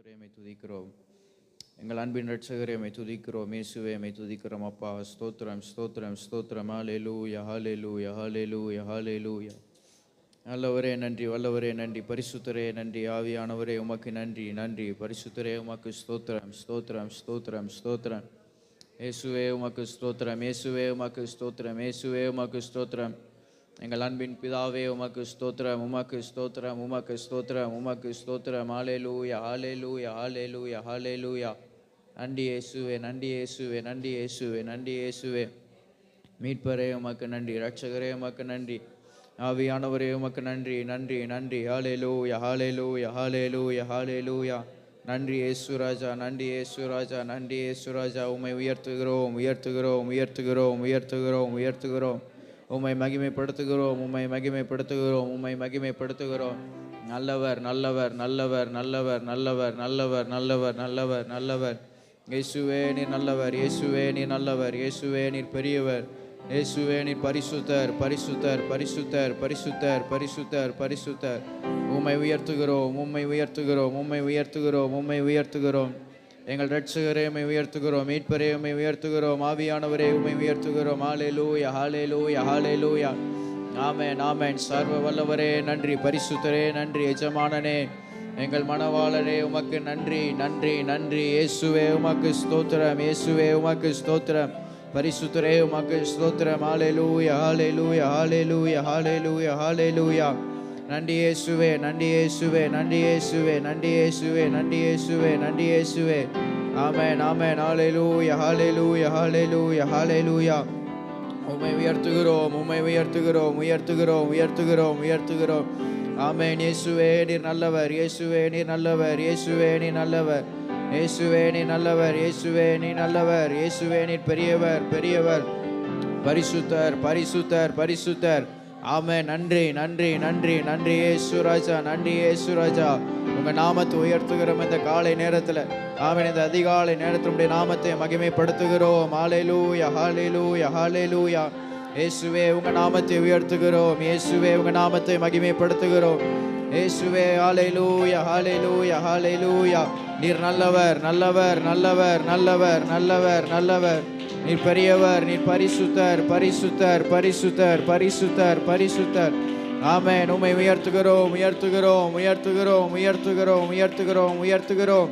ஸ்தோத்திரமே துதிக்கிறோம். எங்கள் அன்பின் இரட்சகரே துதிக்கிறோம். இயேசுவே துதிக்கிறோம் அப்பா. ஸ்தோத்திரம் ஸ்தோத்திரம் ஸ்தோத்திரம். ஹல்லேலூயா ஹல்லேலூயா ஹல்லேலூயா ஹல்லேலூயா. நல்லவரே நன்றி, வல்லவரே நன்றி, பரிசுத்தரே நன்றி, ஆவியானவரே உமக்கு நன்றி நன்றி. பரிசுத்தரே உமக்கு ஸ்தோத்திரம் ஸ்தோத்திரம் ஸ்தோத்திரம் ஸ்தோத்திரம். இயேசுவே உமக்கு ஸ்தோத்திரம், இயேசுவே உமக்கு ஸ்தோத்திரம், இயேசுவே உமக்கு ஸ்தோத்திரம். எங்கள் அன்பின் பிதாவே உமக்கு ஸ்தோத்திரம், உமக்கு ஸ்தோத்திரம், உமக்கு ஸ்தோத்திரம், உமக்கு ஸ்தோத்திரம். ஹல்லேலூயா ஹல்லேலூயா ஹல்லேலூயா ஹல்லேலூயா. நன்றி இயேசுவே, நன்றி இயேசுவே, நன்றி இயேசுவே, நன்றி இயேசுவே. மீட்பரே உமக்கு நன்றி, இரட்சகரே உமக்கு நன்றி, ஆவியானவரே உமக்கு நன்றி நன்றி நன்றி. ஹல்லேலூயா ஹல்லேலூயா ஹல்லேலூயா ஹல்லேலூயா. நன்றி இயேசு ராஜா, நன்றி இயேசு ராஜா, நன்றி இயேசு ராஜா. உம்மை உயர்த்துகிறோம் உயர்த்துகிறோம் உயர்த்துகிறோம் உயர்த்துகிறோம் உயர்த்துகிறோம். உம்மை மகிமைப்படுத்துகிறோம், உம்மை மகிமைப்படுத்துகிறோம், உம்மை மகிமைப்படுத்துகிறோம். நல்லவர் நல்லவர் நல்லவர் நல்லவர் நல்லவர் நல்லவர் நல்லவர் நல்லவர் நல்லவர். இயேசுவே நீர் நல்லவர், இயேசுவே நீர் நல்லவர், இயேசுவே நீர் பெரியவர், இயேசுவே நீர் பரிசுத்தர் பரிசுத்தர் பரிசுத்தர் பரிசுத்தர் பரிசுத்தர் பரிசுத்தர். உம்மை உயர்த்துகிறோம், உம்மை உயர்த்துகிறோம், உம்மை உயர்த்துகிறோம், உம்மை உயர்த்துகிறோம். எங்கள் இரட்சகரே உம்மை உயர்த்துகிறோம், மீட்பரே உம்மை உயர்த்துகிறோம், ஆவியானவரே உம்மை உயர்த்துகிறோம். ஹல்லேலூயா ஹல்லேலூயா ஹல்லேலூயா. ஆமென் ஆமென். சர்வ வல்லவரே நன்றி, பரிசுத்தரே நன்றி, எஜமானனே எங்கள் மணவாளரே உமக்கு நன்றி நன்றி நன்றி. இயேசுவே உமக்கு ஸ்தோத்திரம், இயேசுவே உமக்கு ஸ்தோத்திரம், பரிசுத்தரே உமக்கு ஸ்தோத்திரம். ஹல்லேலூயா ஹல்லேலூயா ஹல்லேலூயா ஹல்லேலூயா ஹல்லேலூயா. நன்றி இயேசுவே, நன்றி இயேசுவே, நன்றி இயேசுவே, நன்றி இயேசுவே, நன்றி இயேசுவே, நன்றி இயேசுவே. ஆமென் ஆமென். ஹல்லேலூயா ஹல்லேலூயா ஹல்லேலூயா ஹல்லேலூயா. உம்மை உயர்த்துகிறோம், உம்மை உயர்த்துகிறோம், உயர்த்துகிறோம் உயர்த்துகிறோம் உயர்த்துகிறோம். ஆமென். இயேசுவே நீர் நல்லவர், இயேசுவே நீர் நல்லவர், இயேசுவே நீர் நல்லவர், இயேசுவே நீர் நல்லவர், இயேசுவே நீர் நல்லவர், இயேசுவே நீர் பெரியவர் பெரியவர், பரிசுத்தர் பரிசுத்தர் பரிசுத்தர். ஆமென். நன்றி நன்றி நன்றி நன்றி இயேசு ராஜா, நன்றி இயேசு ராஜா. உங்கள் நாமத்தை உயர்த்துகிறோம் இந்த காலை நேரத்தில். ஆமென். இந்த அதிகாலை நேரத்தில் உடைய நாமத்தை மகிமைப்படுத்துகிறோம். ஹல்லேலூயா ஹல்லேலூயா ஹல்லேலூயா. இயேசுவே உங்கள் நாமத்தை உயர்த்துகிறோம், இயேசுவே உங்கள் நாமத்தை மகிமைப்படுத்துகிறோம், இயேசுவே. ஹல்லேலூயா ஹல்லேலூயா ஹல்லேலூயா. நீர் நல்லவர் நல்லவர் நல்லவர் நல்லவர் நல்லவர் நல்லவர். நீர் பெரியவர், நீர் பரிசுத்தர் பரிசுத்தர் பரிசுத்தர் பரிசுத்தர் பரிசுத்தர். ஆமென். உம்மை உயர்த்துகிறோம் உயர்த்துகிறோம் உயர்த்துகிறோம் உயர்த்துகிறோம் உயர்த்துகிறோம் உயர்த்துகிறோம்.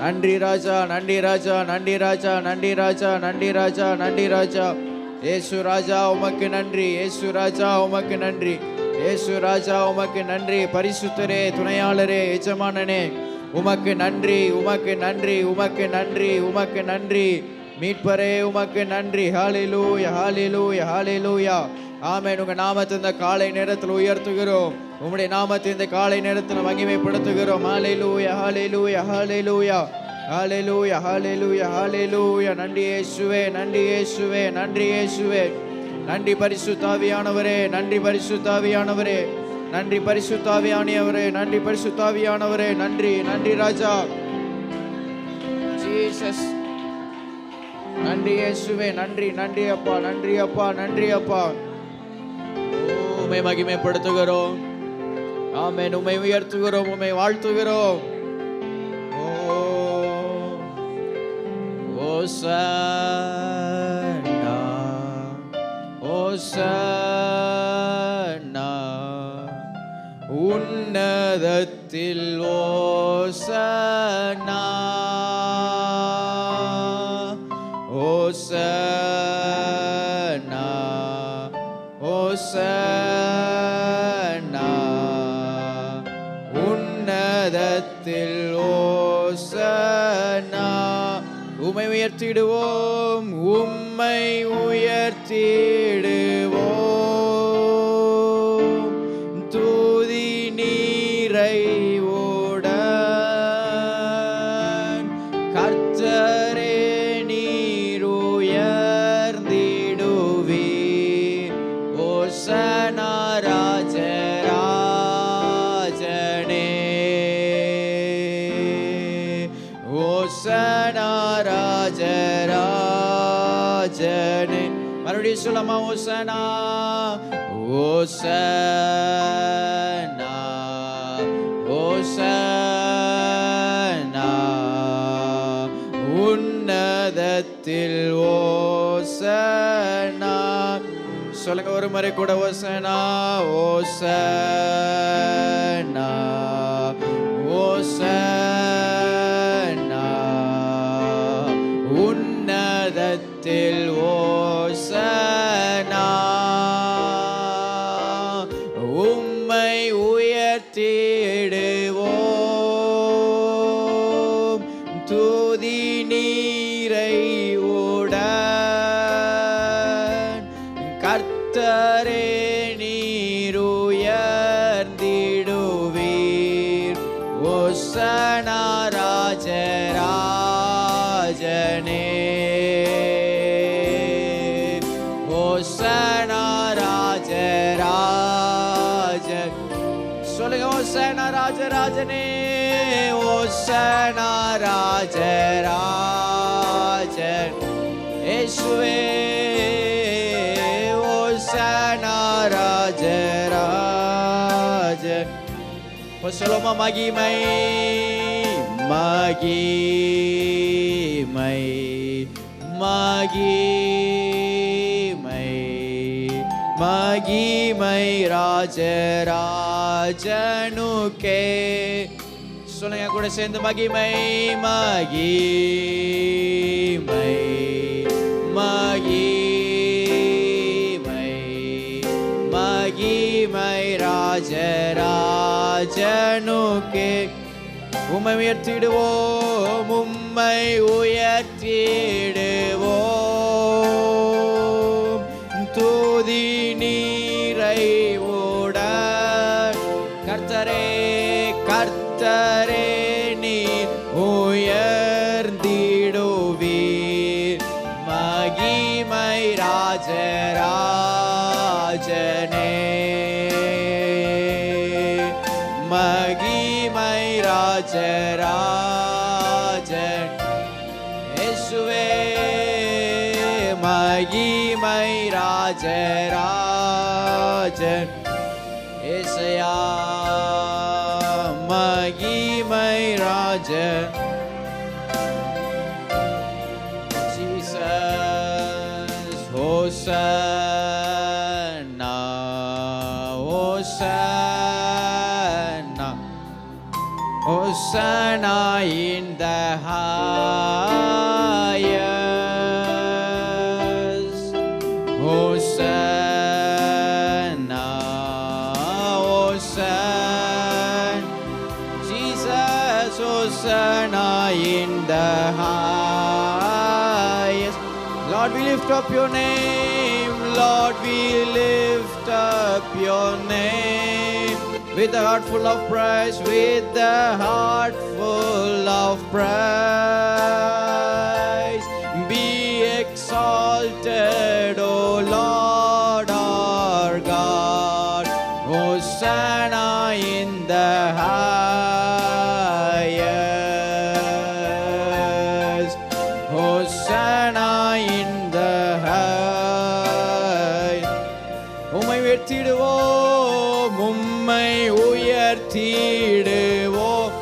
நன்றி ராஜா, நன்றி ராஜா, நன்றி ராஜா, நன்றி ராஜா, நன்றி ராஜா, நன்றி ராஜா. இயேசு ராஜா உமக்கு நன்றி, இயேசு ராஜா உமக்கு நன்றி, இயேசு ராஜா உமக்கு நன்றி. பரிசுத்தரே துணையாளரே எஜமானனே உமக்கு நன்றி, உமக்கு நன்றி, உமக்கு நன்றி, உமக்கு நன்றி. மீட்பரே உமக்கு நன்றி. ஹல்லேலூயா ஹல்லேலூயா ஹல்லேலூயா. ஆமென். உங்கள் நாமத்தை இந்த காலை நேரத்தில் உயர்த்துகிறோம், உம்முடைய நாமத்தை இந்த காலை நேரத்தில் மகிமைப்படுத்துகிறோம். ஹல்லேலூயா ஹல்லேலூயா ஹல்லேலூயா ஹல்லேலூயா ஹல்லேலூயா ஹல்லேலூயா. நன்றி இயேசுவே, நன்றி இயேசுவே, நன்றி இயேசுவே. நன்றி பரிசுத்த ஆவியானவரே, நன்றி பரிசுத்த ஆவியானவரே, நன்றி பரிசுத்த ஆவியானவரே, நன்றி பரிசுத்த ஆவியானவரே. நன்றி நன்றி ராஜா ஜீசஸ். நன்றி இயேசுவே, நன்றி நன்றி அப்பா, நன்றி அப்பா, நன்றி அப்பா. உம்மை மகிமைப்படுத்துகிறோம். ஆமென். உம்மை உயர்த்துகிறோம், உம்மை வாழ்த்துகிறோம். ஓசன்னா ஓசன்னா உன்னதத்தில் ஓசன்னா ஓசன்னா ஓசன்னா உன்னதத்தில் ஓசன்னா. உம்மை உயர்த்திடுவோம், உம்மை உயர்த்திடுவோம், தூதி நீரை ஓடன் கர்த்தரே நீர் உயர்ந்திடுவீர். ஓசனா ராஜராஜனே, ஓசனா ராஜராஜனே. மறுபடியும் சொல்லமா? ஓசனா ஓசனா ஓசனா உன்னதத்தில் ஓசனா. சொல்லுங்க ஒரு முறை கூட, ஓசனா ஓசனா ஓசனா. உன்னதத்தில் ஓசனா. உம்மை உயர்த்திடுவோம் துதி நீரை உடன். கர்த்தரே நீர் உயர்ந்திடுவீர். ஓசனா ராஜராஜனே. ஓசனா ராஜராஜ. சொல்லுங்க, ஓசனா ராஜராஜனே. ஓசனா ராஜராஜன் இயேசுவே. ஓசனா ராஜராஜன். சொல்லுமா, மகிமை மகிமை மகிமை மகிமை ராஜராஜனுக்கே. சொல்லுங்க கூட சேர்ந்து, மகிமை மகிமை மகிமை மகிமை ராஜராஜனுக்கே. உம்மை உயர்த்திடுவோம், உம்மை உயர்த்திடுவோம் துதி நீரை உடன். கர்த்தரே கர்த்தரே நீர் உயர்ந்திடுவீர். மகிமை ராஜராஜனே. மகிமை ராஜராஜன் இயேசுவே. மகிமை ராஜராஜன் இயேசையா. மகிமை ராஜன் Jesus. Hosanna hosanna hosanna in the highest. Hosanna, Hosanna, Jesus, Hosanna in the highest. Lord, we lift up your name. Lord, we lift up your name. With a heart full of praise, with a heart full of praise. Be exalted, O Lord our God. Hosanna in the highest. Hosanna in the highest. உம்மை உயர்த்திடுவோம், உம்மை உயர்த்திடுவோம்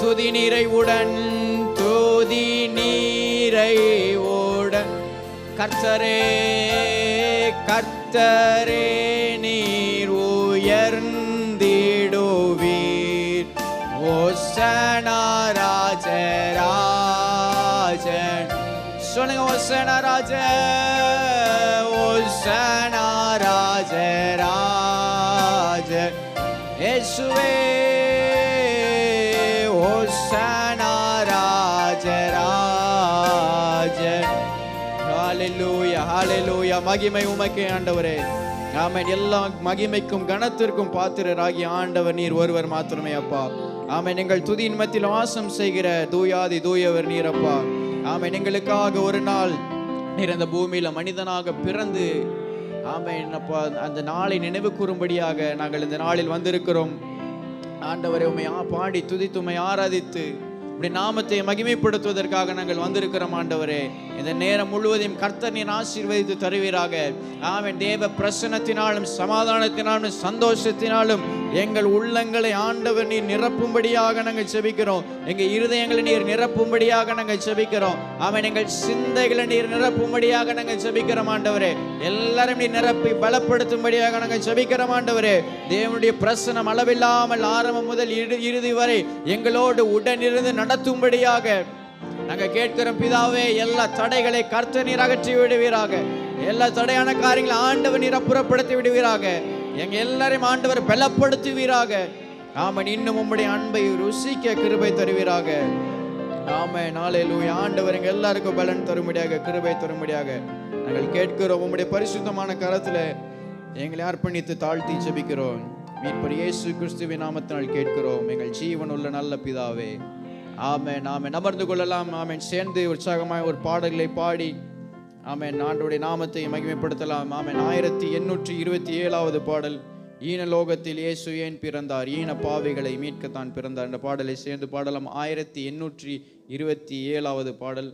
துதி நிறைவுடன், துதி நிறைவுடன். கர்த்தரே கர்த்தரே நீர் உயர்ந்திடுவீர். ஓசனா ராஜராஜன். சொல்லுங்க, ஓசனா ராஜ. ஓசனா ராஜராஜன் இயேசுவே. ஓசனா ராஜராஜன். ஹalleluya ஹalleluya. மகிமை உமக்கே ஆண்டவரே. ஆமென். எல்லா மகிமைக்கும் கனத்திற்கும் பாத்திரராகிய ஆண்டவர் நீர் ஒருவர் மாத்திரமே அப்பா. ஆமென். எங்கள் துதியின் மத்தியில் வாசம் செய்கிற தூயாதி தூயவர் நீர் அப்பா. ஆமென். எங்களுக்காக ஒரு நாள் நீர் அந்த பூமியில மனிதனாக பிறந்து, ஆமென் அப்பா, அந்த நாளை நினைவு கூறும்படியாக நாங்கள் இந்த நாளில் வந்திருக்கிறோம். ஆண்டவரை உம்மை பாடி துதித்து உம்மை ஆராதித்து உடைய நாமத்தை மகிமைப்படுத்துவதற்காக நாங்கள் வந்திருக்கிறோம் ஆண்டவரே. இந்த நேரம் முழுவதையும் கர்த்தர் நீர் ஆசீர்வதித்து தருவீராக. ஆமென். தேவ பிரசன்னத்தினாலும் சமாதானத்தினாலும் சந்தோஷத்தினாலும் எங்கள் உள்ளங்களை ஆண்டவர் நீர் நிரப்பும்படியாக நாங்கள் செபிக்கிறோம். எங்கள் இருதயங்களை நீர் நிரப்பும்படியாக நாங்கள் செபிக்கிறோம். ஆமென். எங்கள் சிந்தைகளை நீர் நிரப்பும்படியாக நாங்கள் செபிக்கிறோம் ஆண்டவரே. எல்லாரும் நீர் நிரப்பி பலப்படுத்தும்படியாக நாங்கள் செபிக்கிறோம் ஆண்டவரே. தேவனுடைய பிரசன்னம் அளவில்லாமல் ஆரம்பம் முதல் இறுதி வரை எங்களோடு உடனிருந்து நடத்தும்படியாக நாங்கள் கேட்கிறோம் பிதாவே. எல்லா தடைகளை கர்த்தர் நீர் அகற்றி விடுவீராக. எல்லா தடையான காரியங்களை ஆண்டவர் நீர் அப்புறப்படுத்தி விடுவீராக. எங்க எல்லாரையும் ஆண்டவர் பலப்படுத்துவீராக. ஆமென். இன்னும் உம்முடைய அன்பை ருசிக்க கிருபை தருவீராக. ஆமென். ஹல்லேலூயா. ஆண்டவர் எங்க எல்லாருக்கும் பலன் தரும்படியாக கிருபை தரும்படியாக நாங்கள் கேட்கிறோம். உம்முடைய பரிசுத்தமான கரத்துல எங்களை அர்ப்பணித்து தாழ்த்தி ஜெபிக்கிறோம். மீட்பர் இயேசு கிறிஸ்துவின் நாமத்தினால் கேட்கிறோம் எங்கள் ஜீவனுள்ள நல்ல பிதாவே. ஆமென். ஆமென். அமர்ந்து கொள்ளலாம். ஆமென். சேர்ந்து உற்சாகமாய் ஒரு பாடல்களை பாடி ஆமென் ஆண்டவருடைய நாமத்தை மகிமைப்படுத்தலாம். ஆமென். 1827வது பாடல், ஈனலோகத்தில் இயேசு ஏன் பிறந்தார், ஈன பாவிகளை மீட்கத்தான் பிறந்தார். என்ற பாடலை சேர்ந்து பாடலாம். 1827வது பாடல்.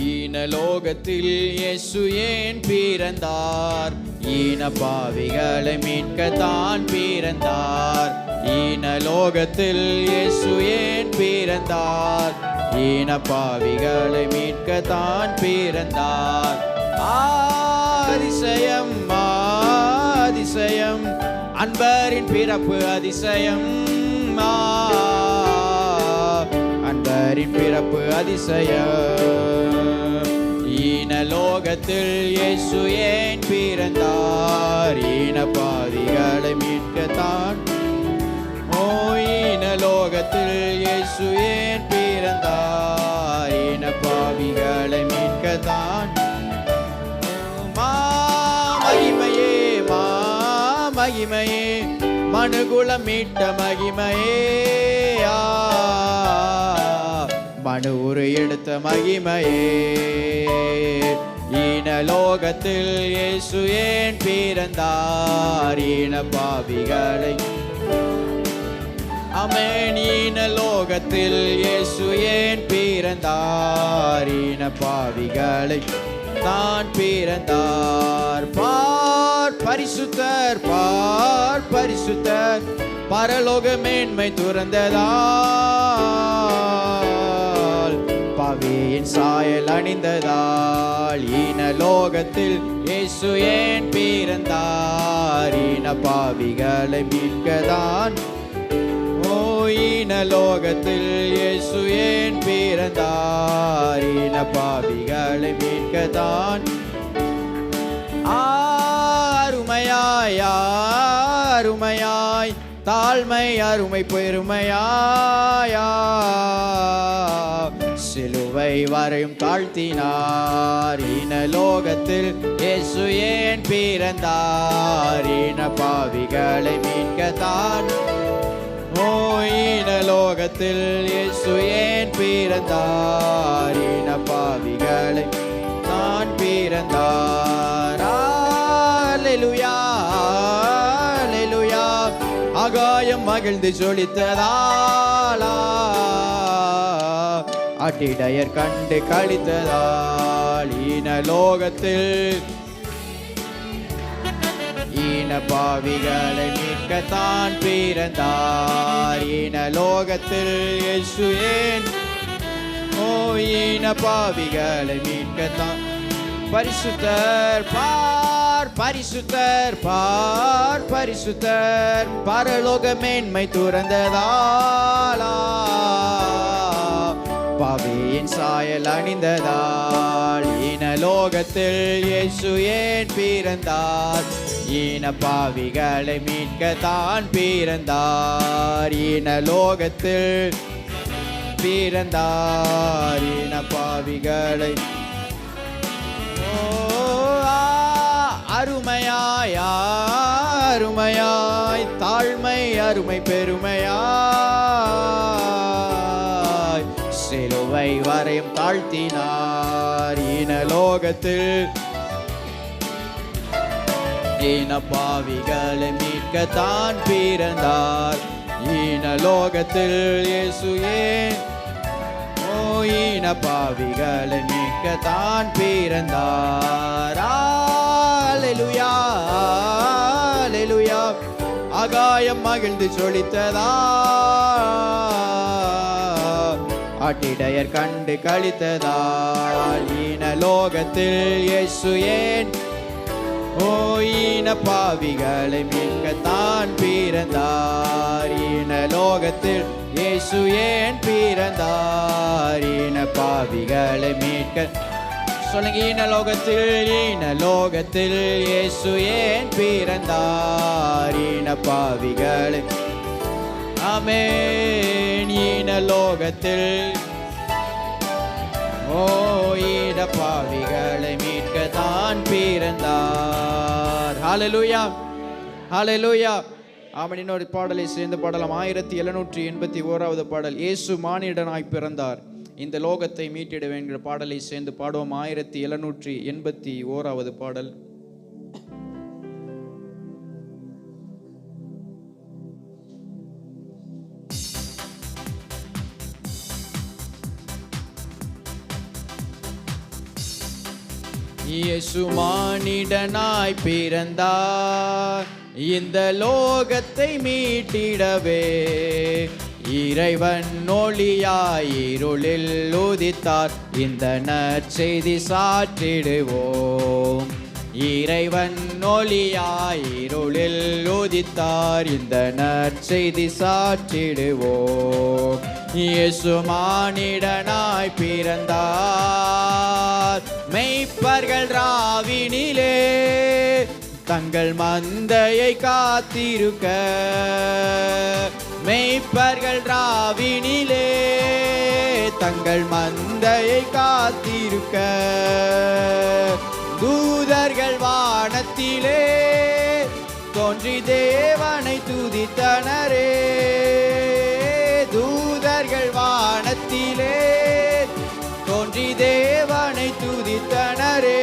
ஈனலோகத்தில் இயேசு ஏன் பிறந்தார், ஈன பாவிகளை மீட்கத்தான் பிறந்தார். ஈனலோகத்தில் இயேசு ஏன் பிறந்தார், ஈன பாவிகளை மீட்கத்தான் பிறந்தார். அதிசயம் அதிசயம், அன்பரின் பிறப்பு அதிசயம், அன்பரின் பிறப்பு அதிசயம். ஈனலோகத்தில் இயேசு ஏன் பிறந்தார், ஈன பாவிகளை மீட்கத்தான். ஓ ஈனலோகத்தில் இயேசு ஏன் பிறந்தார், ஈன பாவிகளை மீட்கத்தான். மகிமையே மகிமையே, மனுகுலம் மீட்ட மகிமையே, மனு உரு எடுத்த மகிமையே. ஈனலோகத்தில் இயேசு ஏன் பிறந்தார், ஈன பாவிகளை. ஆமென். ஈனலோகத்தில் இயேசு ஏன் பிறந்தார், ஈன பாவிகளை தான் பிறந்தார். பார் பரிசுத்தர், பார் பரிசுத்தர், பரலோக மேன்மை துறந்ததால், பாவியின் சாயல் அணிந்ததால். ஈனலோகத்தில் இயேசு ஏன் பிறந்தார், ஈன பாவிகளை மீட்கத்தான். ஓ ஈனலோகத்தில் இயேசு ஏன் பிறந்தார், ஈன பாவிகளை மீட்கத்தான். அருமையாய் அருமையாய், தாழ்மை அருமை பெருமையாய், சிலுவை வரையும் தாழ்த்தினார். ஈனலோகத்தில் இயேசு ஏன் பிறந்தார், ஈன பாவிகளை மீட்கத்தான். ஓ ஈனலோகத்தில் இயேசு ஏன் பிறந்தார், ஈன பாவிகளை தான் பிறந்தார். அல்லேலூயா அல்லேலூயா, ஆகாயம் மகிழ்ந்து ஜொலித்ததால், அட்டிடையர் கண்டு கழித்ததால். ஈனலோகத்தில் ஈன பாவிகளை மீட்கத்தான் பிறந்தார். ஈனலோகத்தில் இயேசு ஏன், ஓ ஈன பாவிகளை மீட்கத்தான். பரிசுத்தர் பார் பரிசுத்தர், பார் பரிசுத்தர், பரலோக மேன்மை துறந்ததால், பாவியின் சாயல் அணிந்ததால். ஈனலோகத்தில் இயேசு ஏன் பிறந்தார், ஈன பாவிகளை மீட்கத்தான் பிறந்தார். ஈனலோகத்தில் பிறந்தார், ஈன பாவிகளை. அருமையாய் அருமையாய், தாழ்மை அருமை பெருமையாய், சிலுவை இம்மை வரையும் தாழ்த்தினார். ஈனலோகத்தில் பாவிகளை மீட்கத்தான் பிறந்தார். ஈனலோகத்தில் இயேசு ஏன் ஈன பாவிகளை மீட்கத்தான் பிறந்தார். அல்லேலூயா அல்லேலூயா. ஆகாயம் மகிழ்ந்து சொலித்ததா, ஆட்டிடையர் கண்டு கழித்ததா. ஈனலோகத்தில் இயேசு ஏன் ஈன பாவிகளை மீட்கத்தான் பிறந்தார். ஈனலோகத்தில் இயேசு ஏன் பிறந்தார். ஈன பாவிகளை மீட்க சொல்லுங்க. ஈனலோகத்தில் இயேசு ஏன் பிறந்தார். ஈன பாவிகளை ஆமென். ஈனலோகத்தில் ஈன பாவிகளை மீட்கத்தான் பிறந்தார். ஹல்லேலூயா ஹல்லேலூயா. ஆமென். இன்னொரு பாடலை சேர்ந்து பாடலாம். 1781வது பாடல், இயேசு மானிடனாய் பிறந்தார் இந்த லோகத்தை மீட்டிட என்கிற பாடலை சேர்ந்து பாடுவோம். 1781வது பாடல். இயேசு மானிடனாய் பிறந்தார் இந்த லோகத்தை மீட்டிடவே. இறைவன் ஒளியாய் இருளில் உதித்தார் இந்த நற்செய்தி சாற்றிடுவோம். இறைவன் ஒளியாய் இருளில் உதித்தார் இந்த நற்செய்தி சாற்றிடுவோம். இயேசு மானிடனாய் பிறந்தார் மெய்ப்பர்கள் ராவினிலே தங்கள் மந்தையை காத்திருக்க. மெய்ப்பர்கள் ராவினிலே தங்கள் மந்தையை காத்திருக்க. தூதர்கள் வானத்திலே தோன்றி தேவனை துதித்தனரே. தூதர்கள் வானத்திலே தோன்றி தேவனை துதித்தனரே.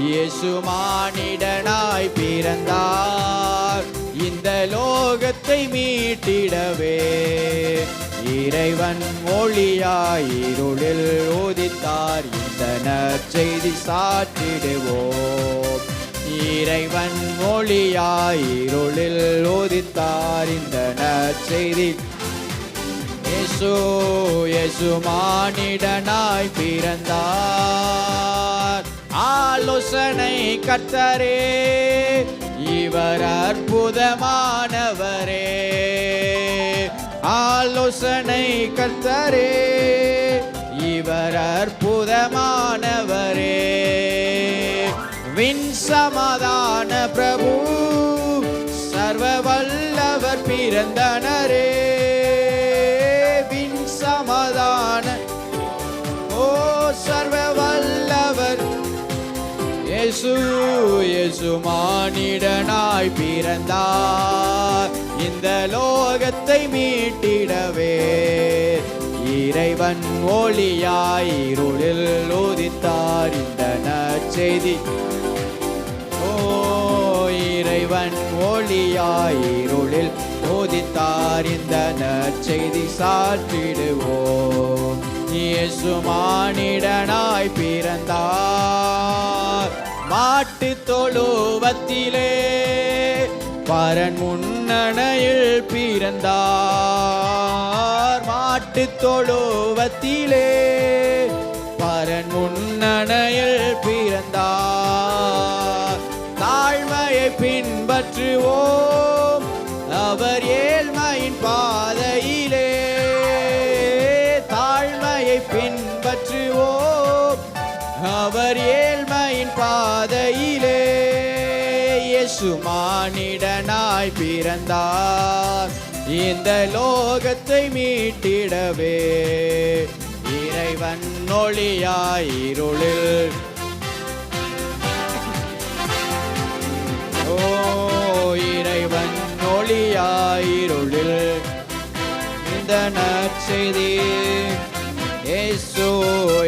இயேசு மானிடனாய் பிறந்தார் இந்த லோகத்தை மீட்டிடவே. இறைவன் ஒளியாய் இருளில் உதித்தார் இந்த நற்செய்தி சாற்றிடுவோம். இறைவன் ஒளியாய் இருளில் உதித்தார் இந்த நற்செய்தி. இயேசு மானிடனாய் பிறந்தார். ஆலோசனை கர்த்தரே இவர் அற்புதமானவரே. ஆலோசனை கர்த்தரே இவர் அற்புதமானவரே. விண் சமாதான பிரபு சர்வ வல்லவர் பிறந்தனரே. விண் சமாதான சர்வ வல்லவர். இயேசு மானிடனாய் பிறந்தார் இந்த லோகத்தை மீட்டிடவே. இறைவன் ஒளியாய் இருளில் உதித்தார் இந்த நற்செய்தி. இறைவன் ஒளியாய் இருளில் உதித்தார் இந்த நற்செய்தி சாற்றிடுவோம். இயேசு மானிடனாய் பிறந்தார் மாட்டு தொழுவத்திலே பரன் முன்னணையில் பிறந்தார். மாட்டு தொழுவத்திலே பரன் முன்னணையில் பிறந்தார். தாழ்மையை பின்பற்றுவோம் அவர் ஏழ்மையின் பாதையிலே. தாழ்மையை பின்பற்றுவோம் அவர் ஏழ்மையின் பாதையிலே. இயேசு மானிடனாய் பிறந்தார் இந்த லோகத்தை மீட்டிடவே. இறைவன் ஒளியாய் இருளில் இறைவன் ஒளியாய் இருளில் இந்த நற்செய்தி.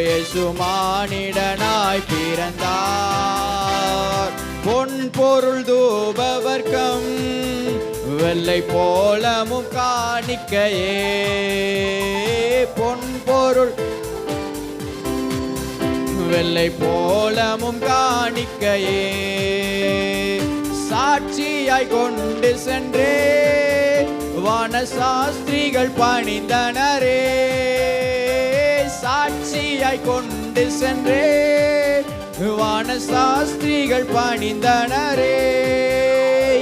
இயேசு மானிடனாய் பிறந்தார். பொன் பொருள் தூபவர்க்கம் வெள்ளை போலமும் காணிக்கையே. பொன் பொருள் வெள்ளை போலமும் காணிக்கையே. சாட்சியாய் கொண்டு சென்றே வான சாஸ்திரிகள் பணிந்தனரே. சாட்சியாய் கொண்டு சென்றே வான சாஸ்திரிகள் பணிந்தனரே.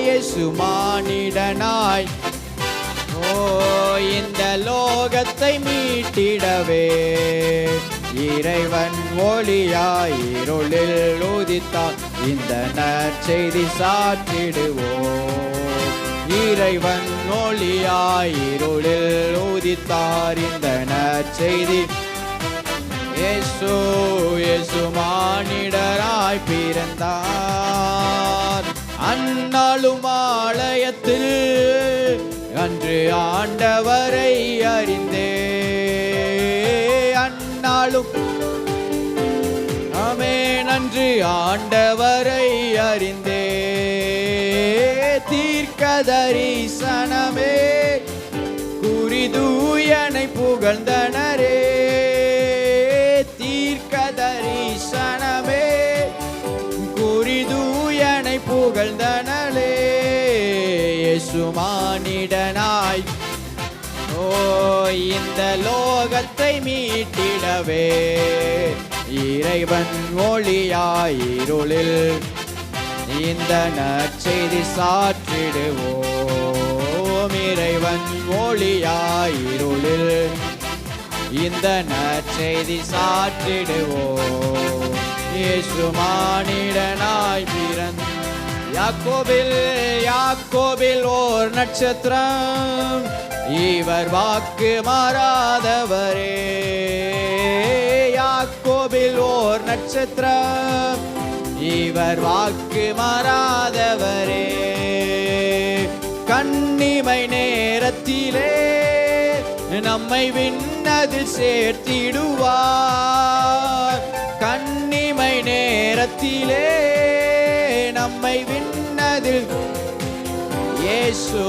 இயேசு மானிடனாய் இந்த லோகத்தை மீட்டிடவே இறைவன் ஒளியாய் இருளில் உதித்தார். இந்த நற்செய்தி சாற்றிடுவோம். இறைவன் ஒளியாய் இருளில் உதித்தார். இந்த நற்செய்தி இயேசு மானிடராய் பிறந்தார். அந்நாளும் ஆலயத்தில் அன்று ஆண்டவரை அறிந்தே. அந்நாளும் ஆமென் அன்று ஆண்டவரை அறிந்தே. தீர்க்கதரிசனமே குறிதூயனை புகழ்ந்தனரே. தீர்க்கதரிசனமே குறிதூயனை புகழ்ந்தனரே. இயேசு மானிடனாய் இந்த லோகத்தை மீட்டிடவே இறைவன் ஒளியாய் இருளில் இந்த நற்செய்தி சாற்றிடுவோம். இறைவன் ஒளியாய் இருளில் இந்த நற்செய்தி சாற்றிடுவோம். இயேசு மானிடனாய் பிறந்தார். யாக்கோபில் ஓர் நட்சத்திரம் இவர் வாக்கு மாறாதவரே. யாக்கோபில் ஓர் நட்சத்திரம் இவர் வாக்கு மாறாதவரே. கன்னிமை நேரத்திலே நம்மை விண்ணதில் சேர்த்திடுவார். கன்னிமை நேரத்திலே நம்மை விண்ணதில் இயேசு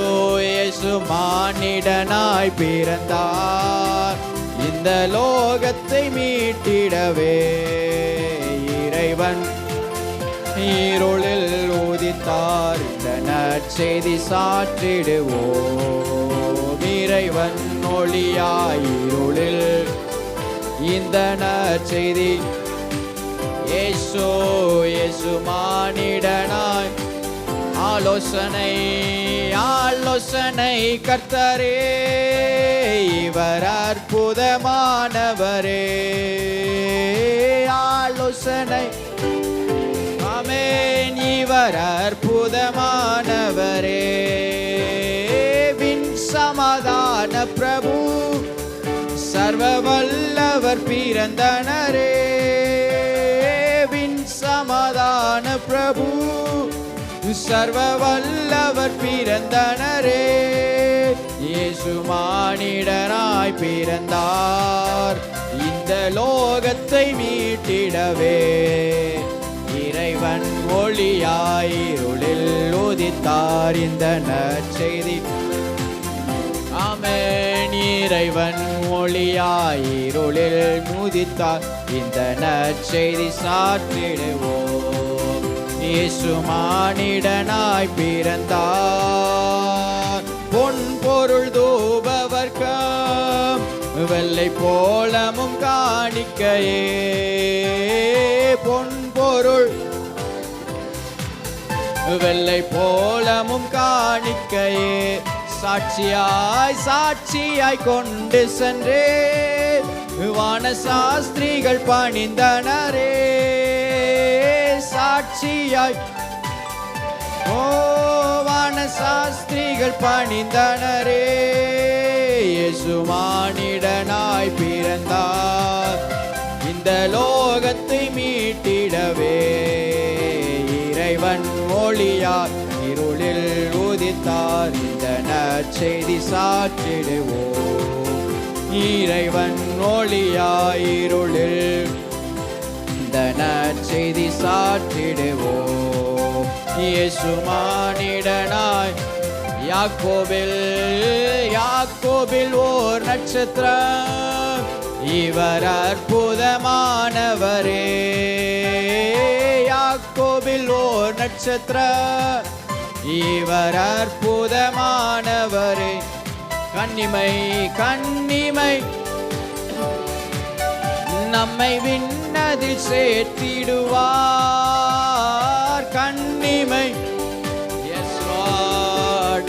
மானிடனாய் பிறந்தார். இந்த லோகத்தை மீட்டிடவே இறைவன் இருளில் உதித்தார். இந்த நற்செய்தி சாற்றிடுவோம். இறைவன் ஒளியாய் இருளில் இந்த நற்செய்தி இயேசு மானிடனாய். ஆலோசனை கர்த்தரே இவர் அற்புதமானவரே. ஆலோசனை ஆமென் இவர் அற்புதமானவரே. விண் சமாதான பிரபு சர்வ வல்லவர் பிறந்தனரே. விண் சமாதான பிரபு சர்வ வல்லவர் பிறந்தனரே. இயேசு மானிடனாய் பிறந்தார். இந்த லோகத்தை மீட்டிடவே இறைவன் ஒளியாய் இருளில் உதித்தார். இந்த நற்செய்தி ஆமென் இறைவன் ஒளியாய் இருளில் உதித்தார். இந்த நற்செய்தி சாற்றிடுவோம். இயேசு மானிடனாய் பிறந்தார். பொன் பொருள் தூபவர்க்கம் வெள்ளை போலமும் காணிக்கையே. பொன் பொருள் வெள்ளை போலமும் காணிக்கையே. சாட்சியாய் கொண்டு சென்றே வான சாஸ்திரிகள் பணிந்தனரே. சாட்சியாய் வான சாஸ்திரிகள் பணிந்தனரே. இயேசு மானிடனாய் பிறந்தார். இந்த லோகத்தை மீட்டிடவே இறைவன் ஒளியார் இருளில் உதித்தார். இந்த நற்செய்தி சாற்றிடுவோம். இறைவன் ஒளியாயிருளில் இந்த நற்செய்தி சாற்றிடுவோம். இயேசு மானிடனாய் யாக்கோபில் ஓர் நட்சத்திரம், இவர் அற்புதமானவரே. யாக்கோபில் ஓர் நட்சத்திரம், இவர் அற்புதமானவரே. கன்னிமை நம்மை விண்ணதில் சேர்த்திடுவார். கன்னிமை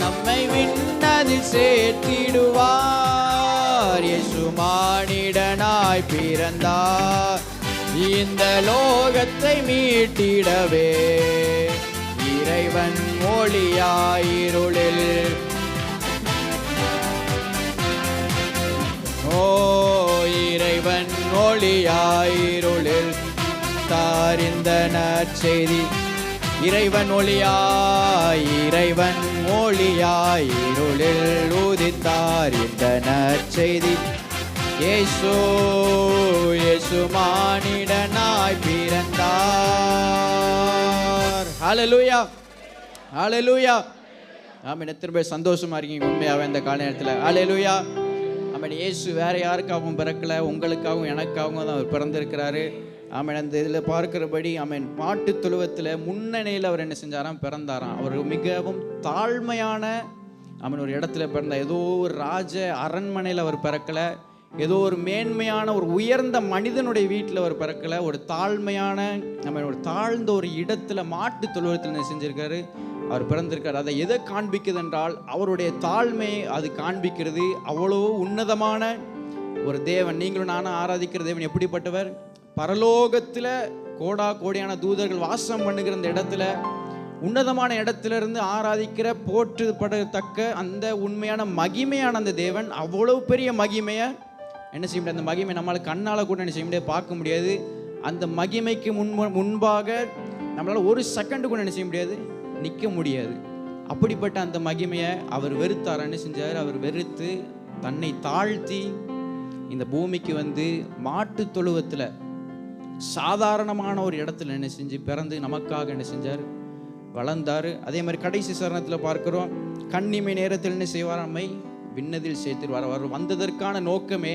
நம்மை விண்ணதில் சேர்த்திடுவார். இயேசு மானிடனாய் பிறந்தார் இந்த லோகத்தை மீட்டிடவே. இறைவன் ஒளியாயிருளில் இறைவன் ஒளியாயிருளில் தாரிந்த நற்செய்தி. இறைவன் ஒளியாயிருளில் உதித்தார் இந்த நற்செய்தி. இயேசு மானிடனாய் பிறந்தார். ஹல்லேலூயா, ஹல்லேலூயா. ஆமென். எத்தனை பேர் சந்தோஷமா இருக்கீங்க உண்மையாவே இந்த கால நேரத்தில்? ஹல்லேலூயா. ஆமென். இயேசு வேற யாருக்காகவும் பிறக்கல, உங்களுக்காகவும் எனக்காகவும் தான் அவர் பிறந்திருக்கிறாரு. ஆமென். அந்த இதில் பார்க்கிறபடி ஆமென், மாட்டு தொழுவத்தில் முன்னணியில் அவர் என்ன செஞ்சாராம்? பிறந்தாராம். அவர் மிகவும் தாழ்மையான ஆமென் ஒரு இடத்துல பிறந்தார். ஏதோ ஒரு ராஜ அரண்மனையில் அவர் பிறக்கல, ஏதோ ஒரு மேன்மையான ஒரு உயர்ந்த மனிதனுடைய வீட்டில் அவர் பிறக்கல. ஒரு தாழ்மையான ஆமென் ஒரு தாழ்ந்த ஒரு இடத்துல மாட்டு தொழுவத்தில் என்ன செஞ்சிருக்காரு? அவர் பிறந்திருக்கார். அதை எதை காண்பிக்குது என்றால் அவருடைய தாழ்மையை அது காண்பிக்கிறது. அவ்வளோ உன்னதமான ஒரு தேவன். நீங்களும் நானும் ஆராதிக்கிற தேவன் எப்படிப்பட்டவர்? பரலோகத்தில் கோடியான தூதர்கள் வாசம் பண்ணுகிற அந்த இடத்துல, உன்னதமான இடத்துல இருந்து ஆராதிக்கிற போற்றப்படத்தக்க அந்த உண்மையான மகிமையான அந்த தேவன் அவ்வளவு பெரிய மகிமையை என்ன செய்ய முடியாது? அந்த மகிமை நம்மளால் கண்ணால் கூட என்ன செய்ய முடியாது? பார்க்க முடியாது. அந்த மகிமைக்கு முன்பாக நம்மளால் ஒரு செகண்டு கூட என்ன செய்ய முடியாது? நிற்க முடியாது. அப்படிப்பட்ட அந்த மகிமையை அவர் வெறுத்தார். என்ன செஞ்சார்? அவர் வெறுத்து தன்னை தாழ்த்தி இந்த பூமிக்கு வந்து மாட்டு தொழுவத்தில் சாதாரணமான ஒரு இடத்துல என்ன செஞ்சு பிறந்து நமக்காக என்ன செஞ்சார்? வளர்ந்தார். அதே மாதிரி கடைசி சரணத்தில் பார்க்கிறோம், கன்னிமை நேரத்தில் என்ன செய்வார்? நம்மை விண்ணதில் சேர்த்துருவார். அவர் வந்ததற்கான நோக்கமே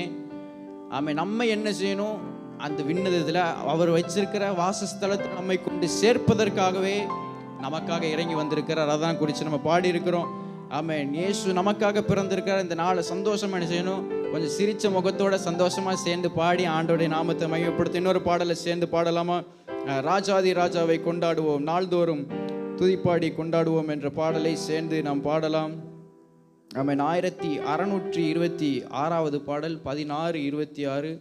நம்மை என்ன செய்யணும்? அந்த விண்ணதத்தில் அவர் வச்சிருக்கிற வாசஸ்தலத்தில் நம்மை கொண்டு சேர்ப்பதற்காகவே நமக்காக இறங்கி வந்திருக்கிறார். அதான் குறித்து நம்ம பாடி இருக்கிறோம். ஆமென். இயேசு நமக்காக பிறந்திருக்கிறார். இந்த நாளை சந்தோஷமா என்ன செய்யணும்? கொஞ்சம் சிரிச்ச முகத்தோட சந்தோஷமா சேர்ந்து பாடி ஆண்டோடைய நாமத்தை மையப்படுத்தி இன்னொரு பாடலை சேர்ந்து பாடலாமா? ராஜாதி ராஜாவை கொண்டாடுவோம், நாள்தோறும் துதிப்பாடி கொண்டாடுவோம் என்ற பாடலை சேர்ந்து நாம் பாடலாம். ஆமென். 1626 பாடல் 16:26.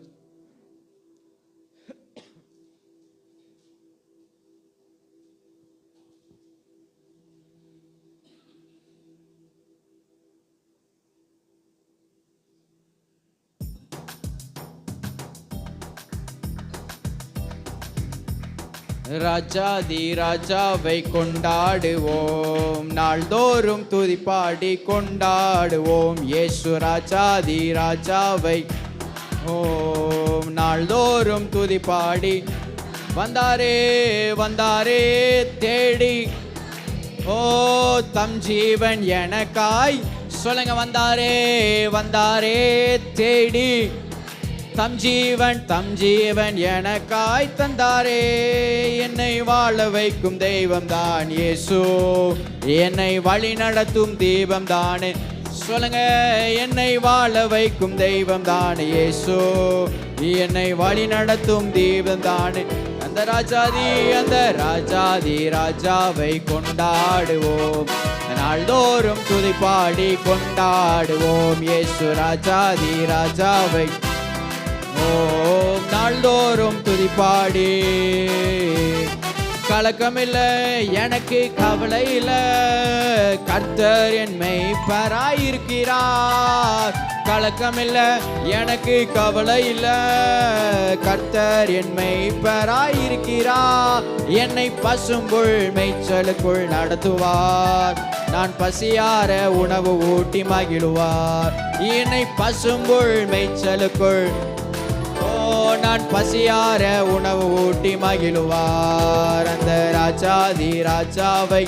ராஜாதி ராஜாவை கொண்டாடுவோம், நாள்தோறும் துதிப்பாடி கொண்டாடுவோம். இயேசு ராஜாதி ராஜாவை நாள்தோறும் துதிப்பாடி வந்தாரே வந்தாரே தேடி, தம் ஜீவன் எனக்காய். சொல்லுங்க, வந்தாரே வந்தாரே தேடி, தம் ஜீவன் எனக்காய் தந்தாரே. என்னை வாழ வைக்கும் தெய்வம் தான் இயேசு, என்னை வழி நடத்தும் தீபம் தானே. சொல்லுங்க, என்னை வாழ வைக்கும் தெய்வம் தான் இயேசு, என்னை வழி நடத்தும் தீபம் தானே. அந்த ராஜாதி ராஜாவை கொண்டாடுவோம், நாள்தோறும் துதிப்பாடி கொண்டாடுவோம். இயேசு ராஜாதி ராஜாவை நாள்தோறும் துதிப்பாடி. கலக்கமில்லை எனக்கு கவலை இல்லை, கர்த்தர் என் மேய்ப்பராயிருக்கிறார். கலக்கமில்லை எனக்கு கவலை இல்லை, கர்த்தர் என் மேய்ப்பராயிருக்கிறார். என்னை பசும்புல் மேய்ச்சலுக்குள் நடத்துவார், நான் பசியார உணவு ஊட்டி மகிழுவார். என்னை பசும்புல் மேய்ச்சலுக்குள் நான் பசியார உணவு ஊட்டி மகிழுவார். அந்த ராஜாதி ராஜாவை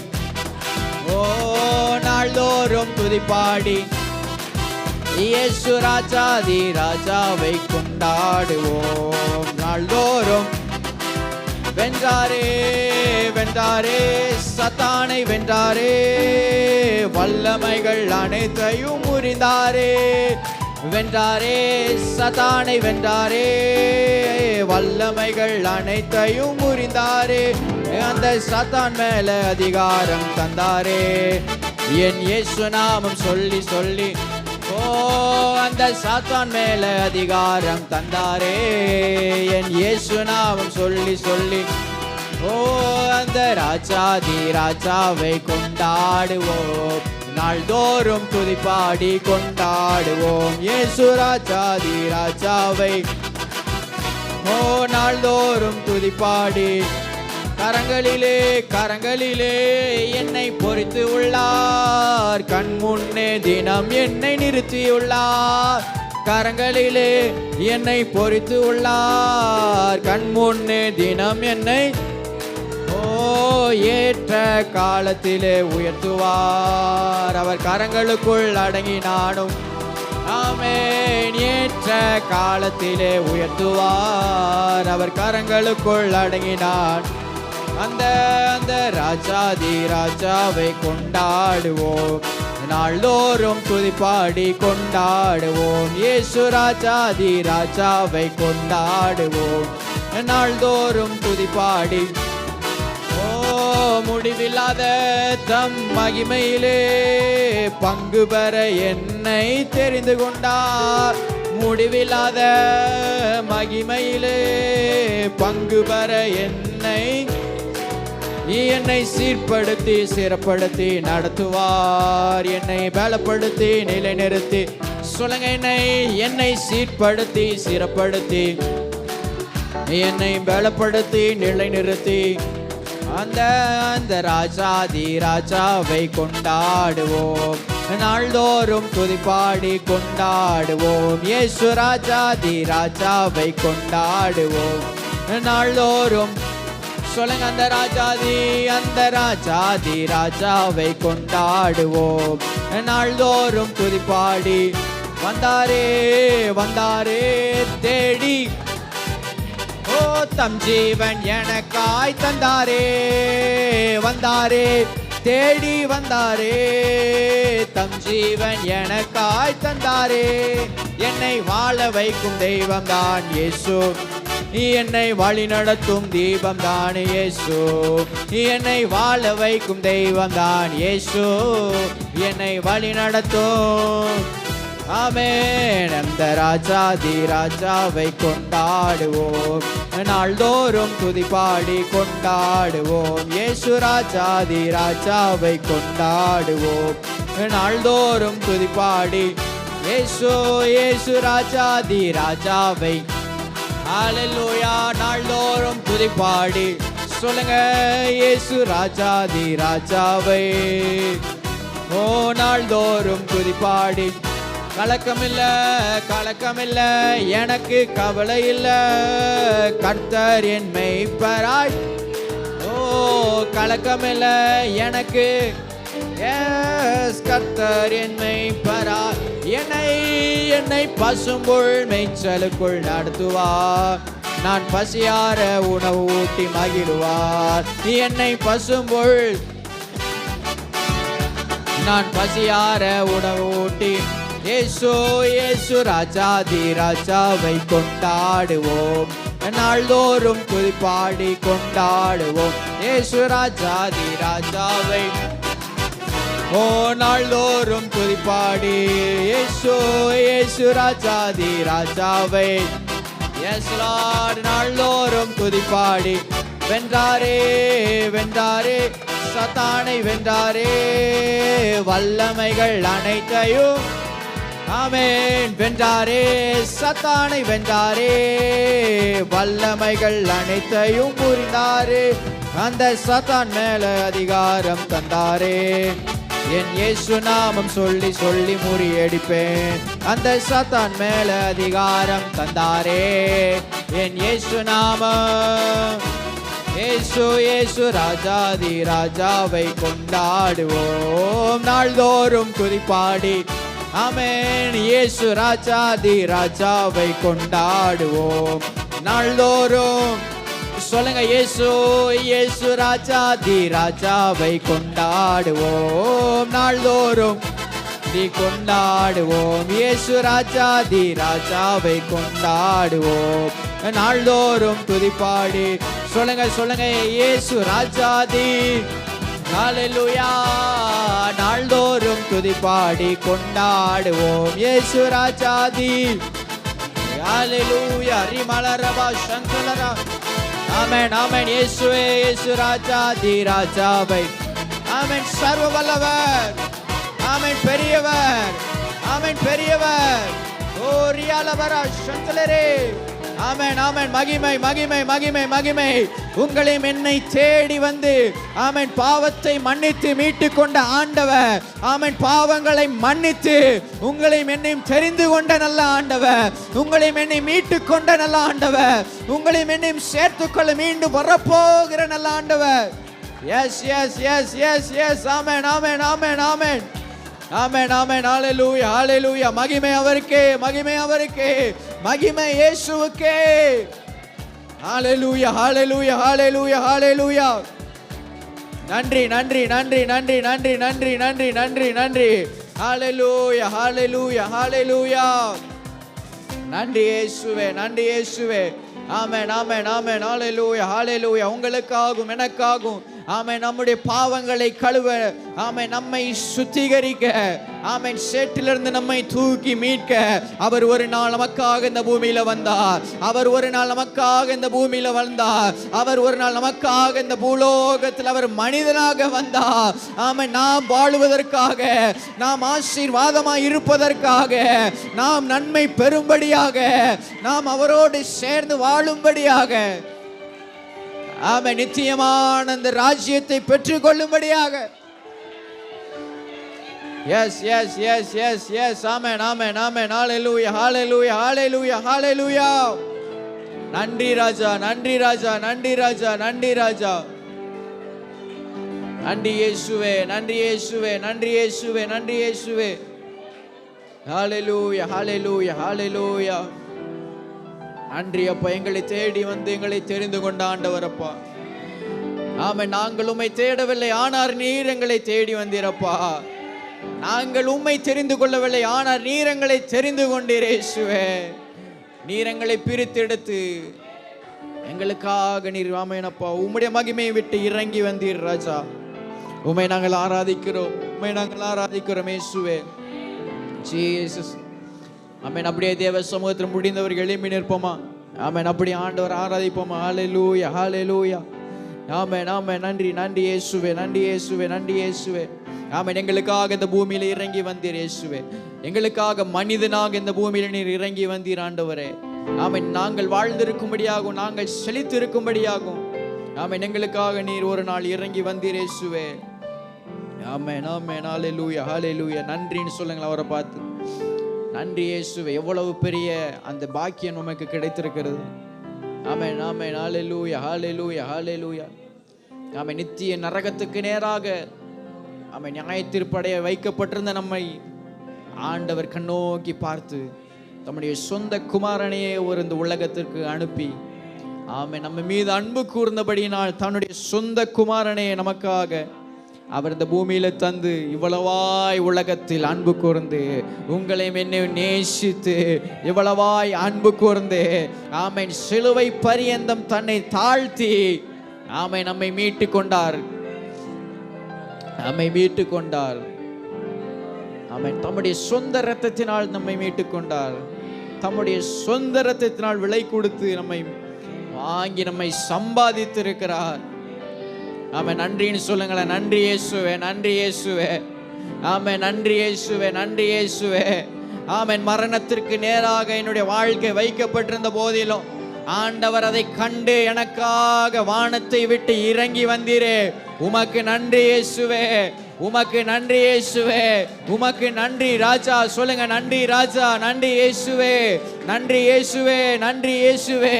நாள்தோறும் துதிப்பாடி இயேசு ராஜாதி ராஜாவை கொண்டாடுவோம். நாள்தோறும் வென்றாரே வென்றாரே சத்தானை வென்றாரே, வல்லமைகள் அனைத்தையும் முறிந்தாரே. வென்றாரே சத்தானை வென்றாரே, வல்லமைகள் அனைத்தையும் முறிந்தாரே. அந்த சத்தான் மேல அதிகாரம் தந்தாரே. என் இயேசு நாமம் சொல்லி சொல்லி அந்த சாத்தான் மேல அதிகாரம் தந்தாரே. என் இயேசு நாமம் சொல்லி சொல்லி அந்த ராஜாதி ராஜாவை கொண்டாடுவோம். நாள்தோறும் துதிப்பாடி கொண்டாடுவோம். இயேசு ராஜாதி ராஜாவை நாள்தோறும் துதிப்பாடி கரங்களிலே கரங்களிலே என்னை பொறித்து உள்ளார். கண் முன்னே தினம் என்னை நிறுத்தியுள்ளார். கரங்களிலே என்னை பொறித்து உள்ளார். கண் முன்னே தினம் என்னை ஏற்ற காலத்திலே உயர்த்துவார். அவர் கரங்களுக்குள் அடங்கி நானும் ஆமென். ஏற்ற காலத்திலே உயர்த்துவார். அவர் கரங்களுக்குள் அடங்கினான். அந்த அந்த ராஜாதி ராஜாவை கொண்டாடுவோம். நாள்தோறும் துதிப்பாடி கொண்டாடுவோம். இயேசு ராஜாதி ராஜாவை கொண்டாடுவோம். நாள்தோறும் துதிப்பாடி முடிவில்லாத தம் மகிமையிலே பங்கு பெற என்னை தெரிந்து கொண்டார். முடிவில்லாத மகிமையிலே பங்கு பெற என்னை சீர்படுத்தி சிறப்படுத்தி நடத்துவார். என்னை பலப்படுத்தி நிலைநிறுத்தி சொல்லுங்க. என்னை சீர்படுத்தி சிறப்படுத்தி என்னை பலப்படுத்தி நிலைநிறுத்தி அந்த அந்த ராஜாதி ராஜாவை கொண்டாடுவோம். நாள்தோறும் துதிப்பாடி கொண்டாடுவோம். இயேசு ராஜாதி ராஜாவை கொண்டாடுவோம். நாள்தோறும் சொல்லுங்க. அந்த ராஜாதி ராஜாவை கொண்டாடுவோம். நாள்தோறும் துதிப்பாடி வந்தாரே வந்தாரே தேடி தம் ஜீவன் எனக்காய் தந்தாரே. வந்தாரே தேடி வந்தாரே தம் ஜீவன் எனக்காய் தந்தாரே. என்னை வாழ வைக்கும் தெய்வம் தான் இயேசு. என்னை வழி நடத்தும் தீபம் தான் இயேசு. என்னை வாழ வைக்கும் தெய்வம் தான் இயேசு. என்னை வழி நடத்தும் ஆமென். அந்த ராஜாதி ராஜாவை கொண்டாடுவோம். நாள்தோறும் துதிப்பாடி கொண்டாடுவோம். இயேசு ராஜாதி ராஜாவை கொண்டாடுவோம். நாள்தோறும் துதிப்பாடி இயேசு ராஜாதி ராஜாவை ஹல்லேலூயா. நாள்தோறும் துதிப்பாடி சொல்லுங்க. இயேசு ராஜாதி ராஜாவை நாள்தோறும் துதிப்பாடி கலக்கமில்ல கலக்கமில்ல எனக்கு கவலை இல்ல. கர்த்தர் என் மேய்ப்பராய் கலக்கமில்ல எனக்கு. கர்த்தர் என் மேய்ப்பராய் என்னை பசும்புல் மேய்ச்சலுக்குள் நடத்துவார். நான் பசியார உணவு ஊட்டி மகிழுவார். என்னை பசும்புல் நான் பசியார உணவு ஊட்டி இயேசு ராஜாதி ராஜாவை கொண்டாடுவோம். நாள்தோறும் துதிப்பாடி கொண்டாடுவோம். இயேசு ராஜாதி ராஜாவை நாள்தோறும் துதிப்பாடி இயேசு ராஜாதி ராஜாவை நாள்தோறும் துதிப்பாடி வென்றாரே வென்றாரே சத்தானை வென்றாரே. வல்லமைகள் அனைத்தையும் ஆமென் வென்றாரே. சத்தானை வென்றாரே. வல்லமைகள் அனைத்தையும் புரிந்தாரே. அந்த சத்தான் மேல அதிகாரம் தந்தாரே. என் இயேசு நாமம் சொல்லி சொல்லி முறியடிப்பேன். அந்த சாத்தான் மேல அதிகாரம் தந்தாரே என் இயேசு நாமம். இயேசு இயேசு ராஜாதி ராஜாவை கொண்டாடுவோம் நாள்தோறும் துதிப்பாடி. ஆமென். இயேசு ராஜாதி ராஜாவை கொண்டாடுவோம் நாள்தோறும். சொல்லுங்க, இயேசு இயேசு ராஜாதி ராஜாவை கொண்டாடுவோம் நாள்தோறும் கொண்டாடுவோம். இயேசு ராஜாதி ராஜாவை கொண்டாடுவோம் நாள்தோறும் துதிப்பாடி. சொல்லுங்க சொல்லுங்க, இயேசு ராஜாதி ஹல்லேலூயா நாள்தோறும் துதிப்பாடி கொண்டாடுவோம். இயேசு ராஜாதி ஹல்லேலூயா ரிமலரபா சங்கலரா. ஆமென் ஆமென். இயேசுவே இயேசு ராஜாதி ராஜாவை. ஆமென். சர்வ வல்லவர். ஆமென். பெரியவர். ஆமென். பெரியவர். ஓ ரியாலபரா சங்கலரே. ஆமென் ஆமென். மகிமை மகிமை மகிமை மகிமை. உங்களையும் என்னை தேடி வந்து ஆமென் பாவத்தை மன்னித்து மீட்டு கொண்ட ஆண்டவர். ஆமென். பாவங்களை மன்னித்து உங்களையும் என்னையும் தெரிந்து கொண்ட நல்ல ஆண்டவர். உங்களையும் என்னை மீட்டு கொண்ட நல்ல ஆண்டவர். உங்களையும் என்னையும் சேர்த்துக்கொள்ள மீண்டும் வரப்போகிற நல்ல ஆண்டவர். Yes yes yes yes yes. ஆமென் ஆமென் ஆமென் ஆமென் ஆமென் ஆமென். ஹல்லேலூயா ஹல்லேலூயா. மகிமை அவருக்கே மகிமை அவருக்கே மகிமை இயேசுவுக்கே. ஹல்லேலூயா ஹல்லேலூயா ஹல்லேலூயா ஹல்லேலூயா. நன்றி நன்றி நன்றி நன்றி நன்றி நன்றி நன்றி நன்றி நன்றி. ஹல்லேலூயா ஹல்லேலூயா ஹல்லேலூயா. நன்றி இயேசுவே நன்றி இயேசுவே. ஆமென் ஆமென் ஆமென். ஹல்லேலூயா ஹல்லேலூயா. உங்களுக்காகும் எனக்காகும் ஆமென் நம்முடைய பாவங்களை கழுவ ஆமென் நம்மை சுத்திகரிக்க ஆமென் சேற்றிலிருந்து நம்மை தூக்கி மீட்க அவர் ஒரு நாள் நமக்காக இந்த பூமியில வந்தார். அவர் ஒரு நாள் நமக்காக இந்த பூமியில வந்தார். அவர் ஒரு நாள் நமக்காக இந்த பூலோகத்தில் அவர் மனிதனாக வந்தார். ஆமென். நாம் வாழுவதற்காக, நாம் ஆசீர்வாதமாய் இருப்பதற்காக, நாம் நன்மை பெறும்படியாக, நாம் அவரோடு சேர்ந்து வாழும்படியாக, ஆமென் நித்தியமான அந்த ராஜ்யத்தை பெற்றுக் கொள்ளும்படியாக. Yes yes yes yes yes. ஆமென் ஆமென் ஆமென். ஹல்லேலூயா ஹல்லேலூயா ஹல்லேலூயா ஹல்லேலூயா. நன்றி ராஜா நன்றி ராஜா நன்றி ராஜா நன்றி ராஜா. நன்றி இயேசுவே நன்றி இயேசுவே நன்றி இயேசுவே நன்றி இயேசுவே. ஹல்லேலூயா ஹல்லேலூயா ஹல்லேலூயா. நன்றி அப்பா. எங்களை தேடி வந்து எங்களை தெரிந்து கொண்ட ஆண்டவர் அப்பா. ஆமென். நாங்கள் உம்மை தேடவில்லை, ஆனால் நீர் எங்களை தேடி வந்தீரப்பா. நாங்கள் உம்மை தெரிந்து கொள்ளவில்லை, ஆனால் நீர் எங்களை தெரிந்து கொண்டீர் இயேசுவே. நீர் எங்களை பிரித்தெடுத்து எங்களுக்காக நீர் ஆமெனப்பா உம்முடைய மகிமையை விட்டு இறங்கி வந்தீர் ராஜா. உம்மை நாங்கள் ஆராதிக்கிறோம், உம்மை நாங்கள் ஆராதிக்கிறோம் இயேசுவே. ஜீசஸ். ஆமென். அப்படியே தேவ சமூகத்தில் முடிந்தவர்கள் எழுப்பி நிற்போமா? ஆமென். அப்படி ஆண்டவர் ஆராதிப்போமா? ஹல்லேலூயா ஹல்லேலூயா. ஆமென் ஆமென். நன்றி நன்றி இயேசுவே நன்றி இயேசுவே நன்றி இயேசுவே. ஆமென். எங்களுக்காக இந்த பூமியில இறங்கி வந்தீர் இயேசுவே. எங்களுக்காக மனிதனாக இந்த பூமியில நீர் இறங்கி வந்தீர் ஆண்டவரே. ஆமென். நாங்கள் வாழ்ந்திருக்கும்படியாகும், நாங்கள் செழித்திருக்கும்படியாகும் ஆமென் எங்களுக்காக நீர் ஒரு நாள் இறங்கி வந்தீர் இயேசுவே. ஆமென் ஆமென். ஹல்லேலூயா ஹல்லேலூயா. நன்றின்னு சொல்லுங்களேன் அவரை பார்த்து. நன்றி இயேசுவே. எவ்வளவு பெரிய அந்த பாக்கியம் நமக்கு கிடைத்திருக்கிறது. ஆமென் ஆமென். ஹல்லேலூயா ஹல்லேலூயா ஹல்லேலூயா. ஆமென். நித்திய நரகத்துக்கு நேராக ஆமென் நியாயத்தீர்ப்படைய வைக்கப்பட்டிருந்த நம்மை ஆண்டவர் கண்ணோக்கி பார்த்து தம்முடைய சொந்த குமாரனையே ஒரு இந்த உலகத்திற்கு அனுப்பி ஆமென் நம்ம மீது அன்பு கூர்ந்தபடியினால் தன்னுடைய சொந்த குமாரனையே நமக்காக அவர் இந்த பூமியில தந்து இவ்வளவாய் உலகத்தில் அன்பு கூர்ந்து உங்களையும் என்னை நேசித்து இவ்வளவாய் அன்பு கூர்ந்து ஆமென் சிலுவை பரியந்தம் தன்னை தாழ்த்தி ஆமென் நம்மை மீட்டு கொண்டார். நம்மை மீட்டு கொண்டார். ஆமென். தம்முடைய சொந்த இரத்தத்தினால் நம்மை மீட்டு கொண்டார். தம்முடைய சொந்த இரத்தத்தினால் விலை கொடுத்து நம்மை வாங்கி நம்மை சம்பாதித்து இருக்கிறார். ஆமென். நன்றின்னு சொல்லுங்களேன். நன்றி இயேசுவே நன்றி இயேசுவே. ஆமென். நன்றி இயேசுவே நன்றி இயேசுவே. ஆமென். மரணத்திற்கு நேராக என்னுடைய வாழ்க்கை வைக்கப்பட்டிருந்த போதிலும் ஆண்டவர் அதை கண்டு எனக்காக வானத்தை விட்டு இறங்கி வந்தீரே, உமக்கு நன்றி இயேசுவே. உமக்கு நன்றி இயேசுவே, உமக்கு நன்றி ராஜா. சொல்லுங்க, நன்றி ராஜா, நன்றி இயேசுவே, நன்றி இயேசுவே, நன்றி இயேசுவே.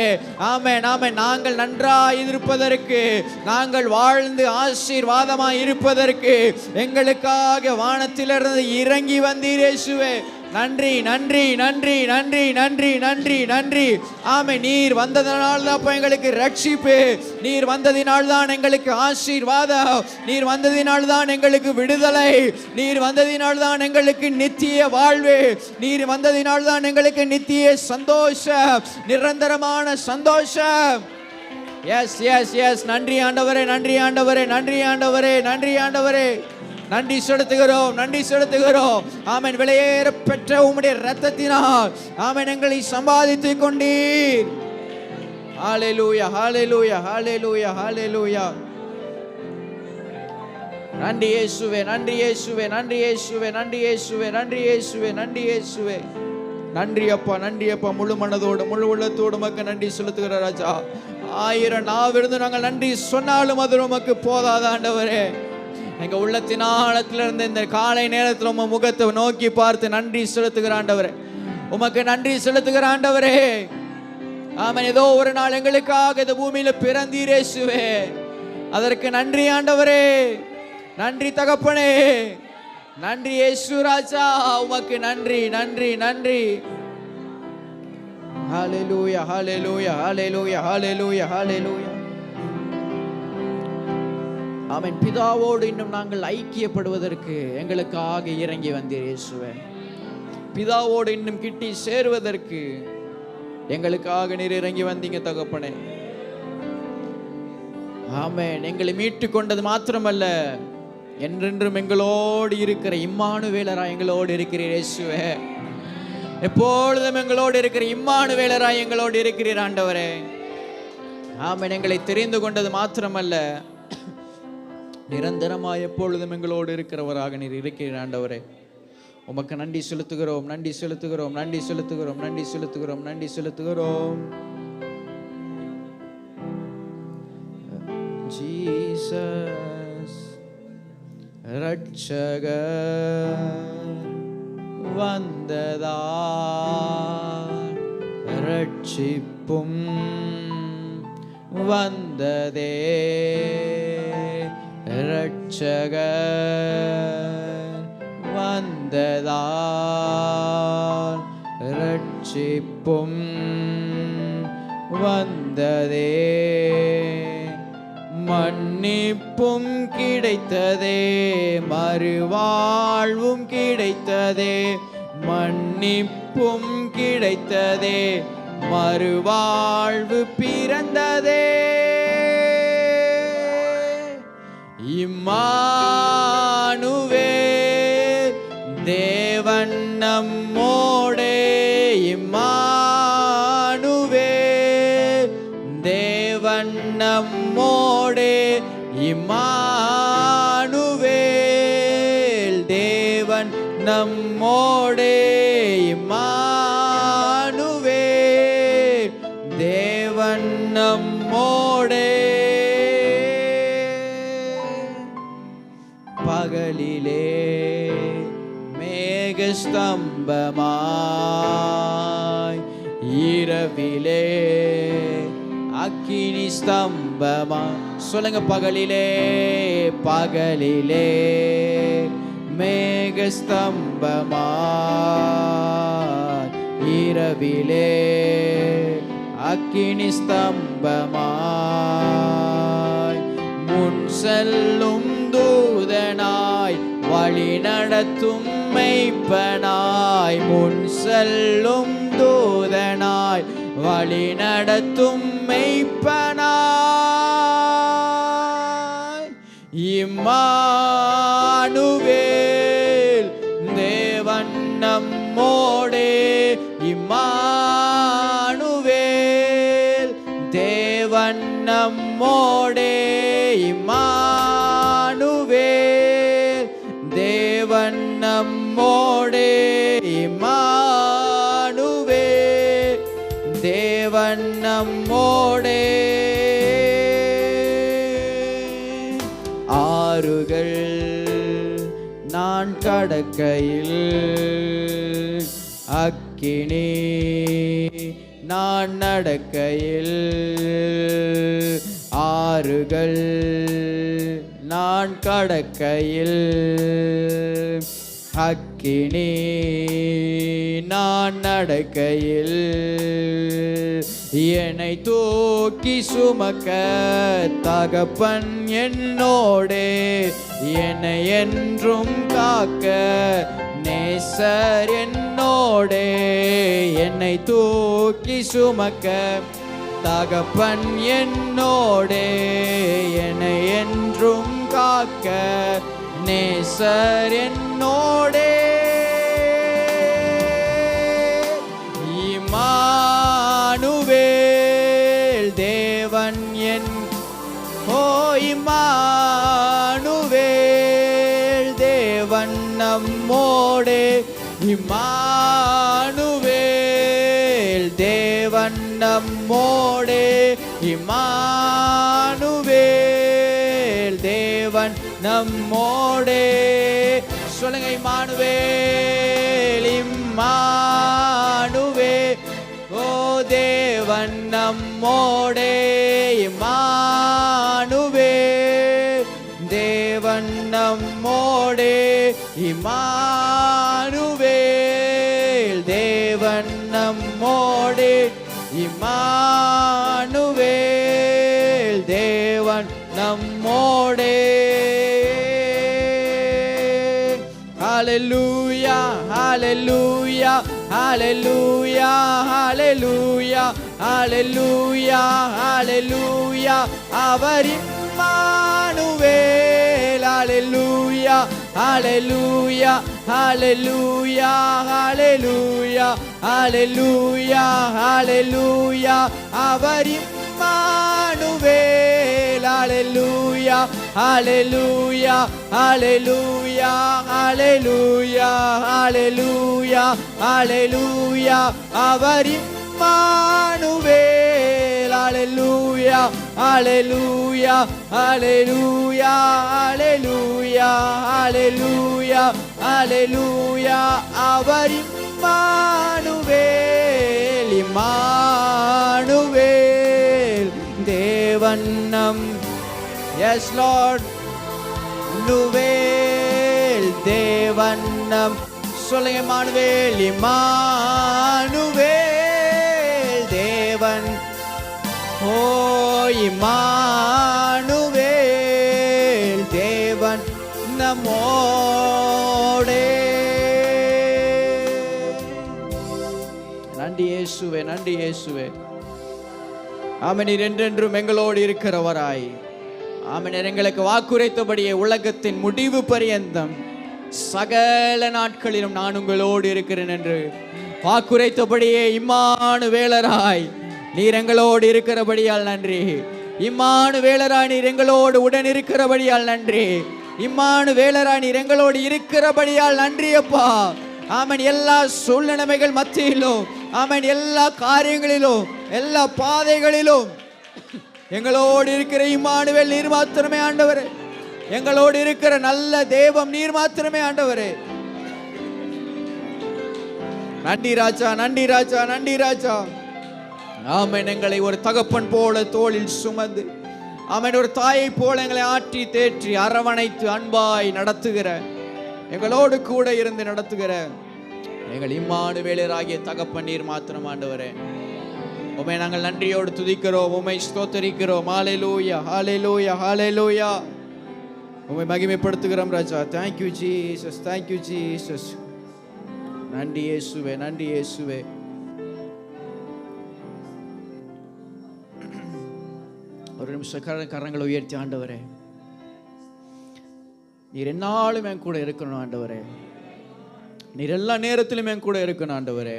ஆமென், ஆமென். நாங்கள் நன்றாய் இருப்பதற்கு, நாங்கள் வாழ்ந்து ஆசீர்வாதமாய் இருப்பதற்கு எங்களுக்காக வானத்திலிருந்து இறங்கி வந்தீர் இயேசுவே. நன்றி நன்றி நன்றி நன்றி நன்றி நன்றி நன்றி. ஆமே, நீர் வந்ததினால் தான் எங்களுக்கு ரட்சிப்பு, நீர் வந்ததினால் தான் எங்களுக்கு ஆசீர்வாதம், நீர் வந்ததினால் தான் எங்களுக்கு விடுதலை, நீர் வந்ததினால் தான் எங்களுக்கு நித்திய வாழ்வு, நீர் வந்ததினால் தான் எங்களுக்கு நித்திய சந்தோஷம், நிரந்தரமான சந்தோஷம். Yes yes yes. நன்றி ஆண்டவரே, நன்றி ஆண்டவரே, நன்றி ஆண்டவரே, நன்றி ஆண்டவரே. நன்றி செலுத்துகிறோம், நன்றி செலுத்துகிறோம். ஆமென். விலையேற பெற்ற உம்முடைய இரத்தத்தினால் ஆமென் எங்களை சம்பாதித்துக் கொண்டீர். ஹல்லேலூயா, ஹல்லேலூயா, ஹல்லேலூயா, ஹல்லேலூயா. நன்றி இயேசுவே, நன்றி இயேசுவே, நன்றி இயேசுவே, நன்றி இயேசுவே, நன்றி இயேசுவே, நன்றி இயேசுவே. நன்றி அப்பா, நன்றி அப்பா. முழு மனதோடு முழு உள்ளத்தோடு உமக்கு நன்றி செலுத்துகிற ராஜா. 1000 நாவிலிருந்து நாங்கள் நன்றி சொன்னாலும் அது உமக்கு போதாத ஆண்டவரே. எங்க உள்ளத்தின் ஆழத்திலிருந்து இந்த காலை நேரத்தில் உங்க முகத்தை நோக்கி பார்த்து நன்றி செலுத்துகிற ஆண்டவரே, உமக்கு நன்றி செலுத்துகிற ஆண்டவரே. ஆமென். ஏதோ ஒரு நாள் எங்களுக்காக இந்த பூமியில பிறந்தீர் இயேசுவே, அதற்கு நன்றி ஆண்டவரே, நன்றி தகப்பனே, நன்றி இயேசு ராஜா, உமக்கு நன்றி நன்றி நன்றி. ஹல்லேலூயா, ஹல்லேலூயா, ஹல்லேலூயா, ஹல்லேலூயா, ஹல்லேலூயா. ஆமென். பிதாவோடு இன்னும் நாங்கள் ஐக்கியப்படுவதற்கு எங்களுக்காக இறங்கி வந்தீர் இயேசுவே. பிதாவோடு இன்னும் கிட்டி சேருவதற்கு எங்களுக்காக நீர் இறங்கி வந்தீங்க தகப்பனே. ஆமென். எங்களை மீட்டு கொண்டது மாத்திரமல்ல, என்றென்றும் எங்களோடு இருக்கிற இம்மானுவேலராய் எங்களோடு இருக்கிறீர் இயேசுவே. எப்பொழுதும் எங்களோடு இருக்கிற இம்மானுவேலராய் எங்களோடு இருக்கிறீர் ஆண்டவரே. ஆமென். எங்களை தெரிந்து கொண்டது மாத்திரமல்ல, நிரந்தரமாய் எப்பொழுதும் எங்களோடு இருக்கிறவராக நீர் இருக்கிறீர் ஆண்டவரே. உமக்கு நன்றி செலுத்துகிறோம், நன்றி செலுத்துகிறோம், நன்றி செலுத்துகிறோம், நன்றி செலுத்துகிறோம், நன்றி செலுத்துகிறோம். ஜீசஸ் ரட்சகர் வந்ததா, ரட்சிப்பும் வந்ததே, ரட்சகர் வந்ததால் ரட்சிப்பும் வந்ததே, மன்னிப்பும் கிடைத்ததே, மறுவாழ்வும் கிடைத்ததே, மன்னிப்பும் கிடைத்ததே, மறுவாழ்வு பிறந்ததே. இம்மானுவேல் தேவன் நம்மோடே, இம்மானுவேல் தேவன் நம்மோடே, இம்மானுவேல் தேவன் நம்மோடே, இம்மானுவேல் தேவன் நம்மோடே. பகலிலே மேகஸ்தம்பமாய், இரவிலே அக்கினி ஸ்தம்பமாய். சொல்லுங்க, பகலிலே, பகலிலே மேகஸ்தம்பமாய், இரவிலே அக்கினி ஸ்தம்பமாய். முன் செல்லும் தூதனாய், வழி நடத்தும் மெய்ப்பனாய், முன் செல்லும் தூதனாய், வழி நடத்தும் மெய்ப்பனாய். இம்மானுவேல் தேவன் நம்மோடே, இம்மானுவேல் தேவன் நம்மோடே, இம்மானுவேல் தேவன் நம்மோடே, இம்மானுவேல் தேவன் நம்மோடே. ஆறுகள் கடக்கையில் அக்கினி, நான் நடக்கையில் ஆறுகள், நான் கடக்கையில் அக்கினி, நான் நடக்கையில் என்னை தூக்கி சுமக்க தகப்பன் என்னோடே, என்னை என்றும் காக்க நேசர் என்னோடே. என்னை தூக்கி சுமக்க தகப்பன் என்னோடே, என்னை என்றும் காக்க நேசர் என்னோடே. இம்மானுவேல் தேவன் என், ஓ இம்மானுவேல் தேவன் நம்மோடே. இம்மானுவேல் தேவன் நம்மோடே. இம்மானுவேல் தேவன் நம்மோடே. சொல்லுங்க இம்மானுவேல், இம்மானுவேல், ஓ தேவன் நம்மோடே. இம்மானுவேல் தேவன் நம்மோடே. இம்மானுவேல் தேவன் நம்மோடே. இம்மானுவேல் தேவன் நம்மோடே. ஹல்லேலூயா, ஹல்லேலூயா, ஹல்லேலூயா, ஹல்லேலூயா, ஹல்லேலூயா, ஹல்லேலூயா. அவர் இம்மானுவேல். ஹல்லேலூயா, ஹல்லேலூயா, ஹல்லேலூயா, ஹல்லேலூயா, ஹல்லேலூயா, ஹல்லேலூயா. அவர் இம்மானுவேல். ஹல்லேலூயா, ஹல்லேலூயா, ஹல்லேலூயா, ஹல்லேலூயா, ஹல்லேலூயா, ஹல்லேலூயா. அவர் இம்மானுவேல். ஹல்லேலூயா, ஹல்லேலூயா, ஹல்லேலூயா, ஹல்லேலூயா, ஹல்லேலூயா, ஹல்லேலூயா. அவர் இம்மானுவேல். இம்மானுவேல் தேவன் நம், எஸ் லார்ட், இம்மானுவேல் தேவன் நம். சொல்லுங்க இம்மானுவேல், இம்மானுவேல் தேவன், ஓ இம்மானுவேல் தேவன் நம்மோடே. நன்றி இயேசுவே, நன்றி இயேசுவே. ஆமென். நீர் என்றென்றும் எங்களோடு இருக்கிறவராய், ஆமென், எங்களுக்கு வாக்குரைத்தபடியே உலகத்தின் முடிவு பரியந்தம் சகல நாட்களிலும் நான் உங்களோடு இருக்கிறேன் என்று வாக்குரைத்தபடியே இம்மானுவேலராய் நீர் எங்களோடு இருக்கிறபடியால் நன்றி. இம்மானுவேலராய் நீர் எங்களோடு உடன் இருக்கிறபடியால் நன்றி. இம்மானுவேலராய் நீர் எங்களோடு இருக்கிறபடியால் நன்றி அப்பா. ஆமென். எல்லா சூழ்நிலைமைகள் மத்தியிலும், ஆமென், எல்லா காரியங்களிலும், எல்லா பாதைகளிலும் எங்களோடு இருக்கிற இம்மானுவேல் நீர் மாத்திரமே ஆண்டவரே. எங்களோடு இருக்கிற நல்ல தேவம் நீர் மாத்திரமே ஆண்டவரே. நன்றி ராஜா, நன்றி ராஜா, நன்றி ராஜா. ஆமென். எங்களை ஒரு தகப்பன் போல தோளில் சுமந்து, ஆமென், ஒரு தாயை போல எங்களை ஆற்றி தேற்றி அரவணைத்து அன்பாய் நடத்துகிற, எங்களோடு கூட இருந்து நடத்துகிற எங்கள் இம்மானுவேலராகிய தகப்பன் நீர் மாத்திரம் ஆண்டவரே. உம்மை நாங்கள் நன்றியோடு துதிக்கிறோம், உம்மை ஸ்தோத்திரிக்கிறோம். ஹல்லேலூயா, ஹல்லேலூயா, ஹல்லேலூயா. உம்மை மகிமைப்படுத்துகிறோம் ராஜா. Thank you Jesus, thank you Jesus. நன்றி இயேசுவே, நன்றி இயேசுவே. ஒரு நிமிஷம் கரங்களை உயர்த்தி, ஆண்டவரே நீர் என்னாலும் என் கூட இருக்கணும் ஆண்டவரே. நீர் எல்லா நேரத்திலும் என் கூட இருக்கணும் ஆண்டவரே.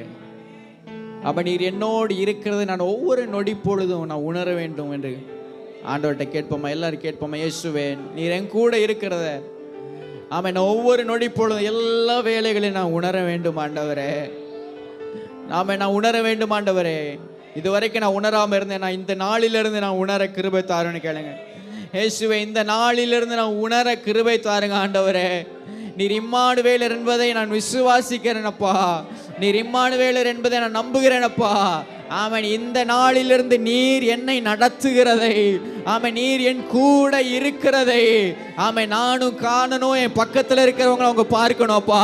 அப்ப நீர் என்னோடு இருக்கிறது நான் ஒவ்வொரு நொடி பொழுதும் நான் உணர வேண்டும் என்று ஆண்டவர்கிட்ட கேட்போமா? எல்லாரும் கேட்போமா? இயேசுவே நீர் என் கூட இருக்கிறத, ஆமென், நான் ஒவ்வொரு நொடி பொழுதும் எல்லா வேலைகளையும் நான் உணர வேண்டும் ஆண்டவரே. நான் உணர வேண்டும் ஆண்டவரே. இதுவரைக்கும் நான் உணராம இருந்தேன், நான் இந்த நாளிலிருந்து நான் உணர கிருபை தாருன்னு கேளுங்க. இயேசுவே இந்த நாளிலிருந்து நான் உணர கிருபை தாருங்க ஆண்டவரே. நீர் இம்மானுவேலர் என்பதை நான் விசுவாசிக்கிறேன் அப்பா. நீர் இம்மானுவேலர் என்பதை நான் நம்புகிறேன் அப்பா. ஆமென். இந்த நாளிலிருந்து நீர் என்னை நடத்துகிறதை, ஆமென், நீர் என் கூட இருக்கிறதை, ஆமென், நானும் காணணும். என் பக்கத்தில் இருக்கிறவங்க அவங்க பார்க்கணும் அப்பா.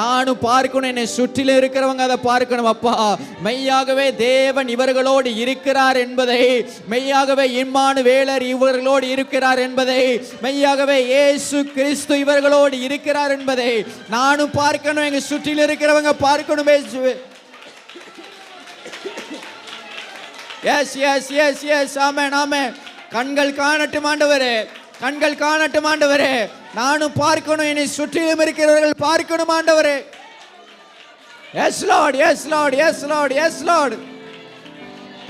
நானும் பார்க்கணும், என்னை சுற்றிலும் இருக்கிறவங்க அதை பார்க்கணும் அப்பா. மெய்யாகவே தேவன் இவர்களோடு இருக்கிறார் என்பதை, மெய்யாகவே இம்மானுவேலர் இவர்களோடு இருக்கிறார் என்பதை, மெய்யாகவே இயேசு கிறிஸ்து இவர்களோடு இருக்கிறார் என்பதை நானும் பார்க்கணும், எங்க சுற்றிலும் இருக்கிறவங்க பார்க்கணும். எஸ் எஸ் எஸ் எஸ் ஆமென் ஆமென். கண்கள் காணட்டும் ஆண்டவரே, கண்கள் காணட்டும் ஆண்டவரே. நானும் பார்க்கணும், என்னை சுற்றிலும் இருக்கிறவர்கள் பார்க்கணும் ஆண்டவரே. Yes lord, yes lord, yes lord, yes lord.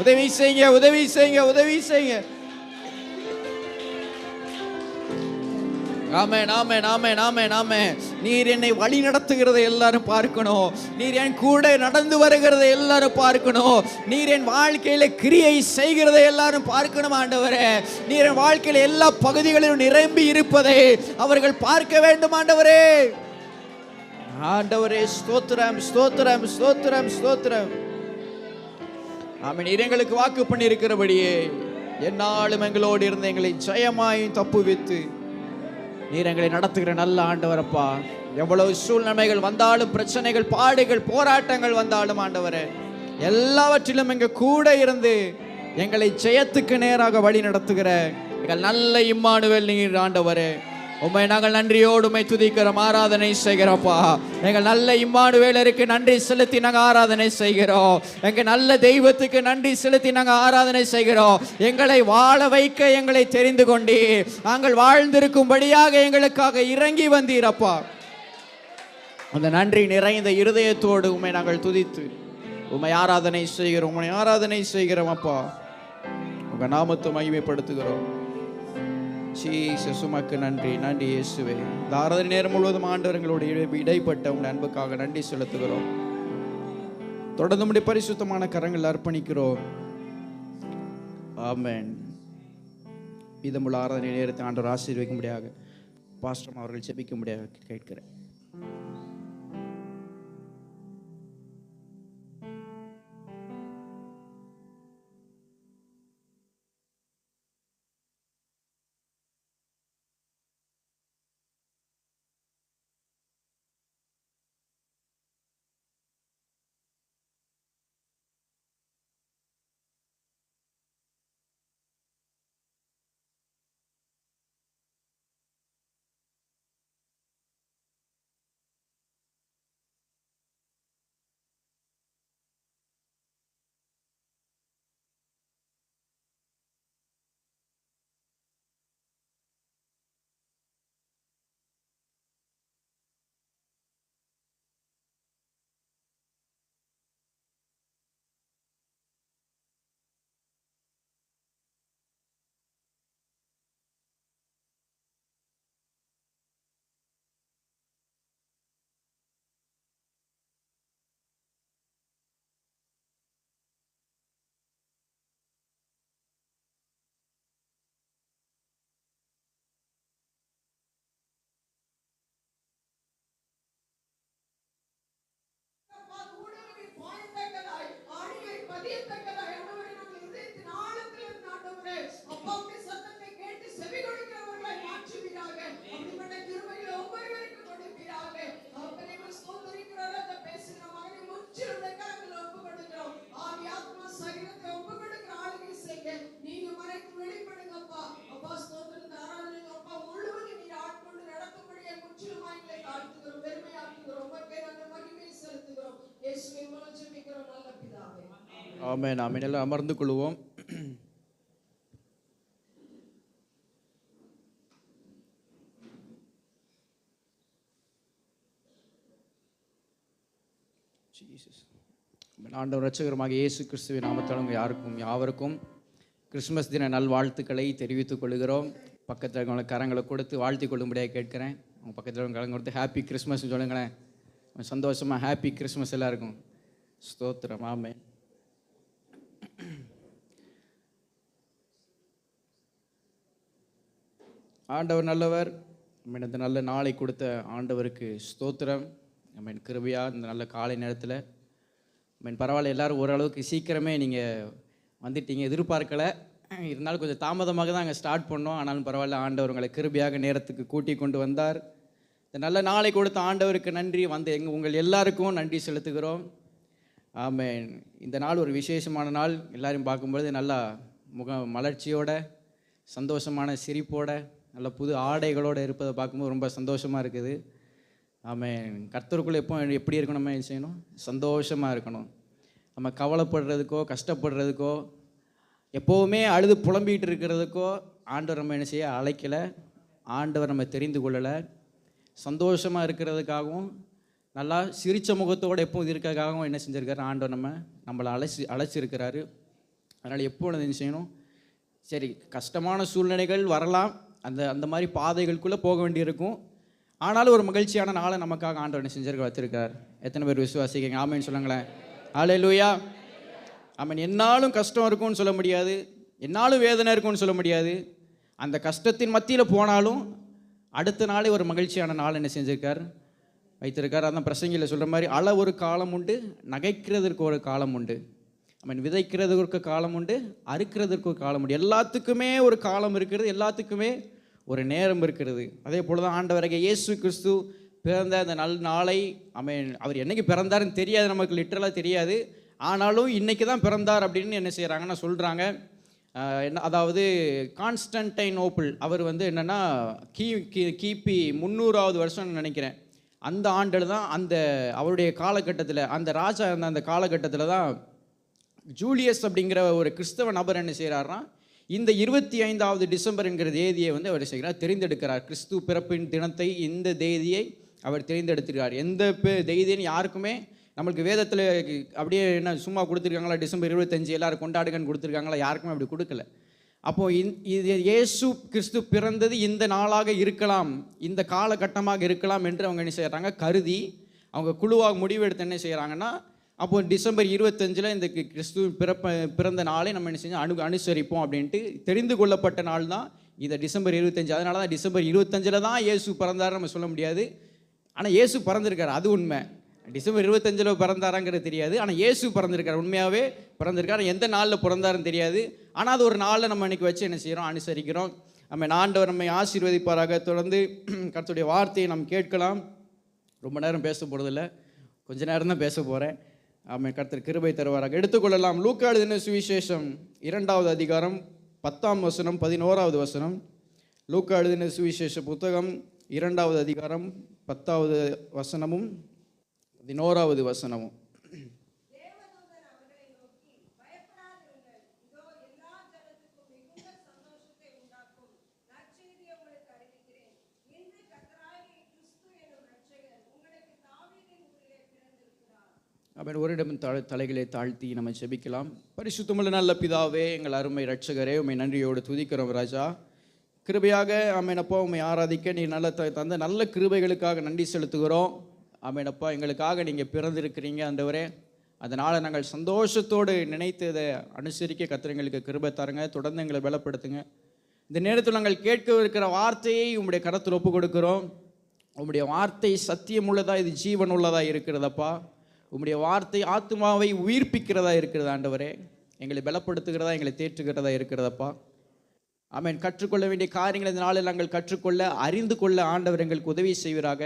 உதவி செய்யுங்க, உதவி செய்யுங்க, உதவி செய்யுங்க. ஆமென் ஆமென் ஆமென் ஆமென் ஆமென். நீர் என்னை வழி நடத்துகிறதை எல்லாரும் பார்க்கணும். நீர் என் கூட நடந்து வருகிறதை எல்லாரும் பார்க்கணும். நீர் என் வாழ்க்கையில கிரியை செய்கிறதை எல்லாரும் பார்க்கணும் ஆண்டவரே. நீர் என் வாழ்க்கையில எல்லா பகுதிகளிலும் நிரம்பி இருப்பதை அவர்கள் பார்க்க வேண்டும் ஆண்டவரே. ஆண்டவரே ஸ்தோத்திரம் ஸ்தோத்திரம் ஸ்தோத்திரம் ஸ்தோத்திரம். ஆமென். நீர் எங்களுக்கு வாக்கு பண்ணி இருக்கிறபடியே என்னாலும் எங்களோடு இருந்து எங்களை ஜெயமாயும் தப்புவித்து நீர் எங்களை நடத்துகிற நல்ல ஆண்டவரப்பா. எவ்வளவு சூழ்நிலைகள் வந்தாலும், பிரச்சனைகள், பாடுகள், போராட்டங்கள் வந்தாலும் ஆண்டவரே, எல்லாவற்றிலும் எங்க கூட இருந்து எங்களை ஜெயத்துக்கு நேராக வழி நடத்துகிற எங்கள் நல்ல இம்மானுவேல் நீர் ஆண்டவரே. உம்மை நாங்கள் நன்றியோடு உம்மை துதிக்கிறோம், ஆராதனை செய்கிறோம்ப்பா. எங்கள் நல்ல இம்மானுவேலருக்கு நன்றி செலுத்தி நாங்கள் ஆராதனை செய்கிறோம். எங்கள் நல்ல தெய்வத்துக்கு நன்றி செலுத்தி நாங்கள் ஆராதனை செய்கிறோம். எங்களை வாழ வைக்க எங்களை தெரிந்து கொண்டு நாங்கள் வாழ்ந்திருக்கும்படியாக எங்களுக்காக இறங்கி வந்தீரப்பா. அந்த நன்றி நிறைந்த இருதயத்தோடு உம்மை நாங்கள் துதித்து உம்மை ஆராதனை செய்கிறோம், உம்மை ஆராதனை செய்கிறோம் அப்பா. உங்க நாமத்தை மகிமைப்படுத்துகிறோம். ஜீசஸ் உமக்கு நன்றி, நன்றி இயேசுவே. இந்த ஆராதனை நேரம் முழுவதும் ஆண்டவர்களோடு இடைப்பட்ட உங்கள் அன்புக்காக நன்றி செலுத்துகிறோம். தொடர்ந்து நம்முடைய பரிசுத்தமான கரங்கள் அர்ப்பணிக்கிறோம். ஆமென். மீதமுள்ள ஆராதனை நேரத்தை ஆண்டவர் ஆசீர்வதிக்கும்படியாக பாஸ்டர் அவர்கள் ஜெபிக்கும்படியாக கேட்கிறேன். ஆமென் ஆமென். எல்லாம் அமர்ந்து கொள்வோம். ஆண்டவர் இரட்சகருமாக இயேசு கிறிஸ்துவின் நாமத்தால் யாவருக்கும் கிறிஸ்துமஸ் தின நல்வாழ்த்துக்களை தெரிவித்துக் கொள்கிறோம். பக்கத்தில் இருக்கிறவங்க கரங்களை கொடுத்து வாழ்த்தி கொள்ளும்படியாக கேட்கிறேன். அவங்க பக்கத்தில் இருக்கிறவங்க கரங்களை கொடுத்து ஹாப்பி கிறிஸ்மஸ் சொல்லுங்களேன். சந்தோஷமாக ஹாப்பி கிறிஸ்மஸ் எல்லாருக்கும். ஸ்தோத்திரம். ஆமென். ஆண்டவர் நல்லவர், இந்த நல்ல நாளை கொடுத்த ஆண்டவருக்கு ஸ்தோத்திரம். கிருபையாக இந்த நல்ல காலை நேரத்தில் பரவாயில்ல, எல்லோரும் ஓரளவுக்கு சீக்கிரமே நீங்கள் வந்துட்டீங்க. எதிர்பார்க்கலை, இருந்தாலும் கொஞ்சம் தாமதமாக தான் அங்கே ஸ்டார்ட் பண்ணோம். ஆனாலும் பரவாயில்ல, ஆண்டவர் உங்களை கிருபையாக நேரத்துக்கு கூட்டி கொண்டு வந்தார். இந்த நல்ல நாளை கொடுத்த ஆண்டவருக்கு நன்றி. உங்கள் எல்லாருக்கும் நன்றி செலுத்துகிறோம். ஆமென். இந்த நாள் ஒரு விசேஷமான நாள். எல்லாரையும் பார்க்கும்பொழுது நல்லா மலர்ச்சியோட, சந்தோஷமான சிரிப்போட, நல்ல புது ஆடைகளோடு இருப்பதை பார்க்கும்போது ரொம்ப சந்தோஷமாக இருக்குது. ஆமென். கர்த்தருக்குள்ளே எப்படி இருக்கணும்? நம்ம என்ன செய்யணும்? சந்தோஷமாக இருக்கணும். நம்ம கவலைப்படுறதுக்கோ கஷ்டப்படுறதுக்கோ எப்போவுமே அழுது புலம்பிகிட்டு இருக்கிறதுக்கோ ஆண்டவர் நம்ம என்ன செய்ய அழைக்கலை. ஆண்டவர் நம்ம தெரிந்து கொள்ளலை. சந்தோஷமாக இருக்கிறதுக்காகவும் நல்லா சிரித்த முகத்தோடு எப்போது இருக்கிறதுக்காகவும் என்ன செஞ்சுருக்காரு? ஆண்டவர் நம்மளை அழைச்சிருக்கிறாரு. அதனால் எப்போது என்ன செய்யணும்? சரி, கஷ்டமான சூழ்நிலைகள் வரலாம், அந்த மாதிரி பாதைகளுக்குள்ளே போக வேண்டியிருக்கும். ஆனாலும் ஒரு மகிழ்ச்சியான நாளை நமக்காக ஆண்டவர் என்ன செஞ்சிருக்க வச்சிருக்கார். எத்தனை பேர் விசுவாசிக்கங்க? ஆமென் சொல்லுங்களேன். ஹல்லேலூயா. ஆமென். என்னாலும் கஷ்டம் இருக்கும்னு சொல்ல முடியாது, என்னாலும் வேதனை இருக்கும்னு சொல்ல முடியாது. அந்த கஷ்டத்தின் மத்தியில் போனாலும் அடுத்த நாளே ஒரு மகிழ்ச்சியான நாள் என்ன செஞ்சிருக்கார்? வைத்திருக்கார். அதான் பிரசங்கியில் சொல்கிற மாதிரி, அழ ஒரு காலம் உண்டு, நகைக்கிறதுக்கு ஒரு காலம் உண்டு. விதைக்கிறதுக்கு காலம் உண்டு, அறுக்கிறதுக்கு ஒரு காலம் உண்டு. எல்லாத்துக்குமே ஒரு காலம் இருக்கிறது, எல்லாத்துக்குமே ஒரு நேரம் இருக்கிறது. அதே போல் தான் ஆண்டவராகிய இயேசு கிறிஸ்து பிறந்த அந்த நாளை அவர் என்னைக்கு பிறந்தாருன்னு தெரியாது, நமக்கு லிட்டரலாக தெரியாது. ஆனாலும் இன்றைக்கி தான் பிறந்தார் அப்படின்னு என்ன செய்கிறாங்கன்னா சொல்கிறாங்க. அதாவது கான்ஸ்டன்டைனோப்பிள் அவர் என்னென்னா கிபி 300வது வருஷம்னு நினைக்கிறேன். அந்த ஆண்டில் தான், அந்த அவருடைய காலகட்டத்தில், அந்த ராஜா இருந்த அந்த காலகட்டத்தில் தான் ஜூலியஸ் அப்படிங்கிற ஒரு கிறிஸ்தவ நபர் என்ன செய்கிறார்னா, இந்த 25வது டிசம்பர் என்கிற தேதியை அவர் செய்கிறார், தெரிந்தெடுக்கிறார். கிறிஸ்து பிறப்பின் தினத்தை, இந்த தேதியை அவர் தெரிந்தெடுத்துக்கிறார். எந்த தேதின்னு யாருக்குமே நம்மளுக்கு வேதத்தில் அப்படியே என்ன சும்மா கொடுத்துருக்காங்களா, டிசம்பர் 25 எல்லோரும் கொண்டாடுங்கன்னு கொடுத்துருக்காங்களா? யாருக்குமே அப்படி கொடுக்கல. அப்போது இது இயேசு கிறிஸ்து பிறந்தது இந்த நாளாக இருக்கலாம், இந்த காலகட்டமாக இருக்கலாம் என்று அவங்க என்ன செய்கிறாங்க கருதி அவங்க குழுவாக முடிவெடுத்து என்ன செய்கிறாங்கன்னா, அப்போது டிசம்பர் 25 இந்த கிறிஸ்து பிறந்த நாளை நம்ம என்ன செஞ்சோம் அனுசரிப்போம் அப்படின்ட்டு தெரிந்து கொள்ளப்பட்ட நாள் தான் இந்த டிசம்பர் 25. அதனால தான் டிசம்பர் 25 தான் இயேசு பிறந்தார் நம்ம சொல்ல முடியாது. ஆனால் இயேசு பிறந்திருக்கார், அது உண்மை. டிசம்பர் 25 பிறந்தாராங்கிறது தெரியாது, ஆனால் இயேசு பிறந்திருக்கார், உண்மையாகவே பிறந்திருக்கார். எந்த நாளில் பிறந்தாருன்னு தெரியாது, ஆனால் அது ஒரு நாளில் நம்ம இன்றைக்கி வச்சு என்ன செய்கிறோம்? அனுசரிக்கிறோம். ஆண்டவர் நம்மை ஆசீர்வதிப்பாராக. தொடர்ந்து கர்த்தருடைய வார்த்தையை நாம் கேட்கலாம். ரொம்ப நேரம் பேச போகிறதில்ல, கொஞ்ச நேரம் தான் பேச போகிறேன். கர்த்தர் கிருபை தருவாராக. எடுத்துக்கொள்ளலாம். லூக்கா எழுதின சுவிசேஷம் 2வது அதிகாரம் 10ஆம் வசனம் 11வது வசனம். லூக்கா எழுதின சுவிசேஷ புத்தகம் 2வது அதிகாரம் 10வது வசனமும் 11வது வசனமும். ஒரு இடம் தலைகளை தாழ்த்தி நம்ம ஜெபிக்கலாம். பரிசுத்தமுள்ள நல்ல பிதாவே, எங்கள் அருமை இரட்சகரே, உம்மை நன்றியோடு துதிக்கிறோம் ராஜா. கிருபையாக அப்பா உம்மை ஆராதிக்க நீ நல்ல தந்த நல்ல கிருபைகளுக்காக நன்றி செலுத்துகிறோம். அப்பா எங்களுக்காக நீங்கள் பிறந்திருக்கிறீங்க ஆண்டவரே. அதனால் நாங்கள் சந்தோஷத்தோடு நினைத்து இதை அனுசரிக்க கர்த்தர் எங்களுக்கு கிருபை தாருங்க. தொடர்ந்து எங்களை பலப்படுத்துங்க. இந்த நேரத்தில் நாங்கள் கேட்க இருக்கிற வார்த்தையை உம்முடைய கரத்தில் ஒப்பு கொடுக்கிறோம். உம்முடைய வார்த்தை சத்தியம் உள்ளதா, இது ஜீவன் உள்ளதா இருக்கிறதப்பா. உம்முடைய வார்த்தை ஆத்மாவை உயிர்ப்பிக்கிறதா இருக்கிறதா ஆண்டவரே. எங்களை பலப்படுத்துகிறதா, எங்களை தேற்றுகிறதா இருக்கிறதப்பா. ஆமென். கற்றுக்கொள்ள வேண்டிய காரியங்கள் இந்த நாளில் நாங்கள் கற்றுக்கொள்ள, அறிந்து கொள்ள ஆண்டவர் எங்களுக்கு உதவி செய்வீராக.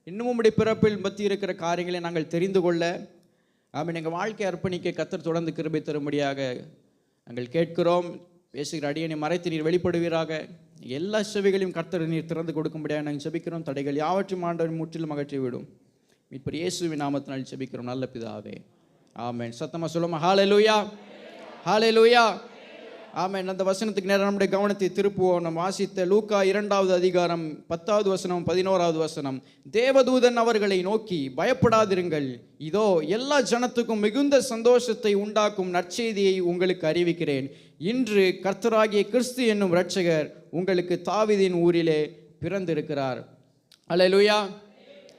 இன்னும் உம்முடைய பிறப்பில் பற்றி இருக்கிற காரியங்களை நாங்கள் தெரிந்து கொள்ள ஆமென் எங்கள் வாழ்க்கை அர்ப்பணிக்க கர்த்தர் தொடர்ந்து கிருபை தரும்படியாக நாங்கள் கேட்கிறோம். பேசுகிற அடியனை மறைத்து நீர் வெளிப்படுவீராக. எல்லா செவிகளையும் கர்த்தர் நீர் திறந்து கொடுக்கும்படியாக நாங்கள் ஜெபிக்கிறோம். தடைகள் யாவற்றும் ஆண்டவர் முற்றிலும் அகற்றி விடும். மீட்பர் இயேசுவின் நாமத்தினால் ஜெபிக்கிறோம் நல்ல பிதாவே. ஆமென். சத்தமாக சொல்லுமா ஹல்லேலூயா, ஹல்லேலூயா. ஆமென். அந்த வசனத்துக்கு நேரம் நம்முடைய கவனத்தை திருப்புவோம். நம்ம வாசித்த லூக்கா 2வது அதிகாரம் 10வது வசனம் 11வது வசனம். தேவதூதன் அவர்களை நோக்கி, பயப்படாதிருங்கள், இதோ எல்லா ஜனத்துக்கும் மிகுந்த சந்தோஷத்தை உண்டாக்கும் நற்செய்தியை உங்களுக்கு அறிவிக்கிறேன். இன்று கர்த்தராகிய கிறிஸ்து என்னும் இரட்சகர் உங்களுக்கு தாவீதின் ஊரிலே பிறந்திருக்கிறார். ஹல்லேலூயா.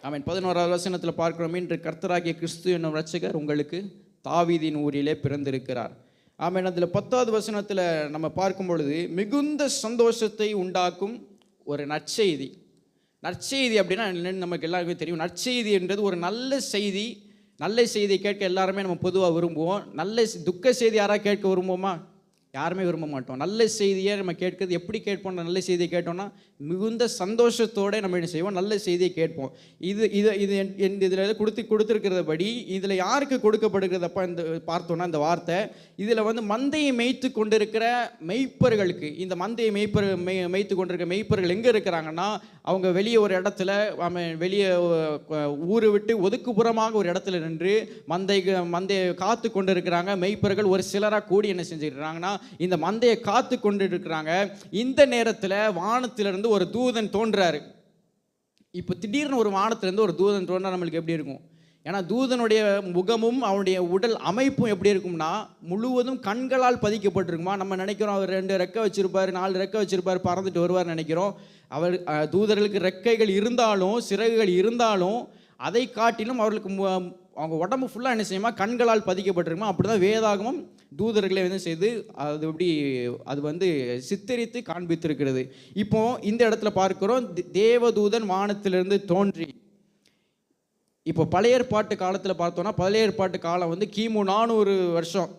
ஆமென். 11வது வசனத்தில் பார்க்கிறோம், இன்று கர்த்தராகிய கிறிஸ்து என்னும் இரட்சகர் உங்களுக்கு தாவீதின் ஊரிலே பிறந்திருக்கிறார். ஆமென். அதில் 10வது வசனத்தில் நம்ம பார்க்கும் பொழுது மிகுந்த சந்தோஷத்தை உண்டாக்கும் ஒரு நற்செய்தி. நற்செய்தி அப்படின்னா என்னன்னு நமக்கு எல்லாருக்குமே தெரியும். நற்செய்தி என்றது ஒரு நல்ல செய்தி. நல்ல செய்தியை கேட்க எல்லாருமே நம்ம பொதுவாக விரும்புவோம். துக்க செய்தி யாராவது கேட்க விரும்புவோமா? யாருமே விரும்ப மாட்டோம். நல்ல செய்தியை நம்ம கேட்கறது எப்படி கேட்போம்? நல்ல செய்தியை கேட்டோம்னா மிகுந்த சந்தோஷத்தோடு நம்ம என்ன செய்வோம்? நல்ல செய்தியை கேட்போம். இது இது இது இதில் கொடுத்துருக்கிறபடி இதில் யாருக்கு கொடுக்கப்படுகிறதப்பா இந்த பார்த்தோன்னா இந்த வார்த்தை இதில் வந்து மந்தையை மேய்த்து கொண்டிருக்கிற மெய்ப்பர்களுக்கு, இந்த மந்தையை மேய்த்து கொண்டிருக்கிற மெய்ப்பர்கள் எங்கே இருக்கிறாங்கன்னா, அவங்க வெளியே ஒரு இடத்துல வெளியே ஊரை விட்டு ஒதுக்குப்புறமாக ஒரு இடத்துல நின்று மந்தையை காத்து கொண்டு இருக்கிறாங்க. மெய்ப்பர்கள் ஒரு சிலராக கூடி என்ன செஞ்சுருக்கிறாங்கன்னா இந்த மந்தையை காத்து கொண்டு இருக்கிறாங்க. இந்த நேரத்தில் வானத்திலிருந்து ஒரு தூதன் தோன்றாரு. இப்போ திடீர்னு ஒரு வானத்திலிருந்து ஒரு தூதன் தோன்றா நம்மளுக்கு எப்படி இருக்கும்? ஏன்னா தூதனுடைய முகமும் அவனுடைய உடல் அமைப்பும் எப்படி இருக்கும்னா முழுவதும் கண்களால் பதிக்கப்பட்டிருக்குமா. நம்ம நினைக்கிறோம் அவர் 2 ரெக்கை வச்சிருப்பார், 4 ரெக்கை வச்சிருப்பார், பறந்துட்டு வருவார் நினைக்கிறோம். அவர் தூதர்களுக்கு ரெக்கைகள் இருந்தாலும் சிறகுகள் இருந்தாலும் அதை காட்டிலும் அவர்களுக்கு அவங்க உடம்பு ஃபுல்லாக என்ன செய்யுமா? கண்களால் பதிக்கப்பட்டிருக்குமா. அப்படி தான் வேதாகமும் தூதர்களை வந்து செய்து அது வந்து சித்தரித்து காண்பித்திருக்கிறது. இப்போ இந்த இடத்துல பார்க்கிறோம், தேவதூதன் வானத்திலிருந்து தோன்றி. இப்போ பழைய ஏற்பாட்டு காலத்தில் பார்த்தோன்னா பழைய ஏற்பாட்டு காலம் வந்து கிமு 400 வருஷம்.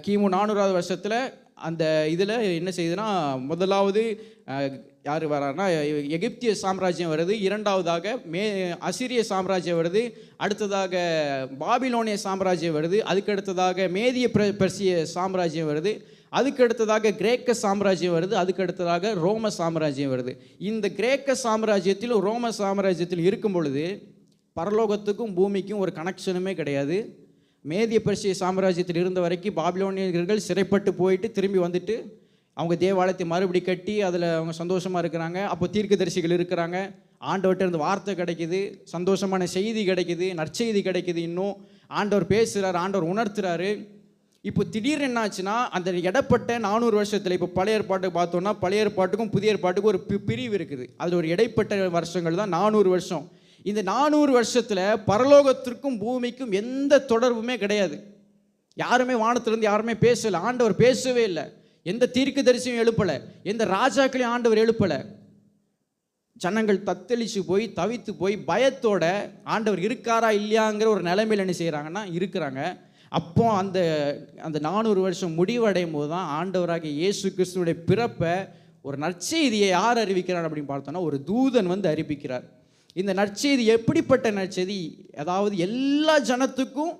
கிமு 400வது வருஷத்தில் அந்த இதில் என்ன செய்யுதுன்னா, முதலாவது யார் வராருன்னா எகிப்திய சாம்ராஜ்யம் வருது, இரண்டாவதாக அசிரிய சாம்ராஜ்யம் வருது, அடுத்ததாக பாபிலோனிய சாம்ராஜ்யம் வருது, அதுக்கு அடுத்ததாக மேதிய பெர்சிய சாம்ராஜ்யம் வருது, அதுக்கு அடுத்ததாக கிரேக்க சாம்ராஜ்யம் வருது, அதுக்கு அடுத்ததாக ரோம சாம்ராஜ்யம் வருது. இந்த கிரேக்க சாம்ராஜ்யத்திலும் ரோம சாம்ராஜ்யத்திலும் இருக்கும் பொழுது பரலோகத்துக்கும் பூமிக்கும் ஒரு கனெக்ஷனுமே கிடையாது. மேதிய பெர்சிய சாம்ராஜ்யத்தில் இருந்த வரைக்கும் பாபிலோனியர்கள் சிறைப்பட்டு போயிட்டு திரும்பி வந்துட்டு அவங்க தேவாலயத்தை மறுபடி கட்டி அதில் அவங்க சந்தோஷமாக இருக்கிறாங்க. அப்போ தீர்க்கதரிசிகள் இருக்கிறாங்க, ஆண்டவர்கிட்ட இருந்து வார்த்தை கிடைக்குது, சந்தோஷமான செய்தி கிடைக்குது, நற்செய்தி கிடைக்குது, இன்னும் ஆண்டவர் பேசுகிறார், ஆண்டவர் உணர்த்துறாரு. இப்போ திடீர்னு என்னாச்சுன்னா அந்த இடப்பட்ட 400 வருஷத்தில் இப்போ பழைய ஏற்பாட்டுக்கு பார்த்தோன்னா பழைய ஏற்பாட்டுக்கும் புதிய ஏற்பாட்டுக்கும் ஒரு பிரிவு இருக்குது. அதில் ஒரு இடைப்பட்ட வருஷங்கள் தான் 400 வருஷம். இந்த 400 வருஷத்தில் பரலோகத்திற்கும் பூமிக்கும் எந்த தொடர்புமே கிடையாது. யாருமே வானத்திலிருந்து யாருமே பேசலை, ஆண்டவர் பேசவே இல்லை. எந்த தீர்க்கதரிசியும் எழுப்பலை, எந்த ராஜாக்களையும் ஆண்டவர் எழுப்பலை. ஜனங்கள் தத்தளிச்சு போய் தவித்து போய் பயத்தோட ஆண்டவர் இருக்காரா இல்லையாங்கிற ஒரு நிலைமையில் என்ன செய்கிறாங்கன்னா இருக்கிறாங்க. அப்போ அந்த 400 வருஷம் முடிவடையும் போது தான் ஆண்டவராகிய இயேசு கிறிஸ்துவுடைய பிறப்பை ஒரு நற்செய்தியை யார் அறிவிக்கிறார் அப்படின்னு பார்த்தோன்னா ஒரு தூதன் வந்து அறிவிக்கிறார். இந்த நற்செய்தி எப்படிப்பட்ட நற்செய்தி? அதாவது எல்லா ஜனத்துக்கும்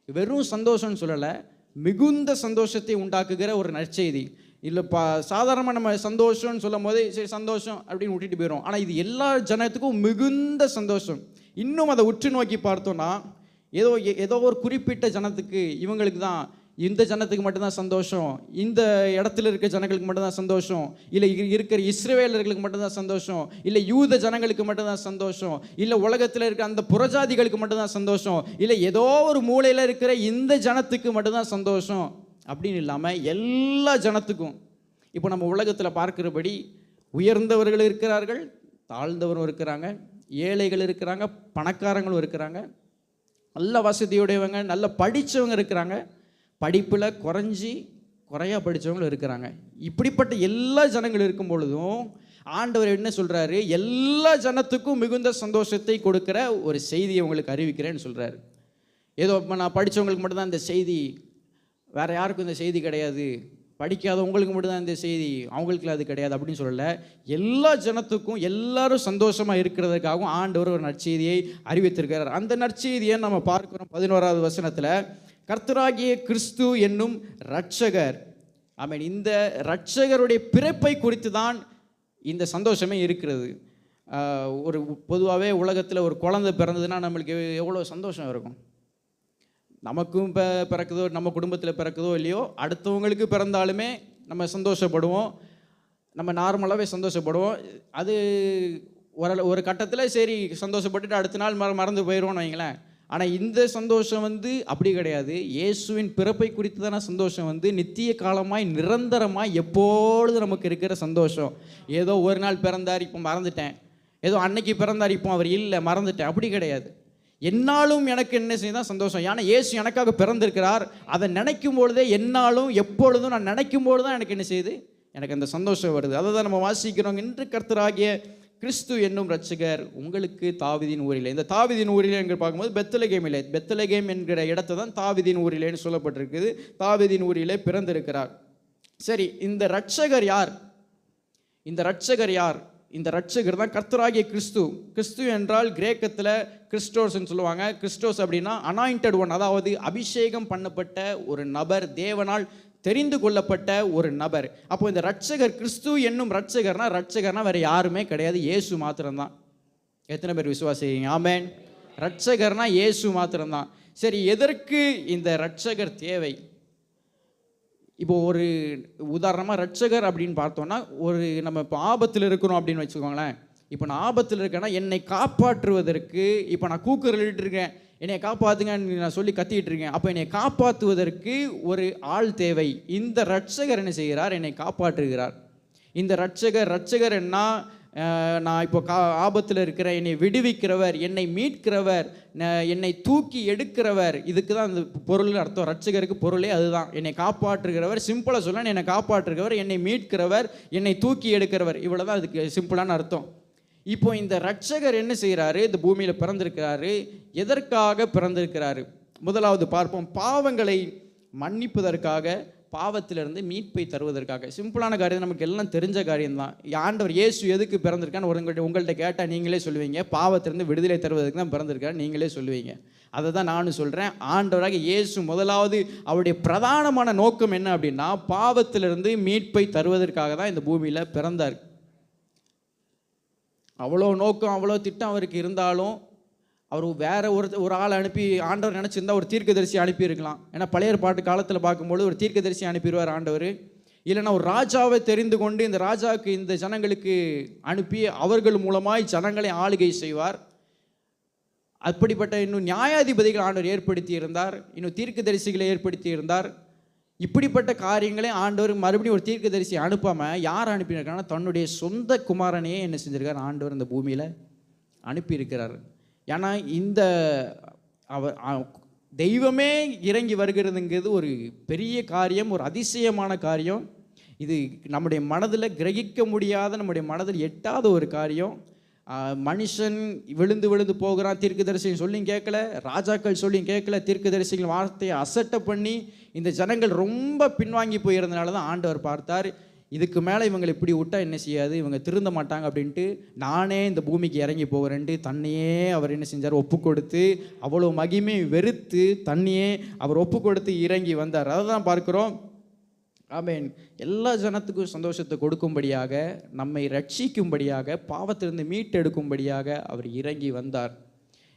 வெறும் சந்தோஷம்னு சொல்லலை, மிகுந்த சந்தோஷத்தை உண்டாக்குகிற ஒரு நற்செய்தி. இல்லைப்பா சாதாரணமாக நம்ம சந்தோஷம்னு சொல்லும் போதே சரி சந்தோஷம் அப்படின்னு விட்டுட்டு போயிடும். ஆனால் இது எல்லா ஜனத்துக்கும் மிகுந்த சந்தோஷம். இன்னும் அதை உற்று நோக்கி பார்த்தோன்னா ஏதோ ஒரு குறிப்பிட்ட ஜனத்துக்கு இவங்களுக்கு தான், இந்த ஜனத்துக்கு மட்டும்தான் சந்தோஷம், இந்த இடத்துல இருக்க ஜனங்களுக்கு மட்டும்தான் சந்தோஷம், இல்லை இருக்கிற இஸ்ரவேலர்களுக்கு மட்டும்தான் சந்தோஷம், இல்லை யூத ஜனங்களுக்கு மட்டும்தான் சந்தோஷம், இல்லை உலகத்தில் இருக்க அந்த புறஜாதிகளுக்கு மட்டும்தான் சந்தோஷம், இல்லை ஏதோ ஒரு மூலையில் இருக்கிற இந்த ஜனத்துக்கு மட்டும்தான் சந்தோஷம் அப்படின்னு இல்லாமல் எல்லா ஜனத்துக்கும். இப்போ நம்ம உலகத்தில் பார்க்கிறபடி உயர்ந்தவர்கள் இருக்கிறார்கள், தாழ்ந்தவரும் இருக்கிறாங்க, ஏழைகள் இருக்கிறாங்க, பணக்காரங்களும் இருக்கிறாங்க, நல்ல வசதியுடையவங்க, நல்ல படித்தவங்க இருக்கிறாங்க, படிப்பில் குறையா படித்தவங்களும் இருக்கிறாங்க. இப்படிப்பட்ட எல்லா ஜனங்களும் இருக்கும் பொழுதும் ஆண்டவர் என்ன சொல்கிறாரு? எல்லா ஜனத்துக்கும் மிகுந்த சந்தோஷத்தை கொடுக்குற ஒரு செய்தியை உங்களுக்கு அறிவிக்கிறேன்னு சொல்கிறாரு. ஏதோ நான் படித்தவங்களுக்கு மட்டும்தான் இந்த செய்தி, வேறு யாருக்கும் இந்த செய்தி கிடையாது, படிக்காதவங்களுக்கு மட்டும்தான் இந்த செய்தி, அவங்களுக்குலாம் அது கிடையாது அப்படின்னு சொல்லலை. எல்லா ஜனத்துக்கும் எல்லாரும் சந்தோஷமாக இருக்கிறதுக்காகவும் ஆண்டவர் ஒரு நற்செய்தியை அறிவித்திருக்கிறார். அந்த நற்செய்தியை நம்ம பார்க்கிறோம் 11வது வசனத்தில், கர்த்தராகிய கிறிஸ்து என்னும் இரட்சகர். ஆமென். இந்த இரட்சகருடைய பிறப்பை குறித்து தான் இந்த சந்தோஷமே இருக்கிறது. ஒரு பொதுவாகவே உலகத்தில் ஒரு குழந்தை பிறந்ததுன்னா நம்மளுக்கு எவ்வளோ சந்தோஷம் இருக்கும். நமக்கும் பிறக்குதோ, நம்ம குடும்பத்தில் பிறக்குதோ இல்லையோ, அடுத்தவங்களுக்கு பிறந்தாலுமே நம்ம சந்தோஷப்படுவோம், நம்ம நார்மலாகவே சந்தோஷப்படுவோம். அது ஒரு கட்டத்தில் சரி சந்தோஷப்பட்டுட்டு அடுத்த நாள் மறந்து போயிடுவோம்னு வைங்களேன். ஆனால் இந்த சந்தோஷம் வந்து அப்படி கிடையாது. இயேசுவின் பிறப்பை குறித்து தானே சந்தோஷம் வந்து நித்திய காலமாய் நிரந்தரமாய் எப்பொழுது நமக்கு இருக்கிற சந்தோஷம். ஏதோ ஒரு நாள் பிறந்தார் இப்போ மறந்துட்டேன், ஏதோ அன்னைக்கு பிறந்தார் இப்போ அவர் இல்லை மறந்துட்டேன், அப்படி கிடையாது. என்னாலும் எனக்கு என்ன செய்யதான் சந்தோஷம். ஏன்னா இயேசு எனக்காக பிறந்திருக்கிறார். அதை நினைக்கும் பொழுதே என்னாலும் எப்பொழுதும் நான் நினைக்கும் பொழுது தான் எனக்கு என்ன செய்யுது, எனக்கு அந்த சந்தோஷம் வருது. அதை தான் நம்ம வாசிக்கிறோம். இன்று கர்த்தராகிய கிறிஸ்து என்னும் இரட்சகர் உங்களுக்கு தாவீதின் ஊரிலே. இந்த தாவீதின் ஊரிலே என்று பார்க்கும்போது பெத்லகேமிலே, பெத்லகேம் என்கிற இடத்தை தான் தாவீதின் ஊரிலேன்னு சொல்லப்பட்டிருக்குது. தாவீதின் ஊரிலே பிறந்திருக்கிறார். சரி, இந்த இரட்சகர் யார்? இந்த இரட்சகர் யார்? இந்த இரட்சகர் தான் கர்த்தராகிய கிறிஸ்து. கிறிஸ்து என்றால் கிரேக்கத்தில் கிறிஸ்டோஸ்ன்னு சொல்லுவாங்க. கிறிஸ்டோஸ் அப்படின்னா அனாயிண்டட் ஒன், அதாவது அபிஷேகம் பண்ணப்பட்ட ஒரு நபர், தேவனால் தெரிந்து கொள்ளப்பட்ட ஒரு நபர். அப்போ இந்த இரட்சகர் கிறிஸ்து என்னும் இரட்சகர்னா வேற யாருமே கிடையாது, இயேசு மாத்திரம்தான். எத்தனை பேர் விசுவாசிக்கிறீங்க? ஆமென். இரட்சகர்னா இயேசு மாத்திரம்தான். சரி, எதற்கு இந்த இரட்சகர் தேவை? இப்போ ஒரு உதாரணமாக இரட்சகர் அப்படின்னு பார்த்தோன்னா, ஒரு நம்ம இப்போ ஆபத்தில் இருக்கிறோம் அப்படின்னு வச்சுக்கோங்களேன். இப்போ நான் ஆபத்தில் இருக்கேன்னா என்னை காப்பாற்றுவதற்கு, இப்போ நான் கூக்குரலிட்டு இருக்கேன், என்னை காப்பாற்றுங்கன்னு நான் சொல்லி கத்திட்டு இருக்கேன். அப்போ என்னை காப்பாற்றுவதற்கு ஒரு ஆள் தேவை. இந்த இரட்சகர் என்ன செய்கிறார்? என்னை காப்பாற்றுகிறார். இந்த இரட்சகர் என்ன? நான் இப்போ ஆபத்தில் இருக்கிறேன், என்னை விடுவிக்கிறவர், என்னை மீட்கிறவர், என்னை தூக்கி எடுக்கிறவர். இதுக்கு தான் அந்த பொருள் அர்த்தம். இரட்சகருக்கு பொருளே அதுதான், என்னை காப்பாற்றுகிறவர். சிம்பிளாக சொல்ல, என்னை காப்பாற்றுகிறவர், என்னை மீட்கிறவர், என்னை தூக்கி எடுக்கிறவர். இவ்வளோ தான் அதுக்கு சிம்பிளான அர்த்தம். இப்போ இந்த இரட்சகர் என்ன செய்கிறாரு? இந்த பூமியில் பிறந்திருக்கிறாரு. எதற்காக பிறந்திருக்கிறாரு? முதலாவது பார்ப்போம். பாவங்களை மன்னிப்பதற்காக, பாவத்திலிருந்து மீட்பை தருவதற்காக. சிம்பிளான காரியம், நமக்கு எல்லாம் தெரிஞ்ச காரியம்தான். ஆண்டவர் இயேசு எதுக்கு பிறந்திருக்கான்னு உங்கள்கிட்ட கேட்டால் நீங்களே சொல்லுவீங்க, பாவத்திலிருந்து விடுதலை தருவதற்கு தான் பிறந்திருக்காரு, நீங்களே சொல்லுவீங்க. அதை தான் நானும் சொல்கிறேன். ஆண்டவராக இயேசு முதலாவது அவருடைய பிரதானமான நோக்கம் என்ன அப்படின்னா, பாவத்திலிருந்து மீட்பை தருவதற்காக தான் இந்த பூமியில் பிறந்தார். அவ்வளோ நோக்கம், அவ்வளோ திட்டம் அவருக்கு இருந்தாலும், அவர் வேற ஒரு ஆளை அனுப்பி, ஆண்டவர் நினச்சிருந்தா ஒரு தீர்க்கதரிசி அனுப்பியிருக்கலாம். ஏன்னா பழைய ஏற்பாட்டு காலத்தில் பார்க்கும்போது ஒரு தீர்க்கதரிசி அனுப்பிடுவார் ஆண்டவர். இல்லைன்னா ஒரு ராஜாவை தெரிந்து கொண்டு இந்த ராஜாவுக்கு, இந்த ஜனங்களுக்கு அனுப்பி அவர்கள் மூலமாய் ஜனங்களை ஆளுகை செய்வார். அப்படிப்பட்ட இன்னும் நியாயாதிபதிகள் ஆண்டவர் ஏற்படுத்தி இருந்தார், இன்னும் தீர்க்கதரிசிகளை ஏற்படுத்தி இருந்தார். இப்படிப்பட்ட காரியங்களே ஆண்டவர் மறுபடியும் ஒரு தீர்க்கதரிசி அனுப்பாமல் யார் அனுப்பியிருக்காங்கன்னா, தன்னுடைய சொந்த குமாரனையே என்ன செஞ்சிருக்கார்? ஆண்டவர் இந்த பூமியில் அனுப்பியிருக்கிறார். ஏன்னா இந்த தெய்வமே இறங்கி வருகிறதுங்கிறது ஒரு பெரிய காரியம், ஒரு அதிசயமான காரியம். இது நம்முடைய மனதில் கிரகிக்க முடியாத, நம்முடைய மனதில் எட்டாத ஒரு காரியம். மனுஷன் விழுந்து விழுந்து போகிறான், தீர்க்கதரிசிகள் சொல்லியும் கேட்கல, ராஜாக்கள் சொல்லியும் கேட்கல, தீர்க்கதரிசிகள் வார்த்தையை அசட்டை பண்ணி இந்த ஜனங்கள் ரொம்ப பின்வாங்கி போயிருந்தனால தான் ஆண்டவர் பார்த்தார், இதுக்கு மேலே இவங்களை இப்படி விட்டால் என்ன செய்யாது, இவங்க திருந்த மாட்டாங்க அப்படின்ட்டு நானே இந்த பூமிக்கு இறங்கி போகிறேன்ட்டு தன்னையே அவர் என்ன செஞ்சார்? ஒப்பு கொடுத்து, அவ்வளோ மகிமை வெறுத்து தன்னையே அவர் ஒப்பு கொடுத்து இறங்கி வந்தார். அதை தான் பார்க்குறோம். ஆமென். எல்லா ஜனத்துக்கும் சந்தோஷத்தை கொடுக்கும்படியாக, நம்மை ரட்சிக்கும்படியாக, பாவத்திலிருந்து மீட்டெடுக்கும்படியாக அவர் இறங்கி வந்தார்.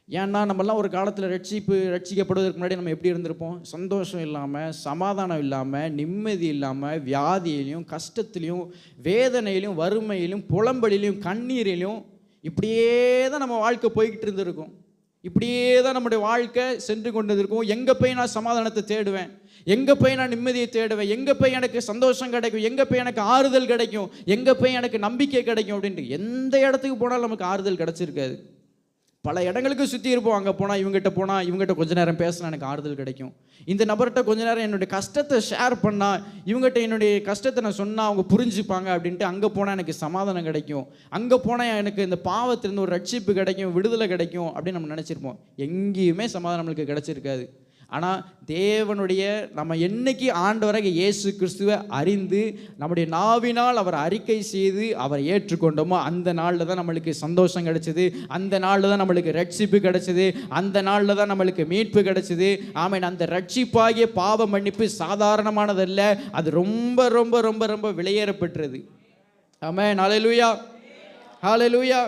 ஏன்னா நம்மெல்லாம் ஒரு காலத்தில் ரட்சிக்கப்படுவதற்கு முன்னாடி நம்ம எப்படி இருந்திருப்போம்? சந்தோஷம் இல்லாமல், சமாதானம் இல்லாமல், நிம்மதி இல்லாமல், வியாதியிலையும், கஷ்டத்துலையும், வேதனையிலையும், வறுமையிலும், புலம்பலிலையும், கண்ணீரிலையும் இப்படியே தான் நம்ம வாழ்க்கை போய்கிட்டு இருந்திருக்கும். இப்படியே தான் நம்முடைய வாழ்க்கை சென்று கொண்டு இருக்கும். எங்கே போய் நான் சமாதானத்தை தேடுவேன்? எங்கே போய் நான் நிம்மதியை தேடுவேன்? எங்கே போய் எனக்கு சந்தோஷம் கிடைக்கும்? எங்கே போய் எனக்கு ஆறுதல் கிடைக்கும்? எங்கே போய் எனக்கு நம்பிக்கை கிடைக்கும்? அப்படின்ட்டு எந்த இடத்துக்கு போனாலும் நமக்கு ஆறுதல் கிடச்சிருக்காது. பல இடங்களுக்கு சுற்றி இருப்போம். அங்கே போனால், இவங்ககிட்ட கொஞ்ச நேரம் பேசினா எனக்கு ஆறுதல் கிடைக்கும். இந்த நபர்கிட்ட கொஞ்ச நேரம் என்னுடைய கஷ்டத்தை ஷேர் பண்ணால், இவங்ககிட்ட என்னுடைய கஷ்டத்தை நான் சொன்னால் அவங்க புரிஞ்சுப்பாங்க அப்படின்ட்டு அங்கே போனால் எனக்கு சமாதானம் கிடைக்கும். அங்கே போனால் எனக்கு இந்த பாவத்திலிருந்து ஒரு ரட்சிப்பு கிடைக்கும், விடுதலை கிடைக்கும் அப்படின்னு நம்ம நினச்சிருப்போம். எங்கேயுமே சமாதானம் நம்மளுக்கு கிடச்சிருக்காது. ஆனால் தேவனுடைய, நம்ம என்னைக்கு ஆண்டவராக இயேசு கிறிஸ்துவை அறிந்து நம்முடைய நாவினால் அவர் அறிக்கை செய்து அவரை ஏற்றுக்கொண்டோமோ அந்த நாளில் தான் நம்மளுக்கு சந்தோஷம் கிடைச்சிது, அந்த நாளில் தான் நம்மளுக்கு ரட்சிப்பு கிடைச்சிது, அந்த நாளில் தான் நம்மளுக்கு மீட்பு கிடைச்சிது. ஆமென். அந்த ரட்சிப்பாகிய பாவ மன்னிப்பு சாதாரணமானதல்ல, அது ரொம்ப ரொம்ப ரொம்ப ரொம்ப விலையேறப்பெற்றது. ஆமென். ஹல்லேலூயா, ஹல்லேலூயா.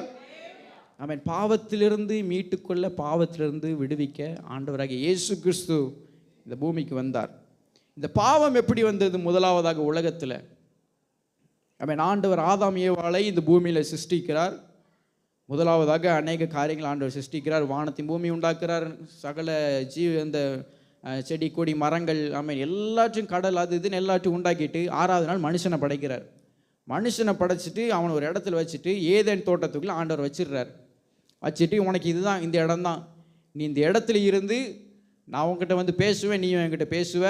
ஆமென். பாவத்திலிருந்து மீட்டுக்கொள்ள, பாவத்திலிருந்து விடுவிக்க ஆண்டவராகிய இயேசு கிறிஸ்து இந்த பூமிக்கு வந்தார். இந்த பாவம் எப்படி வந்தது? முதலாவதாக உலகத்தில் ஆமென், ஆண்டவர் ஆதாம் ஏவாளை இந்த பூமியில் சிருஷ்டிக்கிறார். முதலாவதாக அநேக காரியங்கள் ஆண்டவர் சிருஷ்டிக்கிறார். வானத்தின் பூமி உண்டாக்குறார், சகல இந்த செடி கொடி மரங்கள், ஆமென், எல்லாத்தையும், கடல், அது இதுன்னு எல்லாத்தையும் உண்டாக்கிட்டு 6ஆவது நாள் மனுஷனை படைக்கிறார். மனுஷனை படைச்சிட்டு அவனை ஒரு இடத்துல வச்சுட்டு ஏதேன் தோட்டத்துக்குள்ளே ஆண்டவர் வச்சிடுறார். வச்சுட்டு உனக்கு இதுதான், இந்த இடம்தான், நீ இந்த இடத்துல இருந்து நான் உங்ககிட்ட வந்து பேசுவேன், நீயும் என்கிட்ட பேசுவ,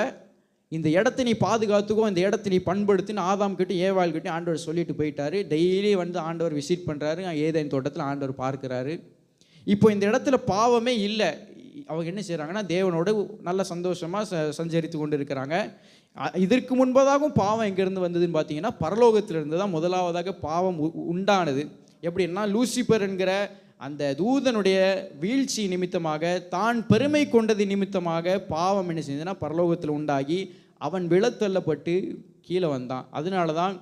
இந்த இடத்தை நீ பாதுகாத்துக்கோ, இந்த இடத்தை நீ பண்படுத்தின்னு ஆதாம் கிட்ட ஏவாள் கிட்ட ஆண்டவர் சொல்லிட்டு போயிட்டாரு. டெய்லி வந்து ஆண்டவர் விசிட் பண்ணுறாரு, ஏதேன் தோட்டத்தில் ஆண்டவர் பார்க்குறாரு. இப்போ இந்த இடத்துல பாவமே இல்லை. அவங்க என்ன செய்கிறாங்கன்னா தேவனோட நல்ல சந்தோஷமாக சஞ்சரித்து கொண்டு இருக்கிறாங்க. இதற்கு முன்பதாகவும் பாவம் எங்கேருந்து வந்ததுன்னு பார்த்தீங்கன்னா பரலோகத்திலிருந்து தான் முதலாவதாக பாவம் உண்டானது. எப்படின்னா லூசிபர் என்கிற அந்த தூதனுடைய வீழ்ச்சி நிமித்தமாக, தான் பெருமை கொண்டது நிமித்தமாக பாவம் என்ன செஞ்சதுன்னா பரலோகத்தில் உண்டாகி அவன் விழத்தள்ளப்பட்டு கீழே வந்தான். அதனால தான்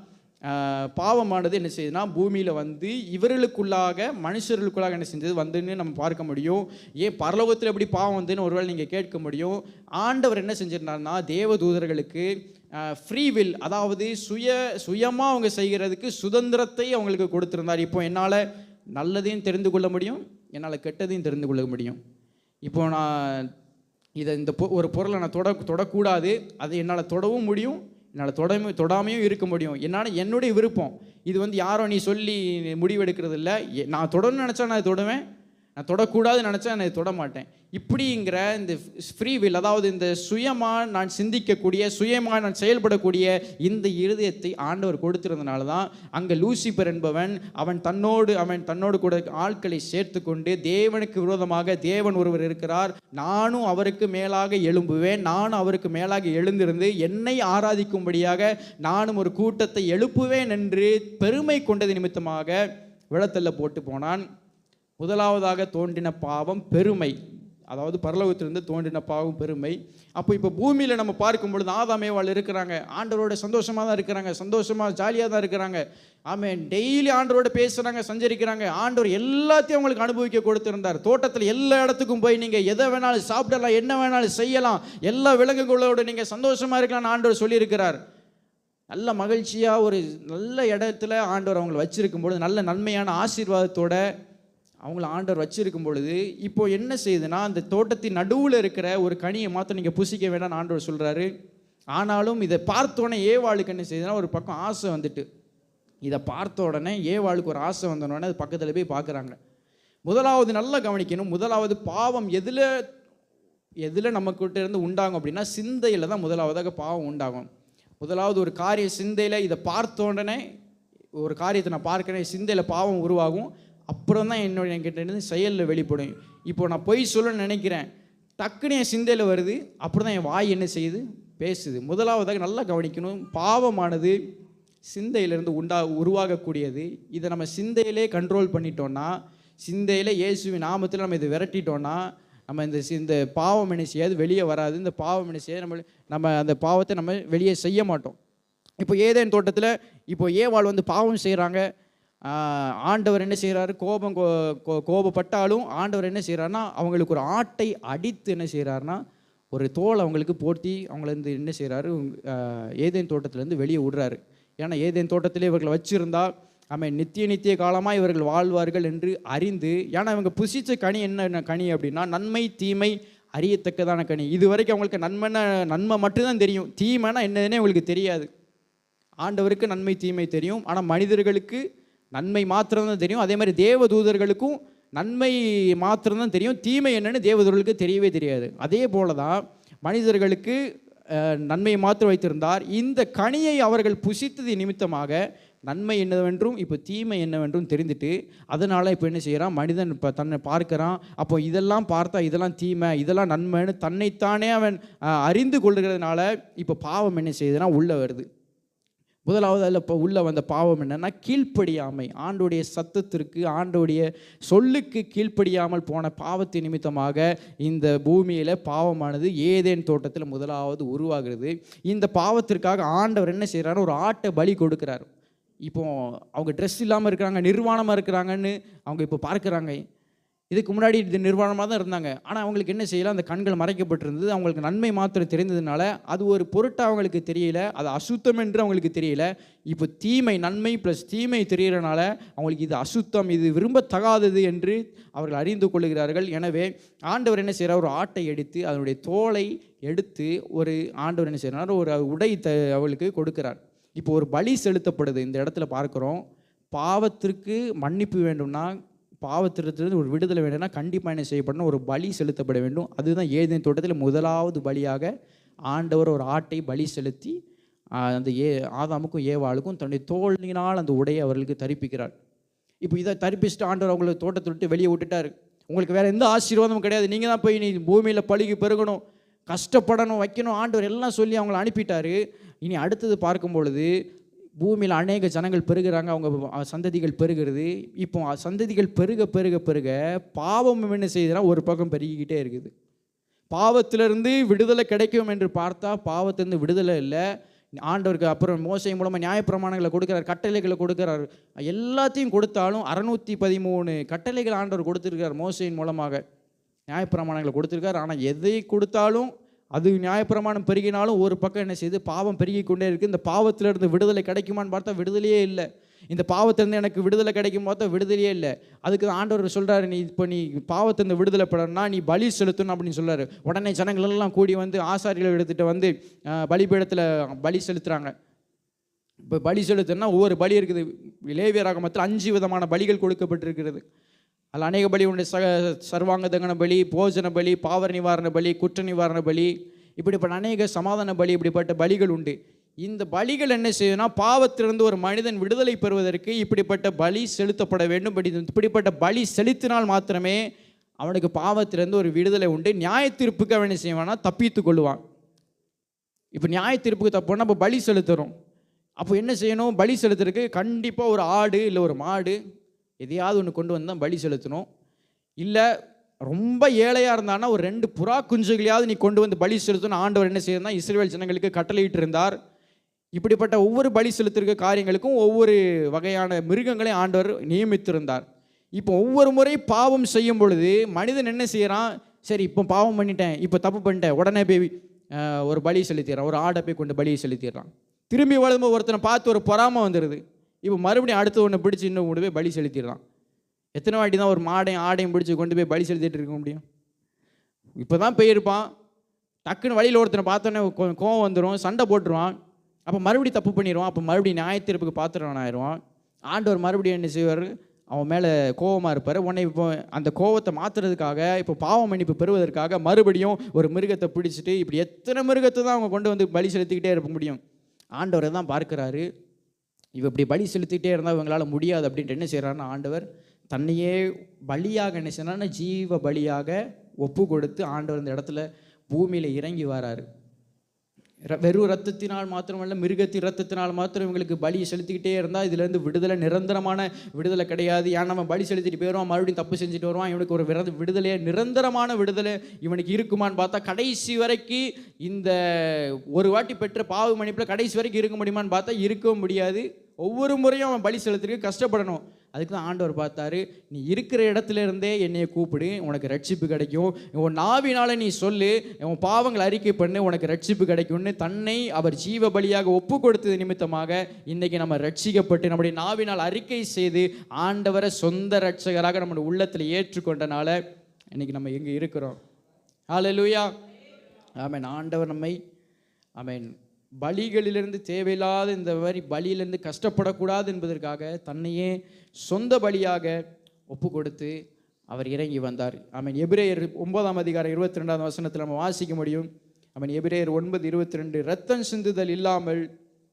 பாவமானது என்ன செய்யுதுன்னா பூமியில் வந்து இவர்களுக்குள்ளாக மனுஷர்களுக்குள்ளாக என்ன செஞ்சது வந்துன்னு நம்ம பார்க்க முடியும். ஏன் பரலோகத்தில் எப்படி பாவம் வந்துன்னு ஒருவேளை நீங்கள் கேட்க முடியும். ஆண்டவர் என்ன செஞ்சிருந்தாருன்னா தேவ தூதர்களுக்கு ஃப்ரீ வில், அதாவது சுயமாக அவங்க செய்கிறதுக்கு சுதந்திரத்தை அவங்களுக்கு கொடுத்துருந்தார். இப்போ என்னால் நல்லதையும் தெரிந்து கொள்ள முடியும், என்னால் கெட்டதையும் தெரிந்து கொள்ள முடியும். இப்போ நான் இந்த ஒரு பொருளை நான் தொடக்கூடாது, அது என்னால் தொடவும் முடியும், என்னால் தொடாமையும் இருக்க முடியும். என்னுடைய விருப்பம். இது வந்து யாரோ நீ சொல்லி முடிவெடுக்கிறது இல்லை. நான் தொடணும்னு நினச்சா நான் தொடுவேன், நான் தொடக்கூடாதுன்னு நினச்சா நான் தொட மாட்டேன். இப்படிங்கிற இந்த ஃப்ரீ வில், அதாவது இந்த சுயமாக நான் சிந்திக்கக்கூடிய, சுயமாக நான் செயல்படக்கூடிய இந்த இருதயத்தை ஆண்டவர் கொடுத்திருந்தனால தான் அங்கே லூசிபர் என்பவன் அவன் தன்னோடு கூட ஆட்களை சேர்த்து கொண்டு தேவனுக்கு விரோதமாக, தேவன் ஒருவர் இருக்கிறார், நானும் அவருக்கு மேலாக எழும்புவேன், நானும் அவருக்கு மேலாக எழுந்திருந்து என்னை ஆராதிக்கும்படியாக நானும் ஒரு கூட்டத்தை எழுப்புவேன் என்று பெருமை கொண்டது நிமித்தமாக விழத்தள்ள போட்டு போனான். முதலாவதாக தோன்றின பாவம் பெருமை, அதாவது பரலோகத்திலிருந்து தோன்றின பாவம் பெருமை. அப்போ இப்போ பூமியில் நம்ம பார்க்கும் பொழுது ஆதாம் ஏவாள் இருக்கிறாங்க, ஆண்டவரோட சந்தோஷமாக தான் இருக்கிறாங்க, சந்தோஷமாக ஜாலியாக தான் இருக்கிறாங்க. ஆமென். டெய்லி ஆண்டவரோட பேசுகிறாங்க, சஞ்சரிக்கிறாங்க. ஆண்டவர் எல்லாத்தையும் அவங்களுக்கு அனுபவிக்க கொடுத்துருந்தார். தோட்டத்தில் எல்லா இடத்துக்கும் போய் நீங்கள் எதை வேணாலும் சாப்பிடலாம், என்ன வேணாலும் செய்யலாம், எல்லா விலங்குகளோடு நீங்கள் சந்தோஷமாக இருக்கலாம்னு ஆண்டவர் சொல்லியிருக்கிறார். நல்ல மகிழ்ச்சியாக ஒரு நல்ல இடத்துல ஆண்டவர் அவங்களை வச்சிருக்கும் பொழுது, நல்ல நன்மையான ஆசீர்வாதத்தோட அவங்கள ஆண்டவர் வச்சிருக்கும் பொழுது, இப்போ என்ன செய்யுதுன்னா அந்த தோட்டத்தின் நடுவில் இருக்கிற ஒரு கனியை மாத்திரம் நீங்கள் புசிக்க வேண்டாம்னு ஆண்டவர் சொல்கிறாரு. ஆனாலும் இதை பார்த்தோன்னே ஏவாளுக்கு என்ன செய்யுதுன்னா ஒரு பக்கம் ஆசை வந்துட்டு, இதை பார்த்த உடனே ஏவாளுக்கு ஒரு ஆசை வந்தோடனே அது பக்கத்தில் போய் பார்க்குறாங்க. முதலாவது நல்லா கவனிக்கணும், முதலாவது பாவம் எதில் நம்மக்கிட்ட இருந்து உண்டாகும் அப்படின்னா சிந்தையில் தான் முதலாவதாக பாவம் உண்டாகும். முதலாவது ஒரு காரிய சிந்தையில், இதை பார்த்த உடனே ஒரு காரியத்தை நான் பார்க்குறேன், சிந்தையில் பாவம் உருவாகும். அப்புறம் தான் என்கிட்ட இருந்து செயலில் வெளிப்படும். இப்போ நான் பொய் சொல்லணும்னு நினைக்கிறேன், டக்குன்னு என் சிந்தையில் வருது, அப்புறம் தான் என் வாய் என்ன செய்யுது, பேசுது. முதலாவதாக நல்லா கவனிக்கணும், பாவமானது சிந்தையிலிருந்து உருவாகக்கூடியது. இதை நம்ம சிந்தையிலே கண்ட்ரோல் பண்ணிட்டோன்னா, சிந்தையில் இயேசுவின் நாமத்தில் நம்ம இதை விரட்டிட்டோன்னா, நம்ம இந்த பாவம் என்ன செய்யாது, வெளியே வராது. இந்த பாவம் என்ன செய்யாது, நம்ம அந்த பாவத்தை நம்ம வெளியே செய்ய மாட்டோம். இப்போ ஏதேன் தோட்டத்தில் இப்போ ஏவாள் வந்து பாவம் செய்கிறாங்க. ஆண்டவர் என்ன செய்கிறாரு, கோபப்பட்டாலும் ஆண்டவர் என்ன செய்கிறாருன்னா அவங்களுக்கு ஒரு ஆட்டை அடித்து என்ன செய்கிறாருன்னா ஒரு தோல் அவங்களுக்கு போர்த்தி அவங்கள என்ன செய்கிறாரு, ஏதேன் தோட்டத்திலேருந்து வெளியே விடுறாரு. ஏன்னா ஏதேன் தோட்டத்திலே இவர்களை வச்சுருந்தா நித்திய காலமாக இவர்கள் வாழ்வார்கள் என்று அறிந்து, ஏன்னா இவங்க புசித்த கனி என்ன கனி அப்படின்னா நன்மை தீமை அறியத்தக்கதான கனி. இது வரைக்கும் அவங்களுக்கு நன்மை மட்டும்தான் தெரியும், தீமைனா என்னதுன்னே அவங்களுக்கு தெரியாது. ஆண்டவருக்கு நன்மை தீமை தெரியும், ஆனால் மனிதர்களுக்கு நன்மை மாத்திரம்தான் தெரியும். அதே மாதிரி தேவதூதர்களுக்கும் நன்மை மாத்திரம்தான் தெரியும், தீமை என்னன்னு தேவதூதர்களுக்கு தெரியவே தெரியாது. அதே போல தான் மனிதர்களுக்கு நன்மையை மாத்திரம் வைத்திருந்தார். இந்த கனியை அவர்கள் புசித்தது நிமித்தமாக நன்மை என்னவென்றும் இப்போ தீமை என்னவென்றும் தெரிந்துட்டு, அதனால் இப்போ என்ன செய்கிறான், மனிதன் இப்போ தன்னை பார்க்குறான். அப்போ இதெல்லாம் பார்த்தா இதெல்லாம் தீமை, இதெல்லாம் நன்மைன்னு தன்னைத்தானே அவன் அறிந்து கொள்கிறதுனால இப்போ பாவம் என்ன செய்யுதுன்னா உள்ளே வருது. முதலாவது அதில் இப்போ உள்ள வந்த பாவம் என்னன்னா கீழ்ப்படியாமை, ஆண்டோடைய சத்தத்திற்கு ஆண்டோடைய சொல்லுக்கு கீழ்ப்படியாமல் போன பாவத்தின் நிமித்தமாக இந்த பூமியில் பாவமானது ஏதேன் தோட்டத்தில் முதலாவது உருவாகிறது. இந்த பாவத்திற்காக ஆண்டவர் என்ன செய்கிறாரு, ஒரு ஆட்டை பலி கொடுக்குறாரு. இப்போ அவங்க ட்ரெஸ் இல்லாமல் இருக்கிறாங்க, நிர்வாணமாக இருக்கிறாங்கன்னு அவங்க இப்போ பார்க்குறாங்க. இதுக்கு முன்னாடி இது நிர்வாணமாக தான் இருந்தாங்க, ஆனால் அவங்களுக்கு என்ன செய்யலாம், அந்த கண்கள் மறைக்கப்பட்டிருந்தது. அவங்களுக்கு நன்மை மாத்திரம் தெரிந்ததுனால அது ஒரு பொருட்டாக அவங்களுக்கு தெரியல, அது அசுத்தம் என்று அவங்களுக்கு தெரியல. இப்போ தீமை, நன்மை ப்ளஸ் தீமை தெரியறனால அவங்களுக்கு இது அசுத்தம், இது விரும்பத்தகாதது என்று அவர்கள் அறிந்து கொள்கிறார்கள். எனவே ஆண்டவர் என்ன செய்கிறார், ஒரு ஆட்டை எடுத்து அதனுடைய தோலை எடுத்து ஒரு ஆண்டவர் என்ன செய்கிறார், ஒரு உடை அவளுக்கு கொடுக்கிறார். இப்போ ஒரு பலி செலுத்தப்படுது. இந்த இடத்துல பார்க்குறோம், பாவத்திற்கு மன்னிப்பு வேண்டும்னா, பாவத்திலிருந்து ஒரு விடுதலை வேண்டும்னா கண்டிப்பாக என்ன செய்யப்படணும், ஒரு பலி செலுத்தப்பட வேண்டும். அதுதான் ஏதேன் தோட்டத்தில் முதலாவது பலியாக ஆண்டவர் ஒரு ஆட்டை பலி செலுத்தி அந்த ஆதாமுக்கும் ஏவாளுக்கும் தன்னுடைய தோளினால் அந்த உடையை அவர்களுக்கு தரிப்பிக்கிறார். இப்போ இதை தரிப்பிச்சுட்டு ஆண்டவர் அவங்களை தோட்டத்தை விட்டு வெளியே விட்டுட்டார். உங்களுக்கு வேறு எந்த ஆசீர்வாதமும் கிடையாது, நீங்கள் தான் போய் நீ பூமியில் பழுகி பெருகணும், கஷ்டப்படணும், வைக்கணும், ஆண்டவர் எல்லாம் சொல்லி அவங்கள அனுப்பிட்டார். இனி அடுத்தது பார்க்கும் பொழுது பூமியில் அநேக ஜனங்கள் பெருகிறாங்க, அவங்க சந்ததிகள் பெருகிறது. இப்போ சந்ததிகள் பெருக பெருக பெருக பாவம் என்ன செய்யுதுன்னா ஒரு பக்கம் பெருகிக்கிட்டே இருக்குது. பாவத்திலிருந்து விடுதலை கிடைக்கும் என்று பார்த்தா பாவத்திலிருந்து விடுதலை இல்லை. ஆண்டவருக்கு அப்புறம் மோசை மூலமாக நியாயப்பிரமாணங்களை கொடுக்குறார், கட்டளைகளை கொடுக்குறார். எல்லாத்தையும் கொடுத்தாலும் 613 கட்டளைகள் ஆண்டவர் கொடுத்துருக்கார் மோசையின் மூலமாக, நியாயப்பிரமாணங்களை கொடுத்துருக்கார். ஆனால் எதை கொடுத்தாலும் அது நியாயப்பிரமாணம் பெருகினாலும் ஒரு பக்கம் என்ன செய்யுது, பாவம் பெருகி கொண்டே இருக்குது. இந்த பாவத்திலிருந்து விடுதலை கிடைக்குமான்னு பார்த்தா விடுதலையே இல்லை. இந்த பாவத்திலிருந்து எனக்கு விடுதலை கிடைக்கும் பார்த்தா விடுதலையே இல்லை. அதுக்கு ஆண்டவர் சொல்கிறாரு, நீ பாவத்திலிருந்து விடுதலை பெறணும்னா நீ பலி செலுத்தணும் அப்படின்னு சொல்கிறாரு. உடனே ஜனங்களெல்லாம் கூடி வந்து ஆசாரிகளை எடுத்துகிட்டு வந்து பலிபீடத்தில் பலி செலுத்துகிறாங்க. இப்போ பலி செலுத்தணும்னா ஒவ்வொரு பலி இருக்குது. லேவியராகமத்தில் 5 விதமான பலிகள் கொடுக்கப்பட்டிருக்கிறது. அதில் அநேக பலி உண்டு. சர்வாங்க தகன பலி, போஜன பலி, பாவ நிவாரண பலி, குற்ற நிவாரண பலி, இப்படிப்பட்ட அநேக சமாதான பலி, இப்படிப்பட்ட பலிகள் உண்டு. இந்த பலிகள் என்ன செய்யுதுன்னா பாவத்திலிருந்து ஒரு மனிதன் விடுதலை பெறுவதற்கு இப்படிப்பட்ட பலி செலுத்தப்பட வேண்டும். இப்படிப்பட்ட பலி செலுத்தினால் மாத்திரமே அவனுக்கு பாவத்திலிருந்து ஒரு விடுதலை உண்டு. நியாய தீர்ப்புக்கு அவன் என்ன செய்வான்னா தப்பித்து கொள்வான். இப்போ நியாய தீர்ப்புக்கு தப்புன்னா அப்போ பலி செலுத்துகிறோம். அப்போ என்ன செய்யணும், பலி செலுத்துறதுக்கு கண்டிப்பாக ஒரு ஆடு இல்லை ஒரு மாடு எதையாவது ஒன்று கொண்டு வந்து தான் பலி செலுத்தணும். இல்லை ரொம்ப ஏழையாக இருந்தான்னா ஒரு 2 புறா குஞ்சுகளையாவது நீ கொண்டு வந்து பலி செலுத்தணும். ஆண்டவர் என்ன செய்யணும்னா இஸ்ரவேல் ஜனங்களுக்கு கட்டளையிட்டு இருந்தார். இப்படிப்பட்ட ஒவ்வொரு பலி செலுத்திருக்க காரியங்களுக்கும் ஒவ்வொரு வகையான மிருகங்களை ஆண்டவர் நியமித்திருந்தார். இப்போ ஒவ்வொரு முறை பாவம் செய்யும் பொழுது மனிதன் என்ன செய்கிறான், சரி இப்போ பாவம் பண்ணிட்டேன், இப்போ தப்பு பண்ணிட்டேன், உடனே போய் ஒரு பலி செலுத்திடுறான், ஒரு ஆடை போய் கொண்டு பலியை செலுத்திடுறான். திரும்பி வளர்ந்து ஒருத்தனை பார்த்து ஒரு பொறாமை வந்துடுது. இப்போ மறுபடியும் அடுத்து ஒன்று பிடிச்சி இன்னும் கொண்டு போய் பலி செலுத்திடுறான். எத்தனை வாட்டி தான் ஒரு மாடையும் ஆடையும் பிடிச்சி கொண்டு போய் பலி செலுத்திட்டு இருக்க முடியும்? இப்போ தான் போயிருப்பான், டக்குன்னு வழியில் ஒருத்தனை பார்த்தோன்னே கோவம் வந்துடும், சண்டை போட்டுருவான். அப்போ மறுபடியும் தப்பு பண்ணிடுவான். அப்போ மறுபடியும் நியாயத்தீர்ப்புக்கு பாத்திரவன் ஆயிடுவான். ஆண்டவர் மறுபடியும் என்ன செய்வார், அவன் மேலே கோவமாக இருப்பார். உடனே இப்போ அந்த கோவத்தை மாற்றுறதுக்காக, இப்போ பாவ மன்னிப்பு பெறுவதற்காக மறுபடியும் ஒரு மிருகத்தை பிடிச்சிட்டு இப்படி எத்தனை மிருகத்தை தான் அவங்க கொண்டு வந்து பலி செலுத்திக்கிட்டே இருக்க முடியும்? ஆண்டவரை தான் பார்க்குறாரு. இப்படி பலி செலுத்திக்கிட்டே இருந்தால் இவங்களால் முடியாது அப்படின்ட்டு என்ன செய்கிறாருன்னா ஆண்டவர் தன்னையே பலியாக என்ன செய்யறாருன்னா ஜீவ பலியாக ஒப்பு கொடுத்து ஆண்டவர் இந்த இடத்துல பூமியில் இறங்கி வராரு. வெறும் ரத்தத்தினால் மாத்திரமல்ல, மிருகத்தின் ரத்தத்தினால் மாத்திரம் இவங்களுக்கு பலியை செலுத்திக்கிட்டே இருந்தால் இதுலேருந்து விடுதலை, நிரந்தரமான விடுதலை கிடையாது. ஏன் நம்ம பலி செலுத்திட்டு போயிடுவான், மறுபடியும் தப்பு செஞ்சுட்டு வருவான், இவனுக்கு ஒரு விடுதலையே, நிரந்தரமான விடுதலை இவனுக்கு இருக்குமான்னு பார்த்தா கடைசி வரைக்கும் இந்த ஒரு வாட்டி பெற்ற பாவ மன்னிப்பில் கடைசி வரைக்கும் இருக்க முடியுமான்னு பார்த்தா இருக்கவும் முடியாது. ஒவ்வொரு முறையும் அவன் பலி செலுத்துறதுக்கு கஷ்டப்படணும். அதுக்கு தான் ஆண்டவர் பார்த்தாரு, நீ இருக்கிற இடத்துல இருந்தே என்னைய கூப்பிடு, உனக்கு ரட்சிப்பு கிடைக்கும். உன் நாவினால நீ சொல்லு, உன் பாவங்களை அறிக்கை பண்ணு, உனக்கு ரட்சிப்பு கிடைக்கும்னு தன்னை அவர் ஜீவ பலியாக ஒப்பு கொடுத்தது நிமித்தமாக இன்றைக்கி நம்ம ரட்சிக்கப்பட்டு நம்முடைய நாவினால் அறிக்கை செய்து ஆண்டவரை சொந்த ரட்சகராக நம்முடைய உள்ளத்தில் ஏற்றுக்கொண்டனால இன்றைக்கி நம்ம எங்கே இருக்கிறோம். ஹல்லேலூயா, ஆமென். ஆண்டவர் நம்மை ஆமென் பலிகளிலிருந்து, தேவையில்லாத இந்த மாதிரி பலியிலிருந்து கஷ்டப்படக்கூடாது என்பதற்காக தன்னையே சொந்த பலியாக ஒப்பு கொடுத்து அவர் இறங்கி வந்தார். ஆமென். எபிரேயர் 9ஆம் அதிகாரம் 22ஆம் வசனத்தில் நம்ம வாசிக்க முடியும். ஆமென். எபிரேயர் 9:22, இரத்தம் சிந்துதல் இல்லாமல்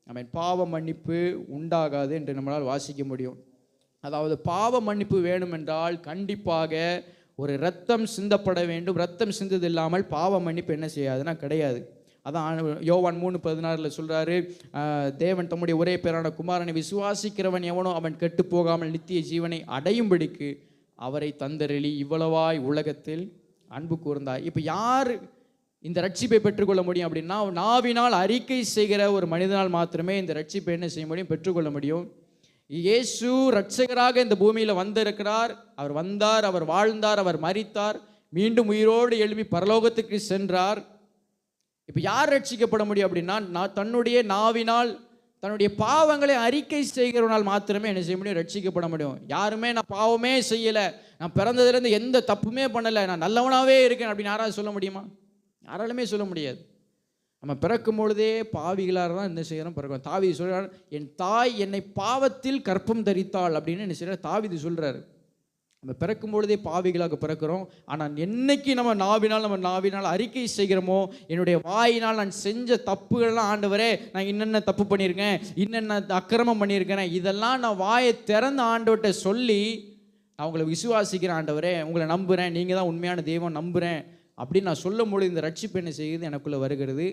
ஆமென் பாவ மன்னிப்பு உண்டாகாது என்று நம்மளால் வாசிக்க முடியும். அதாவது பாவ மன்னிப்பு வேணும் என்றால் கண்டிப்பாக ஒரு இரத்தம் சிந்தப்பட வேண்டும். இரத்தம் சிந்துதல் இல்லாமல் பாவ மன்னிப்பு என்ன செய்யாதுன்னா கிடையாது. அதான் யோவான் 3:16 சொல்கிறாரு, தேவன் தம்முடைய ஒரே பேரான குமாரனை விசுவாசிக்கிறவன் எவனோ அவன் கெட்டு போகாமல் நித்திய ஜீவனை அடையும்படிக்கு அவரை தந்தருளி இவ்வளவாய் உலகத்தில் அன்பு கூர்ந்தார். இப்போ யார் இந்த ரட்சிப்பை பெற்றுக்கொள்ள முடியும் அப்படின்னா, நாவினால் அறிக்கை செய்கிற ஒரு மனிதனால் மாத்திரமே இந்த ரட்சிப்பை என்ன செய்ய முடியும், பெற்றுக்கொள்ள முடியும். இயேசு ரட்சகராக இந்த பூமியில் வந்திருக்கிறார். அவர் வந்தார், அவர் வாழ்ந்தார், அவர் மரித்தார், மீண்டும் உயிரோடு எழுப்பி பரலோகத்துக்கு சென்றார். இப்போ யார் ரட்சிக்கப்பட முடியும் அப்படின்னா, தன்னுடைய நாவினால் தன்னுடைய பாவங்களை அறிக்கை செய்கிறவனால் மாத்திரமே என்ன செய்ய முடியும், ரட்சிக்கப்பட முடியும். யாருமே நான் பாவமே செய்யலை, நான் பிறந்ததுலேருந்து எந்த தப்புமே பண்ணலை, நான் நல்லவனாகவே இருக்கேன் அப்படின்னு யாராவது சொல்ல முடியுமா? யாராலுமே சொல்ல முடியாது. நம்ம பிறக்கும் பொழுதே பாவிகளாக தான் என்ன செய்யறோம், பிறக்கும். தாவீது சொல்கிறார், என் தாய் என்னை பாவத்தில் கற்பம் தரித்தாள் அப்படின்னு என்ன செய்யறார், தாவீது சொல்கிறாரு. நம்ம பிறக்கும் பொழுதே பாவிகளாக பிறக்கிறோம். ஆனால் என்னைக்கு நம்ம நாவினால் அறிக்கை செய்கிறோமோ, என்னுடைய வாயினால் நான் செஞ்ச தப்புகள்லாம், ஆண்டவரே நான் இன்னென்ன தப்பு பண்ணியிருக்கேன், இன்னென்ன அக்கிரமம் பண்ணியிருக்கிறேன், இதெல்லாம் நான் வாயை திறந்த ஆண்டவர்கிட்ட சொல்லி, நான் உங்களை விசுவாசிக்கிறேன் ஆண்டவரே, உங்களை நம்புகிறேன், நீங்கள் தான் உண்மையான தெய்வம் நம்புகிறேன் அப்படின்னு நான் சொல்லும் பொழுது இந்த ரட்சிப்பு என்ன செய்யுது, எனக்குள்ளே வருகிறது.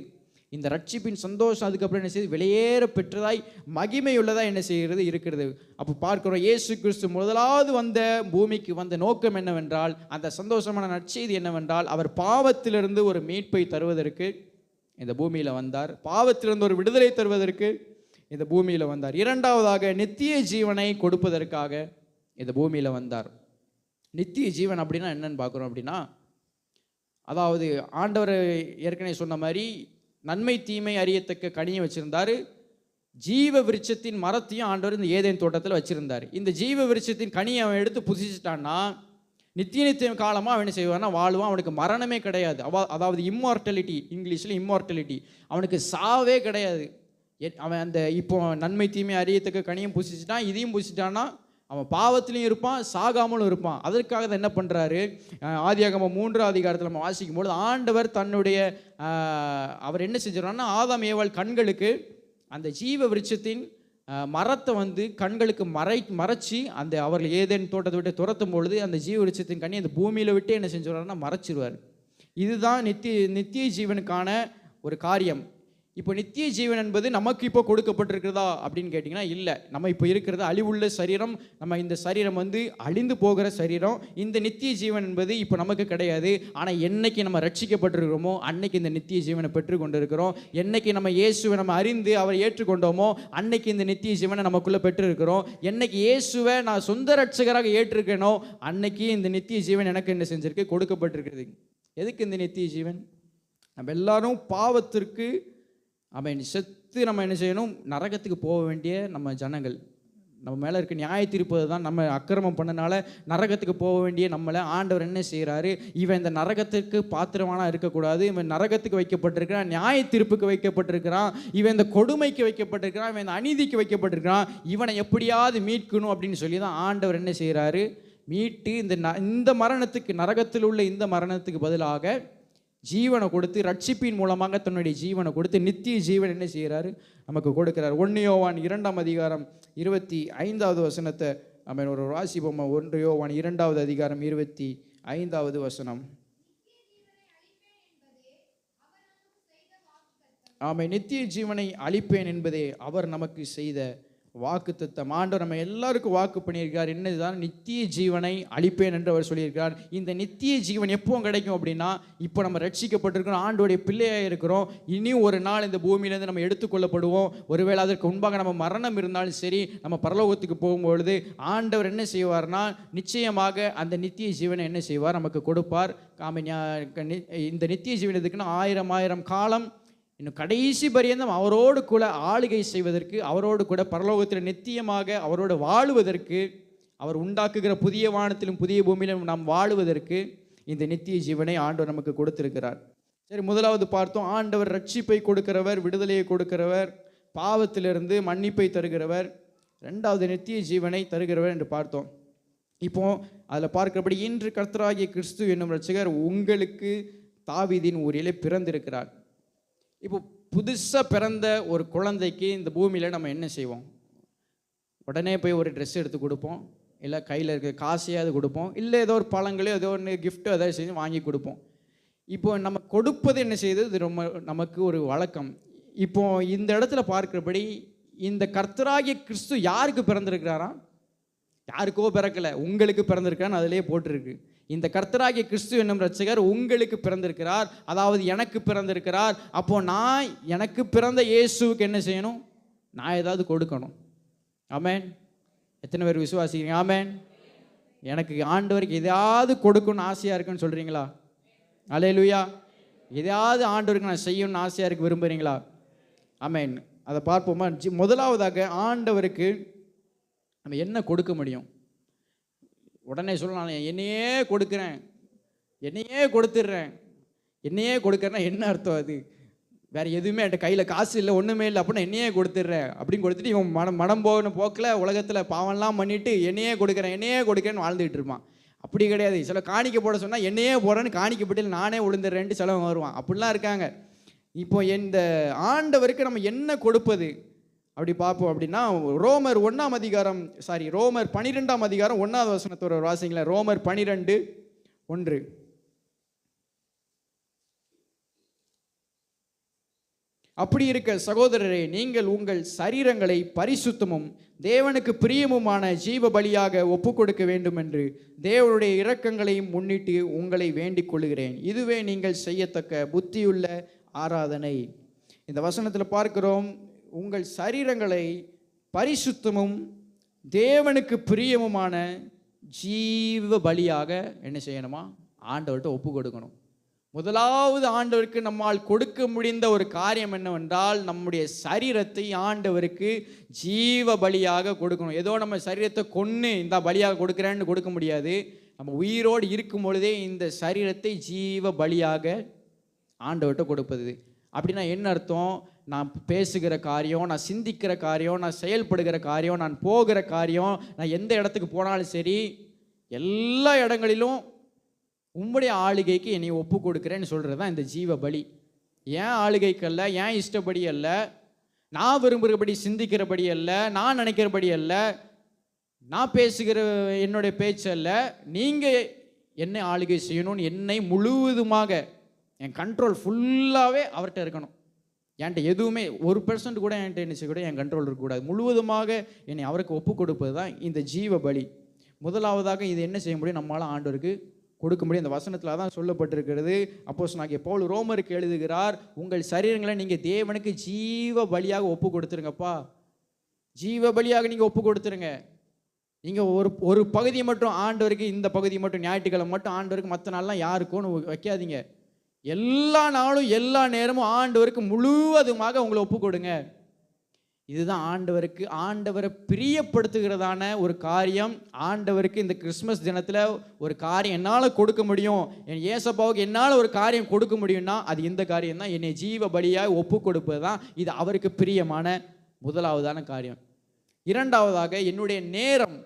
இந்த ரட்சிப்பின் சந்தோஷம் அதுக்கப்புறம் என்ன செய்யுது, வெளியேற பெற்றதாய் மகிமையுள்ளதாக என்ன செய்கிறது இருக்கிறது. அப்போ பார்க்கிறோம், இயேசு கிறிஸ்து முதலாவது வந்த பூமிக்கு வந்த நோக்கம் என்னவென்றால், அந்த சந்தோஷமான நற்செய்தி என்னவென்றால், அவர் பாவத்திலிருந்து ஒரு மீட்பை தருவதற்கு இந்த பூமியில் வந்தார். பாவத்திலிருந்து ஒரு விடுதலை தருவதற்கு இந்த பூமியில் வந்தார். இரண்டாவதாக நித்திய ஜீவனை கொடுப்பதற்காக இந்த பூமியில் வந்தார். நித்திய ஜீவன் அப்படின்னா என்னன்னு பார்க்குறோம் அப்படின்னா, அதாவது ஆண்டவர் ஏற்கனவே சொன்ன மாதிரி நன்மை தீமை அறியத்தக்க கனியை வச்சுருந்தார். ஜீவ விருட்சத்தின் மரத்தையும் ஆண்டவர் இந்த ஏதேன் தோட்டத்தில் வச்சுருந்தார். இந்த ஜீவ விருட்சத்தின் கனியை அவன் எடுத்து புசிச்சிட்டான்னா நித்திய காலமாக அவன் என்ன செய்வான்னா வாழ்வான். அவனுக்கு மரணமே கிடையாது. அதாவது இம்மார்டலிட்டி, இங்கிலீஷில் இம்மார்டலிட்டி. அவனுக்கு சாவே கிடையாது. அவன் அந்த இப்போ நன்மை தீமை அறியத்தக்க கனியும் புசிச்சிட்டான், இதையும் புசிச்சிட்டான்னா அவன் பாவத்திலையும் இருப்பான், சாகாமலும் இருப்பான். அதற்காக தான் என்ன பண்ணுறாரு, ஆதியாகமம் 3ஆம் அதிகாரத்தில் நம்ம வாசிக்கும் பொழுது ஆண்டவர் தன்னுடைய அவர் என்ன செஞ்சிடறாருன்னா, ஆதாம் ஏவாள் கண்களுக்கு அந்த ஜீவ விருட்சத்தின் மரத்தை வந்து கண்களுக்கு மறைச்சி அந்த அவர்கள் ஏதேன் தோட்டத்தை விட்டு துரத்தும் பொழுது அந்த ஜீவ விருட்சத்தின் கனி அந்த பூமியில் விட்டு என்ன செஞ்சிடறாருன்னா மறைச்சிடுவார். இதுதான் நித்திய ஜீவனுக்கான ஒரு காரியம். இப்போ நித்திய ஜீவன் என்பது நமக்கு இப்போ கொடுக்கப்பட்டிருக்கிறதா அப்படின்னு கேட்டிங்கன்னா இல்லை. நம்ம இப்போ இருக்கிறது அழிவுள்ள சரீரம். நம்ம இந்த சரீரம் வந்து அழிந்து போகிற சரீரம். இந்த நித்திய ஜீவன் என்பது இப்போ நமக்கு கிடையாது. ஆனால் என்னைக்கு நம்ம ரட்சிக்கப்பட்டிருக்கிறோமோ அன்னைக்கு இந்த நித்திய ஜீவனை பெற்று கொண்டு இருக்கிறோம். என்னைக்கு நம்ம இயேசுவை நம்ம அறிந்து அவரை ஏற்றுக்கொண்டோமோ அன்னைக்கு இந்த நித்திய ஜீவனை நமக்குள்ளே பெற்றிருக்கிறோம். என்னைக்கு இயேசுவை நான் சொந்த ரட்சகராக ஏற்றிருக்கேனோ அன்னைக்கு இந்த நித்திய ஜீவன் எனக்கு என்ன செஞ்சிருக்கு, கொடுக்கப்பட்டிருக்கிறது. எதுக்கு இந்த நித்திய ஜீவன்? நம்ம எல்லாரும் பாவத்திற்கு அவன் செத்து நம்ம என்ன செய்யணும், நரகத்துக்கு போக வேண்டிய நம்ம ஜனங்கள். நம்ம மேலே இருக்க நியாய தீர்ப்பது தான். நம்ம அக்கிரமம் பண்ணனால நரகத்துக்கு போக வேண்டிய நம்மளை ஆண்டவர் என்ன செய்கிறாரு, இவன் இந்த நரகத்துக்கு பாத்திரமானா இருக்கக்கூடாது, இவன் நரகத்துக்கு வைக்கப்பட்டிருக்கிறான், நியாய தீர்ப்புக்கு வைக்கப்பட்டிருக்கிறான், இவன் இந்த கொடுமைக்கு வைக்கப்பட்டிருக்கிறான், இவன் இந்த அநீதிக்கு வைக்கப்பட்டிருக்கிறான், இவனை எப்படியாவது மீட்கணும் அப்படின்னு சொல்லி தான் ஆண்டவர் என்ன செய்கிறாரு, மீட்டு இந்த மரணத்துக்கு, நரகத்தில் உள்ள இந்த மரணத்துக்கு பதிலாக ஜீவனை கொடுத்து, ரட்சிப்பின் மூலமாக தன்னுடைய ஜீவனை கொடுத்து நித்திய ஜீவன் என்ன செய்கிறாரு, நமக்கு கொடுக்கிறார். 1 யோவான் 2ஆம் அதிகாரம் 25வது வசனத்தை நம்ம ஒரு வாசிப்போம். 1 யோவான் 2வது அதிகாரம் 25வது வசனம். ஆமென். நித்திய ஜீவனை அளிப்பேன் என்பதே அவர் நமக்கு செய்த வாக்குத்தத்தம். ஆண்டவர் நம்ம எல்லாருக்கும் வாக்கு பண்ணியிருக்கார். என்னதுதான், நித்திய ஜீவனை அளிப்பேன் என்று அவர் சொல்லியிருக்கார். இந்த நித்திய ஜீவன் எப்போ கிடைக்கும் அப்படின்னா, இப்போ நம்ம ரட்சிக்கப்பட்டிருக்கிறோம், ஆண்டோடைய பிள்ளையாக இருக்கிறோம். இனியும் ஒரு நாள் இந்த பூமியிலேருந்து நம்ம எடுத்துக்கொள்ளப்படுவோம். ஒருவேளை அதற்கு முன்பாக நம்ம மரணம் இருந்தாலும் சரி, நம்ம பரலோகத்துக்கு போகும்பொழுது ஆண்டவர் என்ன செய்வார்னா, நிச்சயமாக அந்த நித்திய ஜீவனை என்ன செய்வார், நமக்கு கொடுப்பார். இந்த நித்திய ஜீவன் எதுக்குன்னா 1000 காலம் இன்னும் கடைசி பரியந்தம் அவரோடு கூட ஆளுகை செய்வதற்கு, அவரோடு கூட பரலோகத்தில் நித்தியமாக அவரோடு வாழுவதற்கு, அவர் உண்டாக்குகிற புதிய வானத்திலும் புதிய பூமியிலும் நாம் வாழுவதற்கு இந்த நித்திய ஜீவனை ஆண்டவர் நமக்கு கொடுத்திருக்கிறார். சரி, முதலாவது பார்த்தோம், ஆண்டவர் ரட்சிப்பை கொடுக்கிறவர், விடுதலையை கொடுக்கிறவர், பாவத்திலிருந்து மன்னிப்பை தருகிறவர். ரெண்டாவது நித்திய ஜீவனை தருகிறவர் என்று பார்த்தோம். இப்போ அதில் பார்க்கிறபடி, இன்று கர்த்தராகிய கிறிஸ்து என்னும் ரட்சகர் உங்களுக்கு தாவீதின் ஊரிலே பிறந்திருக்கிறார். இப்போ புதுசாக பிறந்த ஒரு குழந்தைக்கு இந்த பூமியில் நம்ம என்ன செய்வோம், உடனே போய் ஒரு ட்ரெஸ் எடுத்து கொடுப்போம், இல்லை கையில் இருக்க காசையாவது கொடுப்போம், இல்லை ஏதோ ஒரு பழங்களோ ஏதோ ஒன்று கிஃப்ட்டோ ஏதாவது செஞ்சு வாங்கி கொடுப்போம். இப்போ நம்ம கொடுப்பது என்ன செய்யுது, இது ரொம்ப நமக்கு ஒரு வழக்கம். இப்போ இந்த இடத்துல பார்க்கிறபடி, இந்த கர்த்தராகிய கிறிஸ்து யாருக்கு பிறந்திருக்கிறாராம்? யாருக்கோ பிறக்கலை, உங்களுக்கு பிறந்திருக்கான்னு அதிலே போட்டிருக்கு. இந்த கர்த்தராகிய கிறிஸ்து என்னும் ரட்சகர் உங்களுக்கு பிறந்திருக்கிறார், அதாவது எனக்கு பிறந்திருக்கிறார். அப்போ நான் எனக்கு பிறந்த இயேசுவுக்கு என்ன செய்யணும், நான் ஏதாவது கொடுக்கணும். ஆமென். எத்தனை பேர் விசுவாசிக்கிறீங்க? ஆமென். எனக்கு ஆண்டவருக்கு எதையாவது கொடுக்கணும்னு ஆசையாக இருக்குன்னு சொல்கிறீங்களா? அல்லேலூயா. எதையாவது ஆண்டவருக்கு நான் செய்யணும்னு ஆசையாக இருக்கு, விரும்புகிறீங்களா? ஆமென். அதை பார்ப்போமா. முதலாவதாக ஆண்டவருக்கு நம்ம என்ன கொடுக்க முடியும்? உடனே சொல்லலாம், நான் என்னையே கொடுக்குறேன், என்னையே கொடுத்துட்றேன். என்னையே கொடுக்குறேன்னா என்ன அர்த்தம்? அது வேறு எதுவுமே என்கிட்ட கையில் காசு இல்லை, ஒன்றுமே இல்லை, அப்படின்னா என்னையே கொடுத்துட்றேன் அப்படின்னு கொடுத்துட்டு இவன் மனம் போகணும் போக்கில் உலகத்தில் பாவம்லாம் பண்ணிவிட்டு என்னையே கொடுக்குறேன்னு வாழ்ந்துகிட்டு இருப்பான். அப்படி கிடையாது. சில காணிக்கை போட சொன்னால் என்னையே போடுறேன்னு காணிக்கை போட்டு நானே விழுந்துடுறேன்ட்டு சிலவன் வருவான். அப்படிலாம் இருக்காங்க. இப்போ இந்த ஆண்டவருக்கு நம்ம என்ன கொடுப்பது அப்படி பார்ப்போம் அப்படின்னா, ரோமர் 12ஆம் அதிகாரம் 1வது வசனத்தோட வாசிங்களேன். ரோமர் 12:1. அப்படி இருக்க சகோதரரே, நீங்கள் உங்கள் சரீரங்களை பரிசுத்தமும் தேவனுக்கு பிரியமுமான ஜீவ பலியாக ஒப்புக் கொடுக்க வேண்டும் என்று தேவனுடைய இரக்கங்களையும் முன்னிட்டு உங்களை வேண்டிக் கொள்கிறேன். இதுவே நீங்கள் செய்யத்தக்க புத்தியுள்ள ஆராதனை. இந்த வசனத்தில் பார்க்கிறோம், உங்கள் சரீரங்களை பரிசுத்தமும் தேவனுக்கு பிரியமுமான ஜீவ பலியாக என்ன செய்யணுமா? ஆண்டவர்கிட்ட ஒப்பு கொடுக்கணும். முதலாவது ஆண்டவருக்கு நம்மால் கொடுக்க முடிந்த ஒரு காரியம் என்னவென்றால், நம்முடைய சரீரத்தை ஆண்டவருக்கு ஜீவ பலியாக கொடுக்கணும். ஏதோ நம்ம சரீரத்தை கொன்று இந்த பலியாக கொடுக்குறேன்னு கொடுக்க முடியாது. நம்ம உயிரோடு இருக்கும் பொழுதே இந்த சரீரத்தை ஜீவ பலியாக ஆண்டவர்கிட்ட கொடுப்பது. அப்படின்னா என்ன அர்த்தம்? நான் பேசுகிற காரியம், நான் சிந்திக்கிற காரியம், நான் செயல்படுகிற காரியம், நான் போகிற காரியம், நான் எந்த இடத்துக்கு போனாலும் சரி, எல்லா இடங்களிலும் உம்முடைய ஆளுகைக்கு என்னை ஒப்பு கொடுக்குறேன்னு சொல்கிறது தான் இந்த ஜீவ பலி. ஏன் ஆளுகைக்கு அல்ல, ஏன் இஷ்டப்படி அல்ல, நான் விரும்புகிறபடி சிந்திக்கிறபடி அல்ல, நான் நினைக்கிறபடி அல்ல, நான் பேசுகிற என்னுடைய பேச்சு அல்ல, நீங்கள் என்னை ஆளுகை செய்யணும்னு என்னை முழுவதுமாக என் கண்ட்ரோல் ஃபுல்லாகவே அவர்கிட்ட இருக்கணும். என்கிட்ட எதுவுமே 1% கூட என்கிட்ட என்ன செய்யக்கூடாது, என் கண்ட்ரோல் இருக்கக்கூடாது. முழுவதுமாக என்னை அவருக்கு ஒப்பு கொடுப்பது தான் இந்த ஜீவ பலி. முதலாவதாக இது என்ன செய்ய முடியும்? நம்மளால் ஆண்டவருக்கு கொடுக்க முடியும். இந்த வசனத்தில் தான் சொல்லப்பட்டிருக்கிறது. அப்போஸ்தலனாகிய பவுல் ரோமருக்கு எழுதுகிறார், உங்கள் சரீரங்களை நீங்கள் தேவனுக்கு ஜீவ பலியாக ஒப்பு கொடுத்துருங்கப்பா. ஜீவ பலியாக நீங்கள் ஒப்பு கொடுத்துருங்க. நீங்கள் ஒரு பகுதியை மட்டும் ஆண்டவருக்கு, இந்த பகுதி மட்டும் ஞாயிற்றுக்கிழமை மட்டும் ஆண்டவருக்கு, மற்ற நாள்லாம் யாருக்கும்னு வைக்காதீங்க. எல்லா நாளும் எல்லா நேரமும் ஆண்டவருக்கு முழுவதுமாக உங்களை ஒப்பு கொடுங்க. இதுதான் ஆண்டவரை பிரியப்படுத்துகிறதான ஒரு காரியம். ஆண்டவருக்கு இந்த கிறிஸ்மஸ் தினத்தில் ஒரு காரியம் என்னால் கொடுக்க முடியும், என் ஏசப்பாவுக்கு என்னால் ஒரு காரியம் கொடுக்க முடியும்னா அது இந்த காரியம் தான், என்னை ஜீவ பலியாக ஒப்பு கொடுப்பது தான். இது அவருக்கு பிரியமான முதலாவதான காரியம். இரண்டாவதாக, என்னுடைய நேரம்.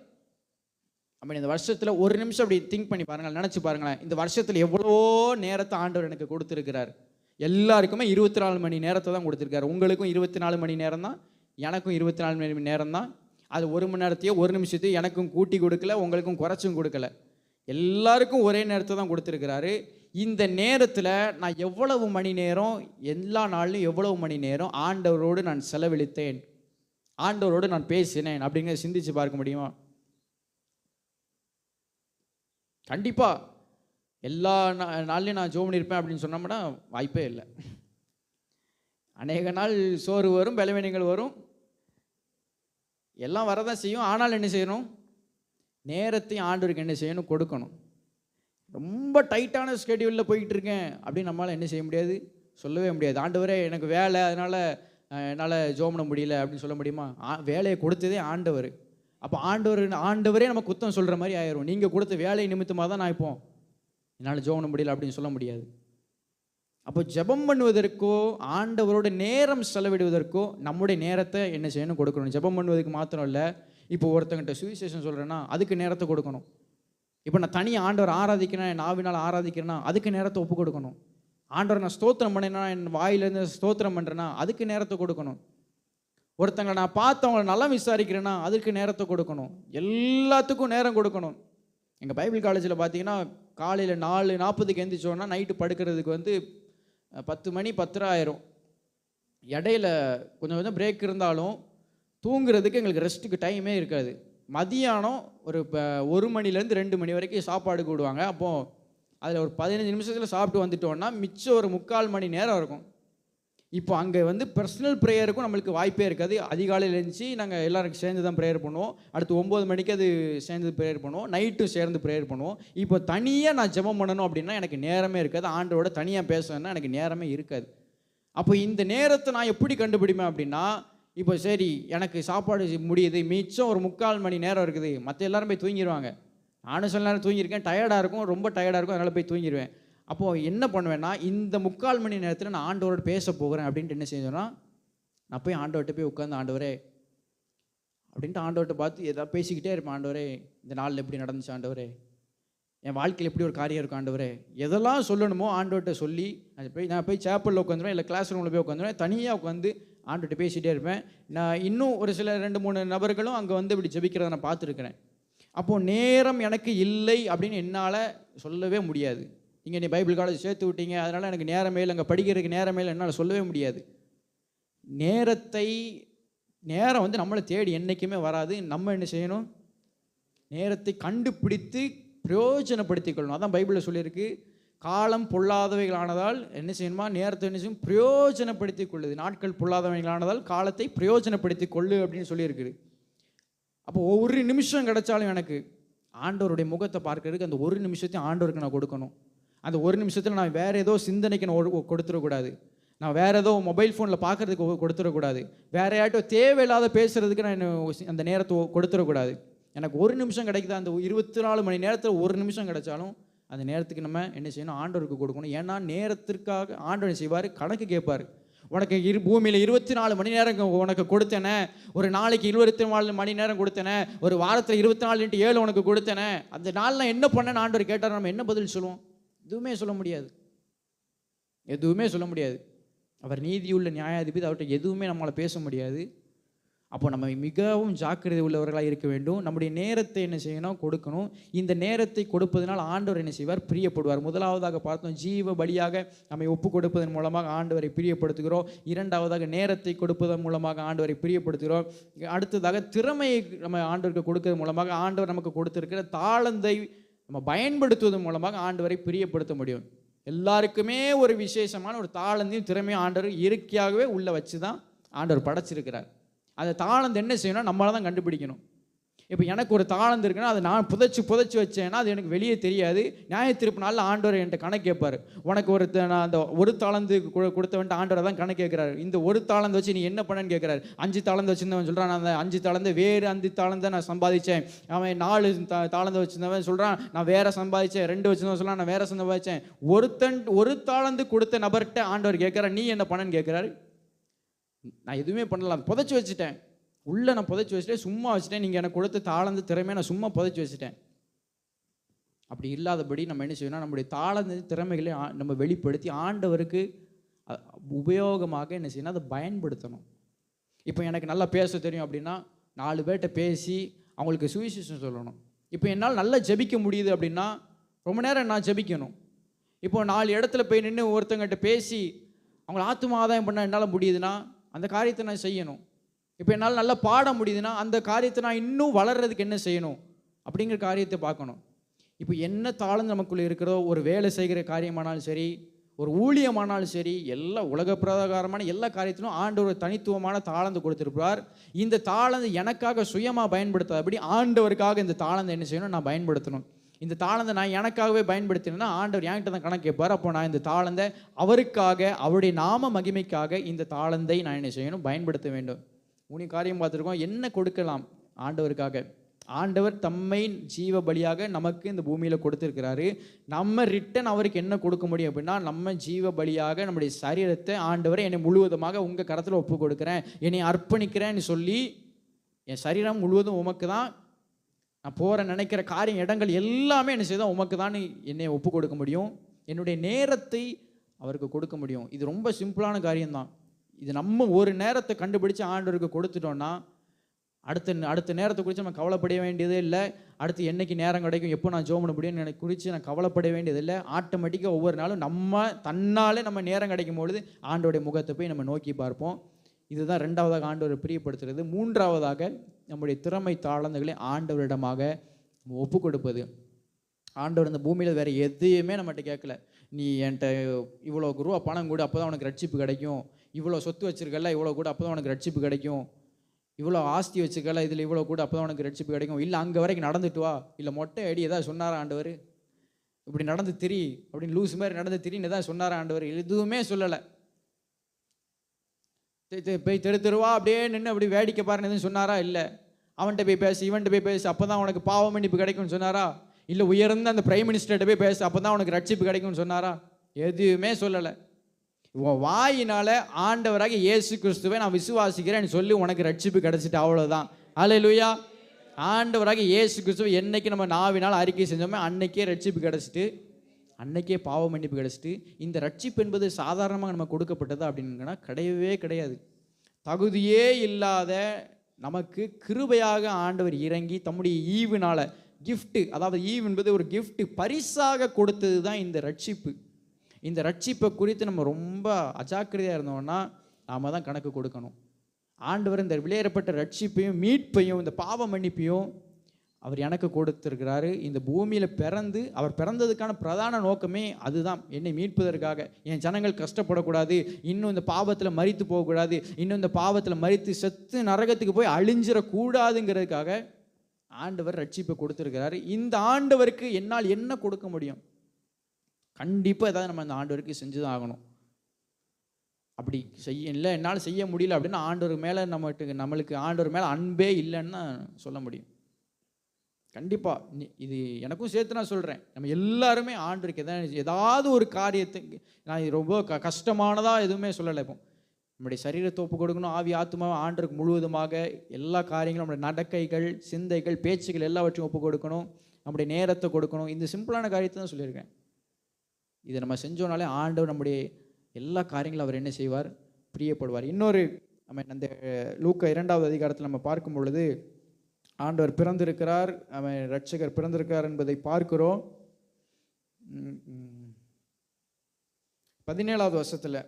அப்படி இந்த வருஷத்தில் ஒரு நிமிஷம் அப்படி திங்க் பண்ணி பாருங்கள், நினச்சி பாருங்களேன். இந்த வருஷத்தில் எவ்வளோ நேரத்தை ஆண்டவர் எனக்கு கொடுத்துருக்கிறார். எல்லாருக்குமே 24 மணி நேரத்தை தான் கொடுத்துருக்காரு. உங்களுக்கும் 24 மணி நேரம் தான், எனக்கும் 24 மணி நேரம் தான். அது 1 மணி நேரத்தையோ 1 நிமிஷத்தையோ எனக்கும் கூட்டி கொடுக்கல, உங்களுக்கும் குறைச்சும் கொடுக்கல. எல்லாருக்கும் ஒரே நேரத்தை தான் கொடுத்துருக்கிறாரு. இந்த நேரத்தில் நான் எவ்வளவு மணி நேரம், எல்லா நாள்லையும் எவ்வளவு மணி நேரம் ஆண்டவரோடு நான் செலவழித்தேன், ஆண்டவரோடு நான் பேசினேன் அப்படிங்கிறத சிந்திச்சு பார்க்க முடியுமா? கண்டிப்பாக எல்லா நாள்லையும் நான் ஜோம் பண்ணியிருப்பேன் அப்படின்னு சொன்னோம்னா வாய்ப்பே இல்லை. அநேக நாள் சோறு வரும், பலவீனங்கள் வரும், எல்லாம் வரதான் செய்யும். ஆனால் என்ன செய்யணும்? நேரத்தையும் ஆண்டவருக்கு என்ன செய்யணும்? கொடுக்கணும். ரொம்ப டைட்டான ஸ்கெடியூலில் போய்கிட்டு இருக்கேன் அப்படின்னு நம்மளால் என்ன செய்ய முடியாது, சொல்லவே முடியாது. ஆண்டவரே எனக்கு வேலை, அதனால் என்னால் ஜோம் பண்ண முடியல அப்படின்னு சொல்ல முடியுமா? வேலையை கொடுத்ததே ஆண்டவர். அப்போ ஆண்டவரே நம்ம குத்தம் சொல்கிற மாதிரி ஆயிரும். நீங்கள் கொடுத்த வேலை நிமித்தமாக தான் நான் இப்போ என்னால் ஜோம் பண்ண முடியல அப்படின்னு சொல்ல முடியாது. அப்போ ஜெபம் பண்ணுவதற்கோ ஆண்டவரோட நேரம் செலவிடுவதற்கோ நம்முடைய நேரத்தை என்ன செய்யணும்? கொடுக்கணும். ஜெபம் பண்ணுவதற்கு மாத்திரம் இல்லை, இப்போ ஒருத்தங்கிட்ட சுவிசேஷம் சொல்கிறேன்னா அதுக்கு நேரத்தை கொடுக்கணும். இப்போ நான் தனியாக ஆண்டவர் ஆராதிக்கிறேன், என் ஆவினால் ஆராதிக்கிறேன்னா அதுக்கு நேரத்தை ஒப்பு கொடுக்கணும். ஆண்டவர் நான் ஸ்தோத்திரம் பண்ணேன்னா, என் வாயிலேருந்து ஸ்தோத்திரம் பண்ணுறேன்னா அதுக்கு நேரத்தை கொடுக்கணும். ஒருத்தங்களை நான் பார்த்து அவங்கள நல்லா விசாரிக்கிறேன்னா அதுக்கு நேரத்தை கொடுக்கணும். எல்லாத்துக்கும் நேரம் கொடுக்கணும். எங்கள் பைபிள் காலேஜில் பார்த்தீங்கன்னா காலையில் 4:40 எழுந்திரிச்சோன்னா நைட்டு படுக்கிறதுக்கு 10 மணி 10:30 ஆயிரும். இடையில கொஞ்சம் கொஞ்சம் பிரேக் இருந்தாலும் தூங்குறதுக்கு எங்களுக்கு ரெஸ்ட்டுக்கு டைமே இருக்காது. மதியானம் ஒரு 1 மணிலேருந்து 2 மணி வரைக்கும் சாப்பாடு கூடுவாங்க. அப்போது அதில் ஒரு 15 நிமிஷத்தில் சாப்பிட்டு வந்துட்டோன்னா மிச்சம் ஒரு 3/4 மணி நேரம் இருக்கும். இப்போ அங்கே பர்சனல் ப்ரேயருக்கும் நம்மளுக்கு வாய்ப்பே இருக்காது. அதிகாலையில் எழுந்துச்சு நாங்கள் எல்லாருக்கும் சேர்ந்து தான் ப்ரேயர் பண்ணுவோம். அடுத்து 9 மணிக்கு அது சேர்ந்து ப்ரேயர் பண்ணுவோம். நைட்டும் சேர்ந்து ப்ரேயர் பண்ணுவோம். இப்போ தனியாக நான் ஜெபம் பண்ணணும் அப்படின்னா எனக்கு நேரமே இருக்காது. ஆண்டோட தனியாக பேசணுன்னா எனக்கு நேரமே இருக்காது. அப்போ இந்த நேரத்தை நான் எப்படி கண்டுபிடிப்பேன் அப்படின்னா, இப்போ சரி எனக்கு சாப்பாடு முடியுது, மிச்சம் ஒரு 3/4 மணி நேரம் இருக்குது, மற்ற எல்லாரும் போய் தூங்கிடுவாங்க. நானும் சில நேரம் தூங்கியிருக்கேன், டயர்டாக இருக்கும், ரொம்ப டயர்டாக இருக்கும், அதனால் போய் தூங்கிடுவேன். அப்போது என்ன பண்ணுவேன்னா, இந்த 3/4 மணி நேரத்தில் நான் ஆண்டவரோட பேச போகிறேன் அப்படின்ட்டு என்ன செஞ்சோன்னா, நான் போய் ஆண்டவர்கிட்ட போய் உட்காந்து ஆண்டவரே அப்படின்ட்டு ஆண்டவர்கிட்ட பார்த்து எதாவது பேசிக்கிட்டே இருப்பேன். ஆண்டவரே இந்த நாளில் எப்படி நடந்துச்சு, ஆண்டவரே என் வாழ்க்கையில் எப்படி ஒரு காரியம் இருக்கும் ஆண்டவரே, எதெல்லாம் சொல்லணுமோ ஆண்டவர்கிட்ட சொல்லி நான் போய் சேப்பலில் உட்காந்துருவேன், இல்லை கிளாஸ் ரூமில் போய் உட்காந்துருவேன், தனியாக உட்காந்து ஆண்டவர்கிட்ட பேசிகிட்டே இருப்பேன். நான் இன்னும் ஒரு சில 2-3 நபர்களும் அங்கே வந்து இப்படி ஜெபிக்கிறத நான் பார்த்துருக்கிறேன். அப்போது நேரம் எனக்கு இல்லை அப்படின்னு என்னால் சொல்லவே முடியாது. நீங்கள் நீ பைபிள் காலேஜ் சேர்த்து விட்டீங்க, அதனால் எனக்கு நேரமே இல்லை, அங்கே படிக்கிறதுக்கு நேரமே இல்லை, என்னால் சொல்லவே முடியாது. நேரம் வந்து நம்மளை தேடி என்றைக்குமே வராது. நம்ம என்ன செய்யணும்? நேரத்தை கண்டுபிடித்து பிரயோஜனப்படுத்திக் கொள்ளணும். அதான் பைபிளில் சொல்லியிருக்கு, காலம் பொல்லாதவைகளானதால் என்ன செய்யணுமா? நேரத்தை என்ன செய்யும்? பிரயோஜனப்படுத்தி கொள்ளுது. நாட்கள் பொல்லாதவைகளானதால் காலத்தை பிரயோஜனப்படுத்தி கொள்ளு அப்படின்னு சொல்லியிருக்குது. அப்போ ஒரு நிமிஷம் கிடைச்சாலும் எனக்கு ஆண்டவருடைய முகத்தை பார்க்கறதுக்கு அந்த ஒரு நிமிஷத்தையும் ஆண்டவருக்கு நான் கொடுக்கணும். அந்த ஒரு நிமிஷத்தில் நான் வேறு ஏதோ சிந்தனைக்கு நான் கொடுத்துடக்கூடாது. நான் வேறு ஏதோ மொபைல் ஃபோனில் பார்க்குறதுக்கு கொடுத்துடக்கூடாது. வேறு யார்ட்டும் தேவையில்லாத பேசுகிறதுக்கு நான் அந்த நேரத்தை கொடுத்துடக்கூடாது. எனக்கு ஒரு நிமிஷம் கிடைக்குது. அந்த 24 மணி நேரத்தில் ஒரு நிமிஷம் கிடைச்சாலும் அந்த நேரத்துக்கு நம்ம என்ன செய்யணும்? ஆண்டவருக்கு கொடுக்கணும். ஏன்னா நேரத்திற்காக ஆண்டவர் செய்வார், கணக்கு கேட்பார். உனக்கு பூமியில் 24 மணி நேரம் உனக்கு கொடுத்தேனே, ஒரு நாளைக்கு 24 மணி நேரம் கொடுத்தேனே, ஒரு வாரத்தில் 24x7 உனக்கு கொடுத்தேனே, அந்த நாள் நான் என்ன பண்ணேன்னு ஆண்டவர் கேட்டார், நம்ம என்ன பதில் சொல்லுவோம்? எதுவுமே சொல்ல முடியாது. எதுவுமே சொல்ல முடியாது. அவர் நீதியுள்ள நியாயாதிபதி, அவர்கிட்ட எதுவுமே நம்மளால் பேச முடியாது. அப்போ நம்ம மிகவும் ஜாக்கிரதை உள்ளவர்களாக இருக்க வேண்டும். நம்முடைய நேரத்தை என்ன செய்யணும்? கொடுக்கணும். இந்த நேரத்தை கொடுப்பதனால் ஆண்டவர் என்ன செய்வார்? பிரியப்படுவார். முதலாவதாக பார்த்தோம், ஜீவ பலியாக நம்மை ஒப்பு கொடுப்பதன் மூலமாக ஆண்டவரை பிரியப்படுத்துகிறோம். இரண்டாவதாக நேரத்தை கொடுப்பதன் மூலமாக ஆண்டவரை பிரியப்படுத்துகிறோம். அடுத்ததாக திறமையை நம்ம ஆண்டவருக்கு கொடுக்கறது மூலமாக ஆண்டவர் நமக்கு கொடுத்திருக்கிற தாளந்தை நம்ம பயன்படுத்துவதன் மூலமாக ஆண்டவரை பிரியப்படுத்த முடியும். எல்லாருக்குமே ஒரு விசேஷமான ஒரு தாளந்தையும் திறமையும் ஆண்டவர் இயற்கையாகவே உள்ள வச்சு தான் ஆண்டவர் படைச்சிருக்கிறார். அந்த தாளந்து என்ன செய்யணும்? நம்மளால தான் கண்டுபிடிக்கணும். இப்போ எனக்கு ஒரு தாளந்து இருக்குன்னா அதை நான் புதைச்சி வச்சேன்னா அது எனக்கு வெளியே தெரியாது. நியாயத்தீர்ப்பு நாளில் ஆண்டவர் என்கிட்ட கணக்கு கேட்பார். உனக்கு நான் அந்த ஒரு தாளந்து கொடுத்தவன்ட்டு ஆண்டவர் தான் கணக்கு கேட்குறாரு. இந்த ஒரு தாளந்து வச்சு நீ என்ன பண்ணன்னு கேட்குறாரு. 5 தாளந்து வச்சுருந்தவன் சொல்கிறான், நான் அந்த 5 தாளந்து வேறு 5 தாளந்தை நான் சம்பாதிச்சேன். அவன் 4 தாளந்து வச்சுருந்தவன் சொல்கிறான், நான் வேற சம்பாதிச்சேன். 2 வச்சுருந்தவன் சொல்கிறான், நான் வேற சம்பாதிச்சேன். ஒரு தாளந்து கொடுத்த நபர்கிட்ட ஆண்டவர் கேட்குறாரு, நீ என்ன பண்ணன்னு கேட்குறாரு. நான் எதுவுமே பண்ணலாம், புதைச்சி வச்சுட்டேன். உள்ளே நான் புதைச்சி வச்சுட்டேன், சும்மா வச்சுட்டேன். நீங்கள் எனக்கு கொடுத்த தாளந்து திறமையை நான் சும்மா புதைச்சி வச்சுட்டேன். அப்படி இல்லாதபடி நம்ம என்ன செய்யணும்? நம்முடைய தாளந்து திறமைகளை நம்ம வெளிப்படுத்தி ஆண்டவருக்கு உபயோகமாக என்ன செய்யணும்? அதை பயன்படுத்தணும். இப்போ எனக்கு நல்லா பேச தெரியும் அப்படின்னா 4 பேர்கிட்ட பேசி அவங்களுக்கு சுவிசேஷம் சொல்லணும். இப்போ என்னால் நல்லா ஜெபிக்க முடியுது அப்படின்னா ரொம்ப நேரம் நான் ஜெபிக்கணும். இப்போ 4 இடத்துல போய் நின்று ஒருத்தங்கிட்ட பேசி அவங்கள ஆத்தும ஆதாயம் பண்ண என்னால் முடியுதுன்னா அந்த காரியத்தை நான் செய்யணும். இப்போ என்னால் நல்லா பாட முடியுதுன்னா அந்த காரியத்தை நான் இன்னும் வளர்கிறதுக்கு என்ன செய்யணும் அப்படிங்கிற காரியத்தை பார்க்கணும். இப்போ என்ன தாளந்து நமக்குள்ளே இருக்கிறதோ, ஒரு வேலை செய்கிற காரியமானாலும் சரி, ஒரு ஊழியமானாலும் சரி, எல்லா உலக பிரகாரமான எல்லா காரியத்திலும் ஆண்டவர் தனித்துவமான தாளந்து கொடுத்துருப்பார். இந்த தாளந்து எனக்காக சுயமாக பயன்படுத்தாதபடி ஆண்டவருக்காக இந்த தாளந்தை என்ன செய்யணும்? நான் பயன்படுத்தணும். இந்த தாளந்தை நான் எனக்காகவே பயன்படுத்தினேன்னா ஆண்டவர் என்கிட்ட தான் கணக்கு கேட்பார். அப்போ நான் இந்த தாளந்தை அவருக்காக, அவருடைய நாம மகிமைக்காக இந்த தாளந்தை நான் என்ன செய்யணும்? பயன்படுத்த வேண்டும். 3 காரியம் பார்த்துருக்கோம். என்ன கொடுக்கலாம் ஆண்டவருக்காக? ஆண்டவர் தம்மை ஜீவ பலியாக நமக்கு இந்த பூமியில் கொடுத்துருக்கிறாரு. நம்ம ரிட்டன் அவருக்கு என்ன கொடுக்க முடியும் அப்படின்னா, நம்ம ஜீவ பலியாக நம்முடைய சரீரத்தை ஆண்டவரை என்னை முழுவதுமாக உங்கள் கரத்தில் ஒப்பு கொடுக்குறேன், என்னை அர்ப்பணிக்கிறேன்னு சொல்லி, என் சரீரம் முழுவதும் உமக்கு தான், நான் போகிற நினைக்கிற காரியம் இடங்கள் எல்லாமே என்ன செய்தால் உமக்கு தான் என்னை ஒப்பு கொடுக்க முடியும், என்னுடைய நேரத்தை அவருக்கு கொடுக்க முடியும். இது ரொம்ப சிம்பிளான காரியம்தான். இது நம்ம ஒரு நேரத்தை கண்டுபிடிச்சு ஆண்டவருக்கு கொடுத்துட்டோன்னா அடுத்த நேரத்தை குறித்து நம்ம கவலைப்பட வேண்டியதே இல்லை. அடுத்து என்றைக்கு நேரம் கிடைக்கும், எப்போ நான் ஜோம் பண்ண முடியும்னு எனக்கு குறித்து நான் கவலைப்பட வேண்டியதில்லை. ஆட்டோமேட்டிக்காக ஒவ்வொரு நாளும் தன்னாலே நம்ம நேரம் கிடைக்கும் பொழுது ஆண்டோடைய முகத்தை போய் நம்ம நோக்கி பார்ப்போம். இதுதான் 2வதாக ஆண்டவரை பிரியப்படுத்துறது. 3வதாக நம்முடைய திறமை தாளந்துகளை ஆண்டவரிடமாக ஒப்பு கொடுப்பது. ஆண்டவர் இந்த பூமியில் வேறு எதையுமே நம்மகிட்ட கேட்கல. நீ என்கிட்ட இவ்வளோ ரூபா பணம் கூட, அப்போ தான் உனக்கு ரட்சிப்பு கிடைக்கும். இவ்வளோ சொத்து வச்சுருக்கல, இவ்வளோ கூட, அப்போ தான் உனக்கு ரட்சிப்பு கிடைக்கும். இவ்வளோ ஆஸ்தி வச்சுக்கல, இதில் இவ்வளோ கூட, அப்போ தான் உனக்கு ரட்சிப்பு கிடைக்கும். இல்லை அங்கே வரைக்கும் நடந்துட்டு வா, இல்லை மொட்டை அடி எதாவது சொன்னாரா ஆண்டவர்? இப்படி நடந்து திரி, அப்படின்னு லூஸ் மாதிரி நடந்து திரின்னு எதாவது சொன்னாரா ஆண்டவர்? எதுவுமே சொல்லலை. போய் தெருவா அப்படியே நின்று அப்படி வேடிக்கை பாருன்னு எதுவும் சொன்னாரா? இல்லை. அவன்கிட்ட போய் பேசு, இவன்கிட்ட போய் பேசு, அப்போ தான் உனக்கு பாவ மன்னிப்பு கிடைக்கும்னு சொன்னாரா? இல்லை உயர்ந்த அந்த பிரைம் மினிஸ்டர்கிட்ட போய் பேசு, அப்போ தான் உனக்கு ரட்சிப்பு கிடைக்கும்னு சொன்னாரா? எதுவுமே சொல்லலை. உன் வாயினால ஆண்டவராக இயேசு கிறிஸ்துவை நான் விசுவாசிக்கிறேன்னு சொல்லி உனக்கு ரட்சிப்பு கிடைச்சிட்டு, அவ்வளோதான். அல்லேலூயா. ஆண்டவராக இயேசு கிறிஸ்துவை என்னைக்கு நம்ம நாவினால் அறிக்கை செஞ்சோமே அன்னைக்கே ரட்சிப்பு கிடச்சிட்டு, அன்னைக்கே பாவ மன்னிப்பு கிடச்சிட்டு. இந்த ரட்சிப்பு என்பது சாதாரணமாக நம்ம கொடுக்கப்பட்டது அப்படின்னா கிடையவே கிடையாது. தகுதியே இல்லாத நமக்கு கிருபையாக ஆண்டவர் இறங்கி தம்முடைய ஈவினால கிஃப்ட், அதாவது ஈவ் என்பது ஒரு கிஃப்ட், பரிசாக கொடுத்தது தான் இந்த ரட்சிப்பு. இந்த ரட்சிப்பை குறித்து நம்ம ரொம்ப அஜாக்கிரதையாக இருந்தோம்னா நாம தான் கணக்கு கொடுக்கணும். ஆண்டவர் இந்த விலையேறப்பட்ட ரட்சிப்பையும் மீட்பையும் இந்த பாவ மன்னிப்பையும் அவர் எனக்கு கொடுத்துருக்கிறாரு. இந்த பூமியில் பிறந்து, அவர் பிறந்ததுக்கான பிரதான நோக்கமே அதுதான், என்னை மீட்பதற்காக. என் ஜனங்கள் கஷ்டப்படக்கூடாது, இன்னும் இந்த பாவத்தில் மரித்து போகக்கூடாது, இன்னும் இந்த பாவத்தில் மரித்து செத்து நரகத்துக்கு போய் அழிஞ்சிடக்கூடாதுங்கிறதுக்காக ஆண்டவர் ரட்சிப்பை கொடுத்துருக்கிறாரு. இந்த ஆண்டவருக்கு என்னால் என்ன கொடுக்க முடியும்? கண்டிப்பாக ஏதாவது நம்ம அந்த ஆண்டவருக்கு செஞ்சு தான் ஆகணும். அப்படி இல்லை என்னால் செய்ய முடியல அப்படின்னா ஆண்டவர் மேலே நம்மளுக்கு ஆண்டவர் மேலே அன்பே இல்லைன்னு சொல்ல முடியும். கண்டிப்பாக இது எனக்கும் சேர்த்து நான் சொல்கிறேன். நம்ம எல்லாருமே ஆண்டவருக்கு ஏதாவது ஒரு காரியத்துக்கு, நான் ரொம்ப கஷ்டமானதாக எதுவுமே சொல்லலை. இப்போ நம்முடைய சரீரத்தை ஒப்பு கொடுக்கணும், ஆவி ஆத்மாவை ஆண்டவருக்கு முழுவதுமாக எல்லா காரியங்களும், நம்முடைய நடக்கைகள், சிந்தைகள், பேச்சுகள் எல்லாவற்றையும் ஒப்பு கொடுக்கணும், நம்முடைய நேரத்தை கொடுக்கணும். இந்த சிம்பிளான காரியத்தை தான் சொல்லியிருக்கேன். இதை நம்ம செஞ்சோனாலே ஆண்டவர் நம்முடைய எல்லா காரியங்களும் அவர் என்ன செய்வார்? பிரியப்படுவார். இன்னொரு நம்ம அந்த லூக்கா 2வது அதிகாரத்தில் நம்ம பார்க்கும் பொழுது ஆண்டவர் பிறந்திருக்கிறார், அவன் ரட்சகர் பிறந்திருக்கிறார் என்பதை பார்க்கிறோம். 17வது வருஷத்தில்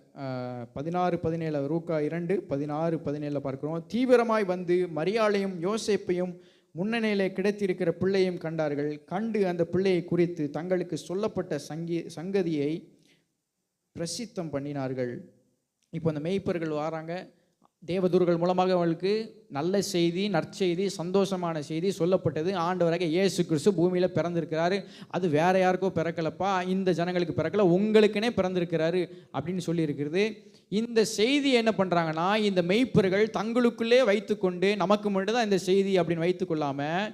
16-17 லூக்கா 2:16-17 பார்க்கிறோம். தீவிரமாய் வந்து மரியாளையும் யோசேப்பையும் முன்னணியிலே கிடைத்திருக்கிற பிள்ளையும் கண்டார்கள். கண்டு அந்த பிள்ளையை குறித்து தங்களுக்கு சொல்லப்பட்ட சங்கதியை பிரசித்தம் பண்ணினார்கள். இப்போ அந்த மேய்ப்பர்கள் வராங்க, தேவதூர்கள் மூலமாக அவங்களுக்கு நல்ல செய்தி, நற்செய்தி, சந்தோஷமான செய்தி சொல்லப்பட்டது. ஆண்டவராக இயேசு கிறிஸ்து பூமியில் பிறந்திருக்கிறாரு, அது வேற யாருக்கோ பிறக்கலப்பா, இந்த ஜனங்களுக்கு பிறக்கல, உங்களுக்குனே பிறந்திருக்கிறாரு அப்படின்னு சொல்லியிருக்கிறது. இந்த செய்தி என்ன பண்ணுறாங்கன்னா, இந்த மெய்ப்பர்கள் தங்களுக்குள்ளே வைத்துக்கொண்டு நமக்கு மட்டும் தான் இந்த செய்தி அப்படின்னு வைத்துக்கொள்ளாமல்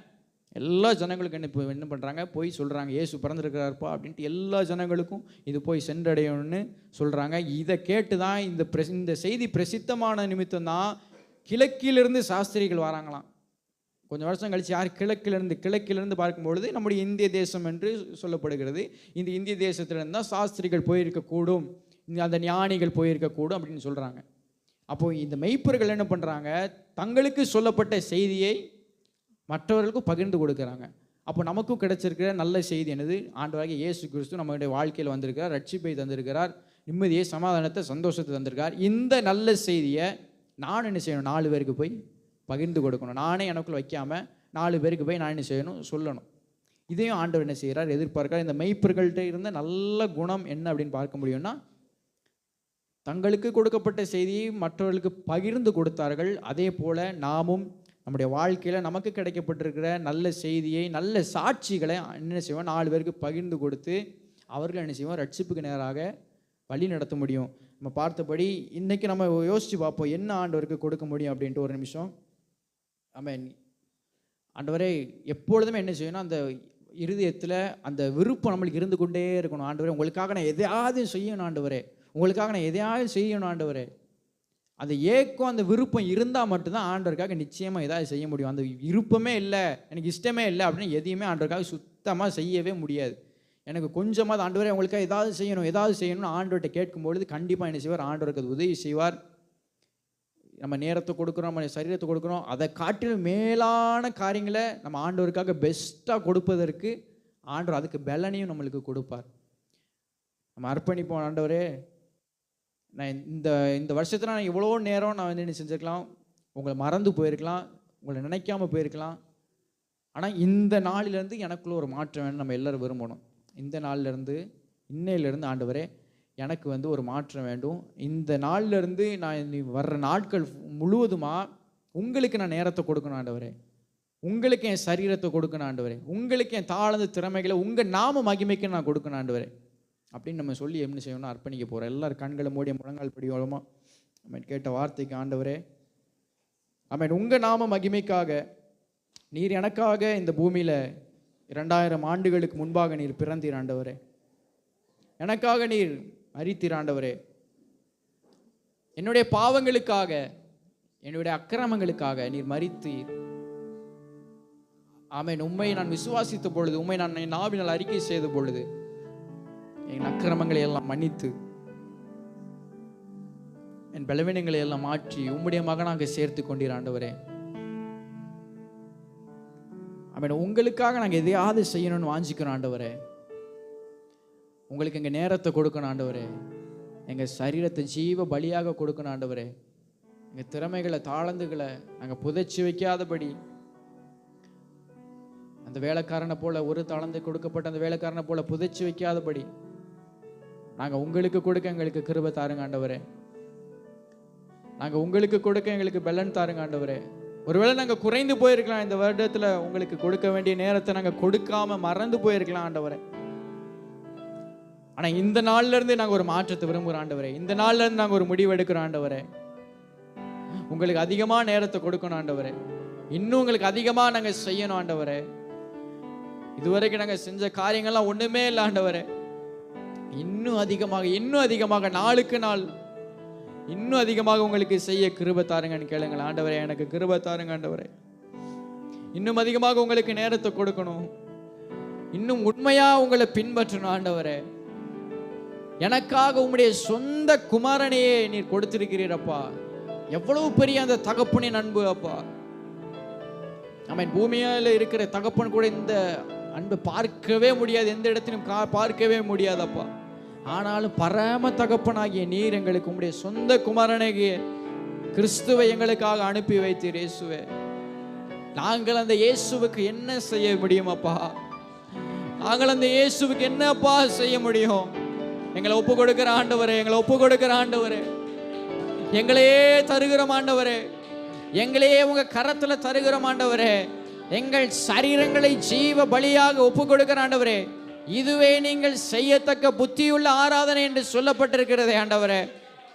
எல்லா ஜனங்களுக்கும் என்ன பண்ணுறாங்க, போய் சொல்கிறாங்க, இயேசு பிறந்திருக்கிறாருப்பா அப்படின்ட்டு எல்லா ஜனங்களுக்கும் இது போய் சென்றடையணும்னு சொல்கிறாங்க. இதை கேட்டு தான் இந்த செய்தி பிரசித்தமான நிமித்தம் தான் கிழக்கிலிருந்து சாஸ்திரிகள் வராங்களாம். கொஞ்சம் வருஷம் கழிச்சு யார் கிழக்கிலிருந்து பார்க்கும்பொழுது நம்முடைய இந்திய தேசம் என்று சொல்லப்படுகிறது. இந்த இந்திய தேசத்திலிருந்து தான் சாஸ்திரிகள் போயிருக்கக்கூடும், அந்த ஞானிகள் போயிருக்கக்கூடும் அப்படின்னு சொல்கிறாங்க. அப்போது இந்த மெய்ப்பர்கள் என்ன பண்ணுறாங்க, தங்களுக்கு சொல்லப்பட்ட செய்தியை மற்றவர்களுக்கும் பகிர்ந்து கொடுக்குறாங்க. அப்போ நமக்கும் கிடைச்சிருக்கிற நல்ல செய்தி என்னது? ஆண்டவராகிய இயேசு கிறிஸ்து நம்மளுடைய வாழ்க்கையில் வந்திருக்கிறார், ரட்சிப்பை தந்திருக்கிறார், நிம்மதியை, சமாதானத்தை, சந்தோஷத்தை தந்திருக்கார். இந்த நல்ல செய்தியை நான் என்ன செய்யணும்? 4 பேருக்கு போய் பகிர்ந்து கொடுக்கணும். நானே எனக்குள்ள வைக்காமல் 4 பேருக்கு போய் நான் என்ன செய்யணும்? சொல்லணும். இதையும் ஆண்டவர் என்ன செய்கிறார்? எதிர்பார்க்கிறார். இந்த மெய்ப்பர்கள்ட்ட இருந்த நல்ல குணம் என்ன அப்படின்னு பார்க்க முடியும்னா, தங்களுக்கு கொடுக்கப்பட்ட செய்தியை மற்றவர்களுக்கு பகிர்ந்து கொடுத்தார்கள். அதே போல் நாமும் நம்முடைய வாழ்க்கையில் நமக்கு கிடைக்கப்பட்டிருக்கிற நல்ல செய்தியை, நல்ல சாட்சிகளை என்ன செய்வோம்? 4 பேருக்கு பகிர்ந்து கொடுத்து அவர்கள் என்ன செய்வோம்? ரட்சிப்புக்கு நேராக வழி நடத்த முடியும். நம்ம பார்த்தபடி இன்றைக்கி நம்ம யோசித்து பார்ப்போம், என்ன ஆண்டவருக்கு கொடுக்க முடியும் அப்படின்ட்டு. ஒரு நிமிஷம். ஆமென். ஆண்டவரே எப்பொழுதுமே என்ன செய்யணும்? அந்த இருதயத்தில் அந்த விருப்பம் நம்மளுக்கு இருந்து கொண்டே இருக்கணும். ஆண்டவரே உங்களுக்காக நான் எதையாவது செய்யணும், ஆண்டவரே உங்களுக்காக நான் எதையாவது செய்யணும், ஆண்டவரே. அந்த ஏக்கம், அந்த விருப்பம் இருந்தால் மட்டும்தான் ஆண்டவருக்காக நிச்சயமாக ஏதாவது செய்ய முடியும். அந்த விருப்பமே இல்லை, எனக்கு இஷ்டமே இல்லை அப்படின்னு எதையுமே ஆண்டவருக்காக சுத்தமாக செய்யவே முடியாது. எனக்கு கொஞ்சமாக ஆண்டவரே உங்களுக்காக ஏதாவது செய்யணும்னு ஆண்டவர்கிட்ட கேட்கும்பொழுது கண்டிப்பாக என்ன செய்வார்? ஆண்டவருக்கு அது உதவி செய்வார். நம்ம நேரத்தை கொடுக்குறோம், நம்ம சரீரத்தை கொடுக்குறோம், அதை காட்டிலும் மேலான காரியங்களை நம்ம ஆண்டவருக்காக பெஸ்ட்டாக கொடுப்பதற்கு ஆண்டவர் அதுக்கு பலனையும் நம்மளுக்கு கொடுப்பார். நம்ம அர்ப்பணிப்போம். ஆண்டவரே நான் இந்த வருஷத்தில் நான் இவ்வளோ நேரம் நான் என்ன செஞ்சுருக்கலாம், உங்களை மறந்து போயிருக்கலாம், உங்களை நினைக்காம போயிருக்கலாம். ஆனால் இந்த நாளிலேருந்து எனக்குள்ள ஒரு மாற்றம் வேணும். நம்ம எல்லோரும் விரும்பணும். இந்த நாளிலேருந்து, இன்னையிலேருந்து ஆண்டவரே எனக்கு ஒரு மாற்றம் வேண்டும். இந்த நாளிலேருந்து நான் வர்ற நாட்கள் முழுவதுமாக உங்களுக்கு நான் நேரத்தை கொடுக்கணும் ஆண்டவரே, உங்களுக்கு என் சரீரத்தை கொடுக்கணும் ஆண்டவரே, உங்களுக்கு என் தாழ்ந்த திறமைகளை உங்கள் நாம மகிமைக்கு நான் கொடுக்கணும் ஆண்டவரே அப்படின்னு நம்ம சொல்லி என்ன செய்யணும்னா அர்ப்பணிக்க போகிறோம். எல்லாரும் கண்களை மூடிய முழங்கால் படியோலமா நம்ம கேட்ட வார்த்தைக்கு ஆண்டவரே, ஆமென். உங்கள் நாம மகிமைக்காக நீர் எனக்காக இந்த பூமியில் 2000 ஆண்டுகளுக்கு முன்பாக நீர் பிறந்தீர் ஆண்டவரே, எனக்காக நீர் மரித்தீர் ஆண்டவரே, என்னுடைய பாவங்களுக்காக, என்னுடைய அக்கிரமங்களுக்காக நீர் மரித்தீர். ஆமென். உம்மை நான் விசுவாசித்த பொழுது, உம்மை நான் என் நாவினால் அறிக்கை செய்த பொழுது, என் அக்கிரமங்களை எல்லாம் மன்னித்து என் பலவீனங்களை எல்லாம் மாற்றி உம்முடைய மகனாக சேர்த்து கொண்டீர் ஆண்டவரே. ஆமென். உங்களுக்காக நாங்கள் எதையாவது செய்யணும்னு வாஞ்சிக்கிறோம் ஆண்டவரே. உங்களுக்கு எங்கள் நேரத்தை கொடுக்கணும் ஆண்டவரே. எங்கள் சரீரத்தை ஜீவ பலியாக கொடுக்கணும் ஆண்டவரே. எங்கள் திறமைகளை தாளந்துகளை நாங்கள் புதைச்சி வைக்காதபடி, அந்த வேலைக்காரனை போல, ஒரு தாளந்தை கொடுக்கப்பட்ட அந்த வேலைக்காரனை போல புதைச்சி வைக்காதபடி நாங்கள் உங்களுக்கு கொடுக்க எங்களுக்கு கிருபை தாருங்க ஆண்டவரே. நாங்கள் உங்களுக்கு கொடுக்க எங்களுக்கு பெலன் தாருங்க ஆண்டவரே. ஒருவேளை நாங்கள் குறைந்து போயிருக்கலாம், இந்த வருடத்தில் உங்களுக்கு கொடுக்க வேண்டிய நேரத்தை நாங்கள் கொடுக்காம மறந்து போயிருக்கலாம் ஆண்டவரே. ஆனால் இந்த நாள்ல இருந்து நாங்கள் ஒரு மாற்றத்தை விரும்புகிறோம் ஆண்டவரே. இந்த நாள்ல இருந்து நாங்கள் ஒரு முடிவு எடுக்கிறோம் ஆண்டவரே. உங்களுக்கு அதிகமாக நேரத்தை கொடுக்கணும் ஆண்டவரே. இன்னும் உங்களுக்கு அதிகமாக நாங்கள் செய்யணும் ஆண்டவரே. இதுவரைக்கும் நாங்கள் செஞ்ச காரியங்கள்லாம் ஒன்றுமே இல்லை ஆண்டவரே. இன்னும் அதிகமாக நாளுக்கு நாள் இன்னும் அதிகமாக உங்களுக்கு செய்ய கிருபை தாருங்கன்னு கேளுங்கள் ஆண்டவரே. எனக்கு கிருபை தாருங்க ஆண்டவரே. இன்னும் அதிகமாக உங்களுக்கு நேரத்தை கொடுக்கணும், இன்னும் உண்மையா உங்களை பின்பற்றணும் ஆண்டவரே. எனக்காக உம்முடைய சொந்த குமாரனையே நீர் கொடுத்திருக்கிறீரப்பா. எவ்வளவு பெரிய அந்த தகப்பனின் அன்பு அப்பா. ஆமென். பூமியில இருக்கிற தகப்பன் கூட இந்த அன்பு பார்க்கவே முடியாது, எந்த இடத்திலும் பார்க்கவே முடியாதப்பா. ஆனாலும் பரம தகப்பனாகிய நீர் எங்களுக்கு உம்முடைய சொந்த குமாரனாகிய கிறிஸ்துவை எங்களுக்காக அனுப்பி வைத்தீர் இயேசுவே. நாங்கள் அந்த இயேசுவுக்கு என்ன செய்ய முடியும் அப்பா? நாங்கள் அந்த இயேசுவுக்கு என்னப்பா செய்ய முடியும்? எங்களை ஒப்பு கொடுக்கிற ஆண்டவரே, எங்களை ஒப்பு கொடுக்கிற ஆண்டவரே, எங்களையே தருகிறோம் ஆண்டவரே. எங்களையே உங்க கரத்துல தருகிறோம் ஆண்டவரே. எங்கள் சரீரங்களை ஜீவ பலியாக ஒப்பு கொடுக்கிற ஆண்டவரே. இதுவே நீங்கள் செய்யத்தக்க புத்தியுள்ள ஆராதனை என்று சொல்லப்பட்டிருக்கிறதே ஆண்டவரே.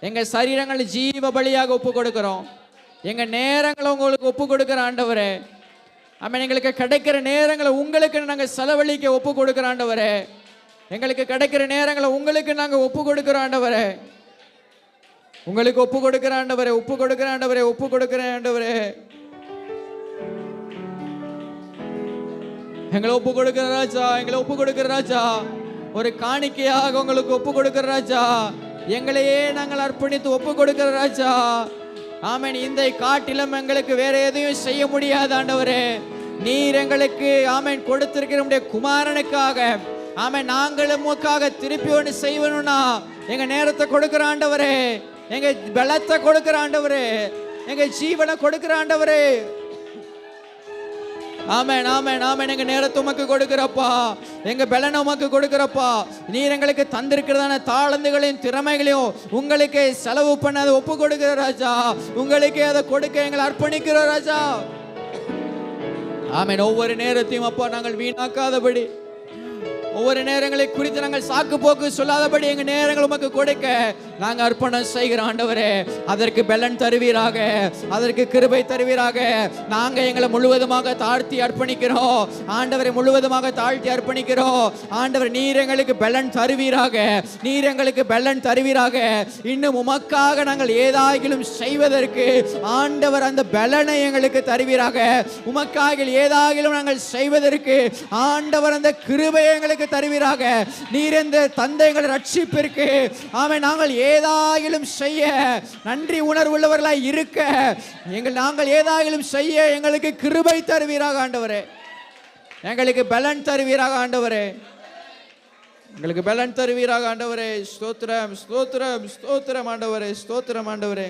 எங்கள் சரீரங்களை ஜீவ பலியாக ஒப்பு கொடுக்கிறோம். எங்கள் நேரங்களை உங்களுக்கு ஒப்பு கொடுக்கிற ஆண்டவரே. ஆமென். எங்களுக்கு கிடைக்கிற நேரங்களை உங்களுக்கு நாங்கள் செலவழிக்க ஒப்பு கொடுக்கிற ஆண்டவரே. எங்களுக்கு கிடைக்கிற நேரங்களை உங்களுக்கு நாங்கள் ஒப்பு கொடுக்கிற ஆண்டவரே. உங்களுக்கு ஒப்பு கொடுக்கிற ஆண்டவரே, ஒப்பு கொடுக்கிற ஆண்டவரே, ஒப்பு கொடுக்கிற ஆண்டவரே. எங்களை ஒப்பு கொடுக்கிற ராஜா, எங்களை ஒப்பு கொடுக்கிற ராஜா. ஒரு காணிக்கையாக உங்களுக்கு ஒப்பு கொடுக்கிற ராஜா. எங்களையே நாங்கள் அர்ப்பணித்து ஒப்பு கொடுக்கிற ராஜா. ஆமென். இந்த காட்டிலும் எங்களுக்கு வேற எதையும் செய்ய முடியாது ஆண்டவரே. நீர் எங்களுக்கு ஆமென் கொடுத்திருக்கிற உம்முடைய குமாரனுக்காக ஆமென் நாங்களும் உமக்காக திருப்பி ஒன்று செய்யணும்னா எங்க நேரத்தை கொடுக்கிற ஆண்டவரே, எங்க பலத்தை கொடுக்கிற ஆண்டவரே, எங்க ஜீவனை கொடுக்கிற ஆண்டவரே. ஆமென், ஆமென், ஆமென். எங்க நேரத்தை உமக்கு கொடுக்கிறப்பா, எங்க பலனை உமக்கு கொடுக்கிறப்பா. நீர் எங்களுக்கு தந்திருக்கிறதான தாளந்துகளையும் திறமைகளையும் உங்களுக்கு செலவு பண்ண அதை ஒப்பு கொடுக்கிற ராஜா. உங்களுக்கு அதை கொடுக்க எங்களை அர்ப்பணிக்கிற ராஜா. ஆமென். ஒவ்வொரு நேரத்தையும் அப்பா நாங்கள் வீணாக்காதபடி, ஒவ்வொரு நேரங்களை குறித்து நாங்கள் சாக்கு போக்கு சொல்லாதபடி எங்க நேரங்கள் உமக்கு கொடுக்க நாங்கள் அர்ப்பணம் செய்கிறோம் ஆண்டவரே. அதற்கு பலன் தருவீராக, அதற்கு கிருபை தருவீராக. நாங்க எங்களை முழுவதுமாக தாழ்த்தி அர்ப்பணிக்கிறோம் ஆண்டவரை, முழுவதுமாக தாழ்த்தி அர்ப்பணிக்கிறோம் ஆண்டவர். நீர் எங்களுக்கு பலன் தருவீராக, நீர் எங்களுக்கு பலன் தருவீராக. இன்னும் உமக்காக நாங்கள் ஏதாகிலும் செய்வதற்கு ஆண்டவர் அந்த பலனை எங்களுக்கு தருவீராக. உமக்காக ஏதாகிலும் நாங்கள் செய்வதற்கு ஆண்டவர் அந்த கிருபை எங்களுக்கு தருவீராக. நீர் இந்த தந்தைகளை ரட்சிப்பிற்கு ஆமென் நாங்கள் ஏதாகிலும் செய்ய நன்றி உணர்வுள்ளவர்களாய் இருக்க நாங்கள் ஏதாகிலும் செய்ய எங்களுக்கு கிருபை தருவீராக ஆண்டவரே. எங்களுக்கு பலன் தருவீராக ஆண்டவரே, எங்களுக்கு பலன் தருவீராக ஆண்டவரே. ஸ்தோத்திரம், ஸ்தோத்திரம், ஸ்தோத்திரம் ஆண்டவரே, ஸ்தோத்திரம் ஆண்டவரே.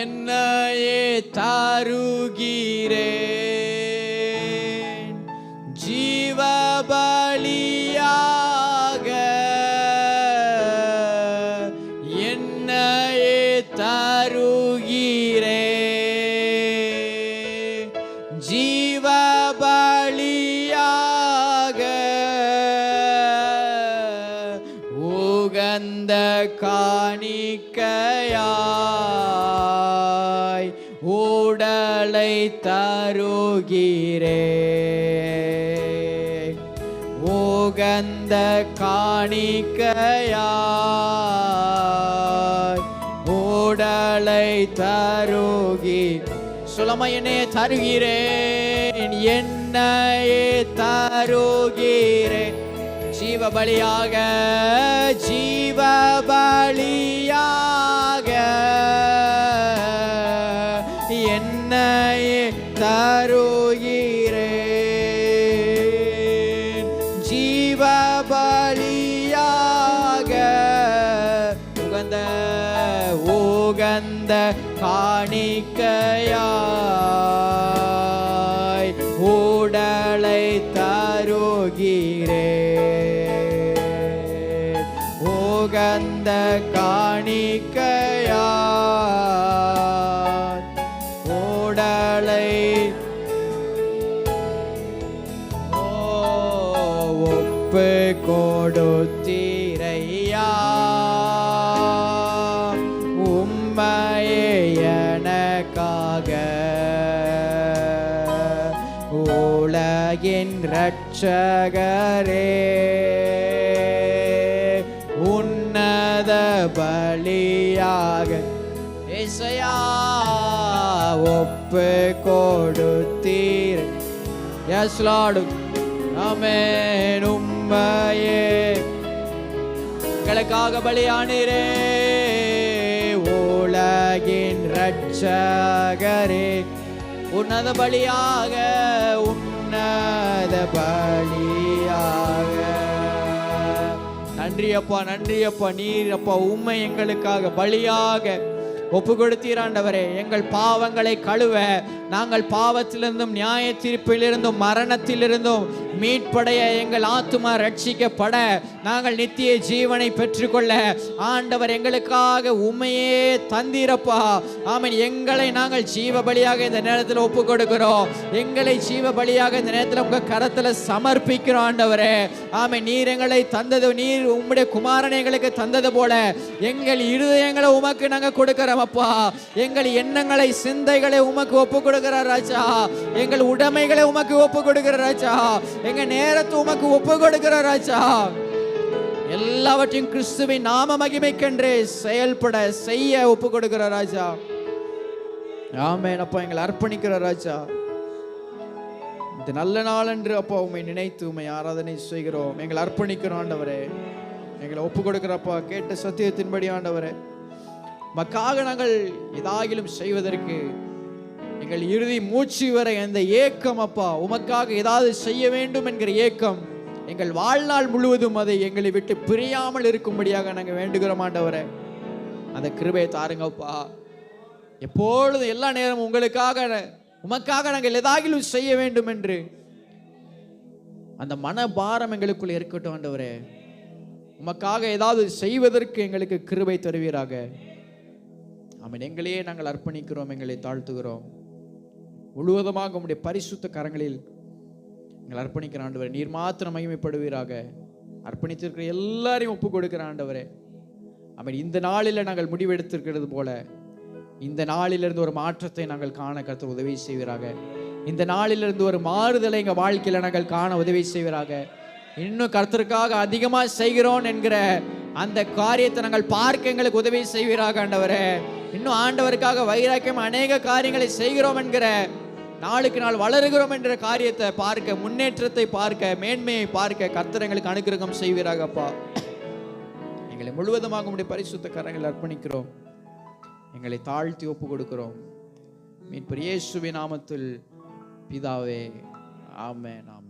என்னையே தருகிறேன் ஜீவபலியாக, என்னையே தருகிறேன் ஜீவபலியாக. உகந்த காணிக்கையாய் உடலை தருகிறேன். உகந்த காணிக்கையாய் உடலை தருகி சொல்லமா, என்னையே தருகிறேன், என்னையே தருகிறேன், ஜீவ பலியாக, ஜீவ பலியாக என்னையே தருகிறேன், ஜீவ பலியாக உகந்த காணிக்கையாய் உடலை தருகிறேன், உகந்த காணிக்கையாய் உடலை ஒப்பு கொடுத்தீரையா, உம்மையே எனக்காக உலகின் இரட்சகரே, உன்னத பலியாக இசையா ஒப்பு கொடுத்தீர். எஸ் லார்ட், ஆமென். உம்மையே எங்களுக்காக பலியானீரே, உலகின் இரட்சகரே, உன்னத பலியாக, உன்னத பலியாக. நன்றி அப்பா, நன்றி அப்பா. நீர் அப்பா உம்மை எங்களுக்காக பலியாக ஒப்பு கொடுத்தீராண்டவரே. எங்கள் பாவங்களை கழுவ, நாங்கள் பாவத்திலிருந்தும் நியாய தீர்ப்பிலிருந்தும் மரணத்திலிருந்தும் மீட்படைய, எங்கள் ஆத்துமா ரட்சிக்கப்பட, நாங்கள் நித்திய ஜீவனை பெற்றுக்கொள்ள ஆண்டவர் எங்களுக்காக உம்மையே தந்தீரப்பா. ஆமென். எங்களை நாங்கள் ஜீவ பலியாக இந்த நேரத்தில் ஒப்பு கொடுக்கிறோம். எங்களை ஜீவ பலியாக இந்த நேரத்தில் உங்க கரத்தில் சமர்ப்பிக்கிறோம் ஆண்டவரே. ஆமென். நீர் எங்களை தந்தது, நீர் உம்முடைய குமாரனை எங்களுக்கு தந்தது போல எங்கள் இருதயங்களை உமக்கு நாங்கள் கொடுக்கிறோம் அப்பா. எங்கள் எண்ணங்களை, சிந்தைகளை உமக்கு ஒப்பு கொடுக்கிறார் ராஜா. எங்கள் உடைமைகளை உமக்கு ஒப்பு கொடுக்கிறார் ராஜா. எங்க நேரத்தை உமக்கு ஒப்பு கொடுக்கிறார் ராஜா. எல்லாவற்றையும் கிறிஸ்துவின் நாம மகிமைக்கென்றே செயல்பட செய்ய ஒப்பு கொடுக்கிறார் ராஜா. ஆமென் அப்பா. எங்களை அர்ப்பணிக்கிறார் ராஜா. இந்த நல்ல நாள் என்று அப்பா உம்மை நினைத்து உம்மை ஆராதனை செய்கிறோம். எங்களை அர்ப்பணிக்கிறோம் ஆண்டவரே. எங்களை ஒப்பு கொடுக்கிறப்பா. கேட்ட சத்தியத்தின்படி ஆண்டவரே, மக்காக நாங்கள் ஏதாகிலும் செய்வதற்கு எங்கள் இறுதி மூச்சு வரை அந்த ஏக்கம் அப்பா, உமக்காக ஏதாவது செய்ய வேண்டும் என்கிற ஏக்கம் எங்கள் வாழ்நாள் முழுவதும் அதை எங்களை விட்டு பிரியாமல் இருக்கும்படியாக நாங்கள் வேண்டுகிறோம் ஆண்டவரே. அந்த கிருபையை தாருங்கப்பா. எப்பொழுதும் எல்லா நேரமும் உங்களுக்காக, உமக்காக நாங்கள் ஏதாகிலும் செய்ய வேண்டும் என்று அந்த மனபாரம் எங்களுக்குள் இருக்கட்டும் ஆண்டவரே. உமக்காக ஏதாவது செய்வதற்கு எங்களுக்கு கிருபை தருவீராக. ஆமென். எங்களையே நாங்கள் அர்ப்பணிக்கிறோம், எங்களை தாழ்த்துகிறோம். முழுவதுமாக உம்முடைய பரிசுத்த கரங்களில் எங்களை அர்ப்பணிக்கிற ஆண்டவரே. நீர் மாத்திரம் மகிமைப்படுவீராக. அர்ப்பணித்திருக்கிற எல்லாரையும் ஒப்பு கொடுக்கிற ஆண்டவரே. ஆமென். இந்த நாளில் நாங்கள் முடிவெடுத்திருக்கிறது போல இந்த நாளிலிருந்து ஒரு மாற்றத்தை நாங்கள் காண கர்த்தர் உதவி செய்வீராக. இந்த நாளிலிருந்து ஒரு மாறுதலை எங்கள் வாழ்க்கையில் நாங்கள் காண உதவி செய்வீராக. இன்னும் கர்த்தருக்காக அதிகமாக செய்கிறோம் என்கிற அந்த காரியத்தை நாங்கள் பார்க்க எங்களுக்கு உதவி செய்வீராக ஆண்டவரே. இன்னும் ஆண்டவருக்காக வைராக்கியம் அநேக காரியங்களை செய்கிறோம் என்கிற, நாளுக்கு நாள் வளருகிறோம் என்ற காரியத்தை பார்க்க, முன்னேற்றத்தை பார்க்க, மேன்மையை பார்க்க கர்த்தர் எங்களுக்கு அனுக்கிரகம் செய்வீராகப்பா. எங்களை முழுவதுமாக உம்முடைய பரிசுத்த கரங்களில் அர்ப்பணிக்கிறோம். எங்களை தாழ்த்தி ஒப்பு கொடுக்கிறோம். மீட்பர் இயேசுவின் நாமத்தில் பிதாவே. ஆமென். ஆமென்.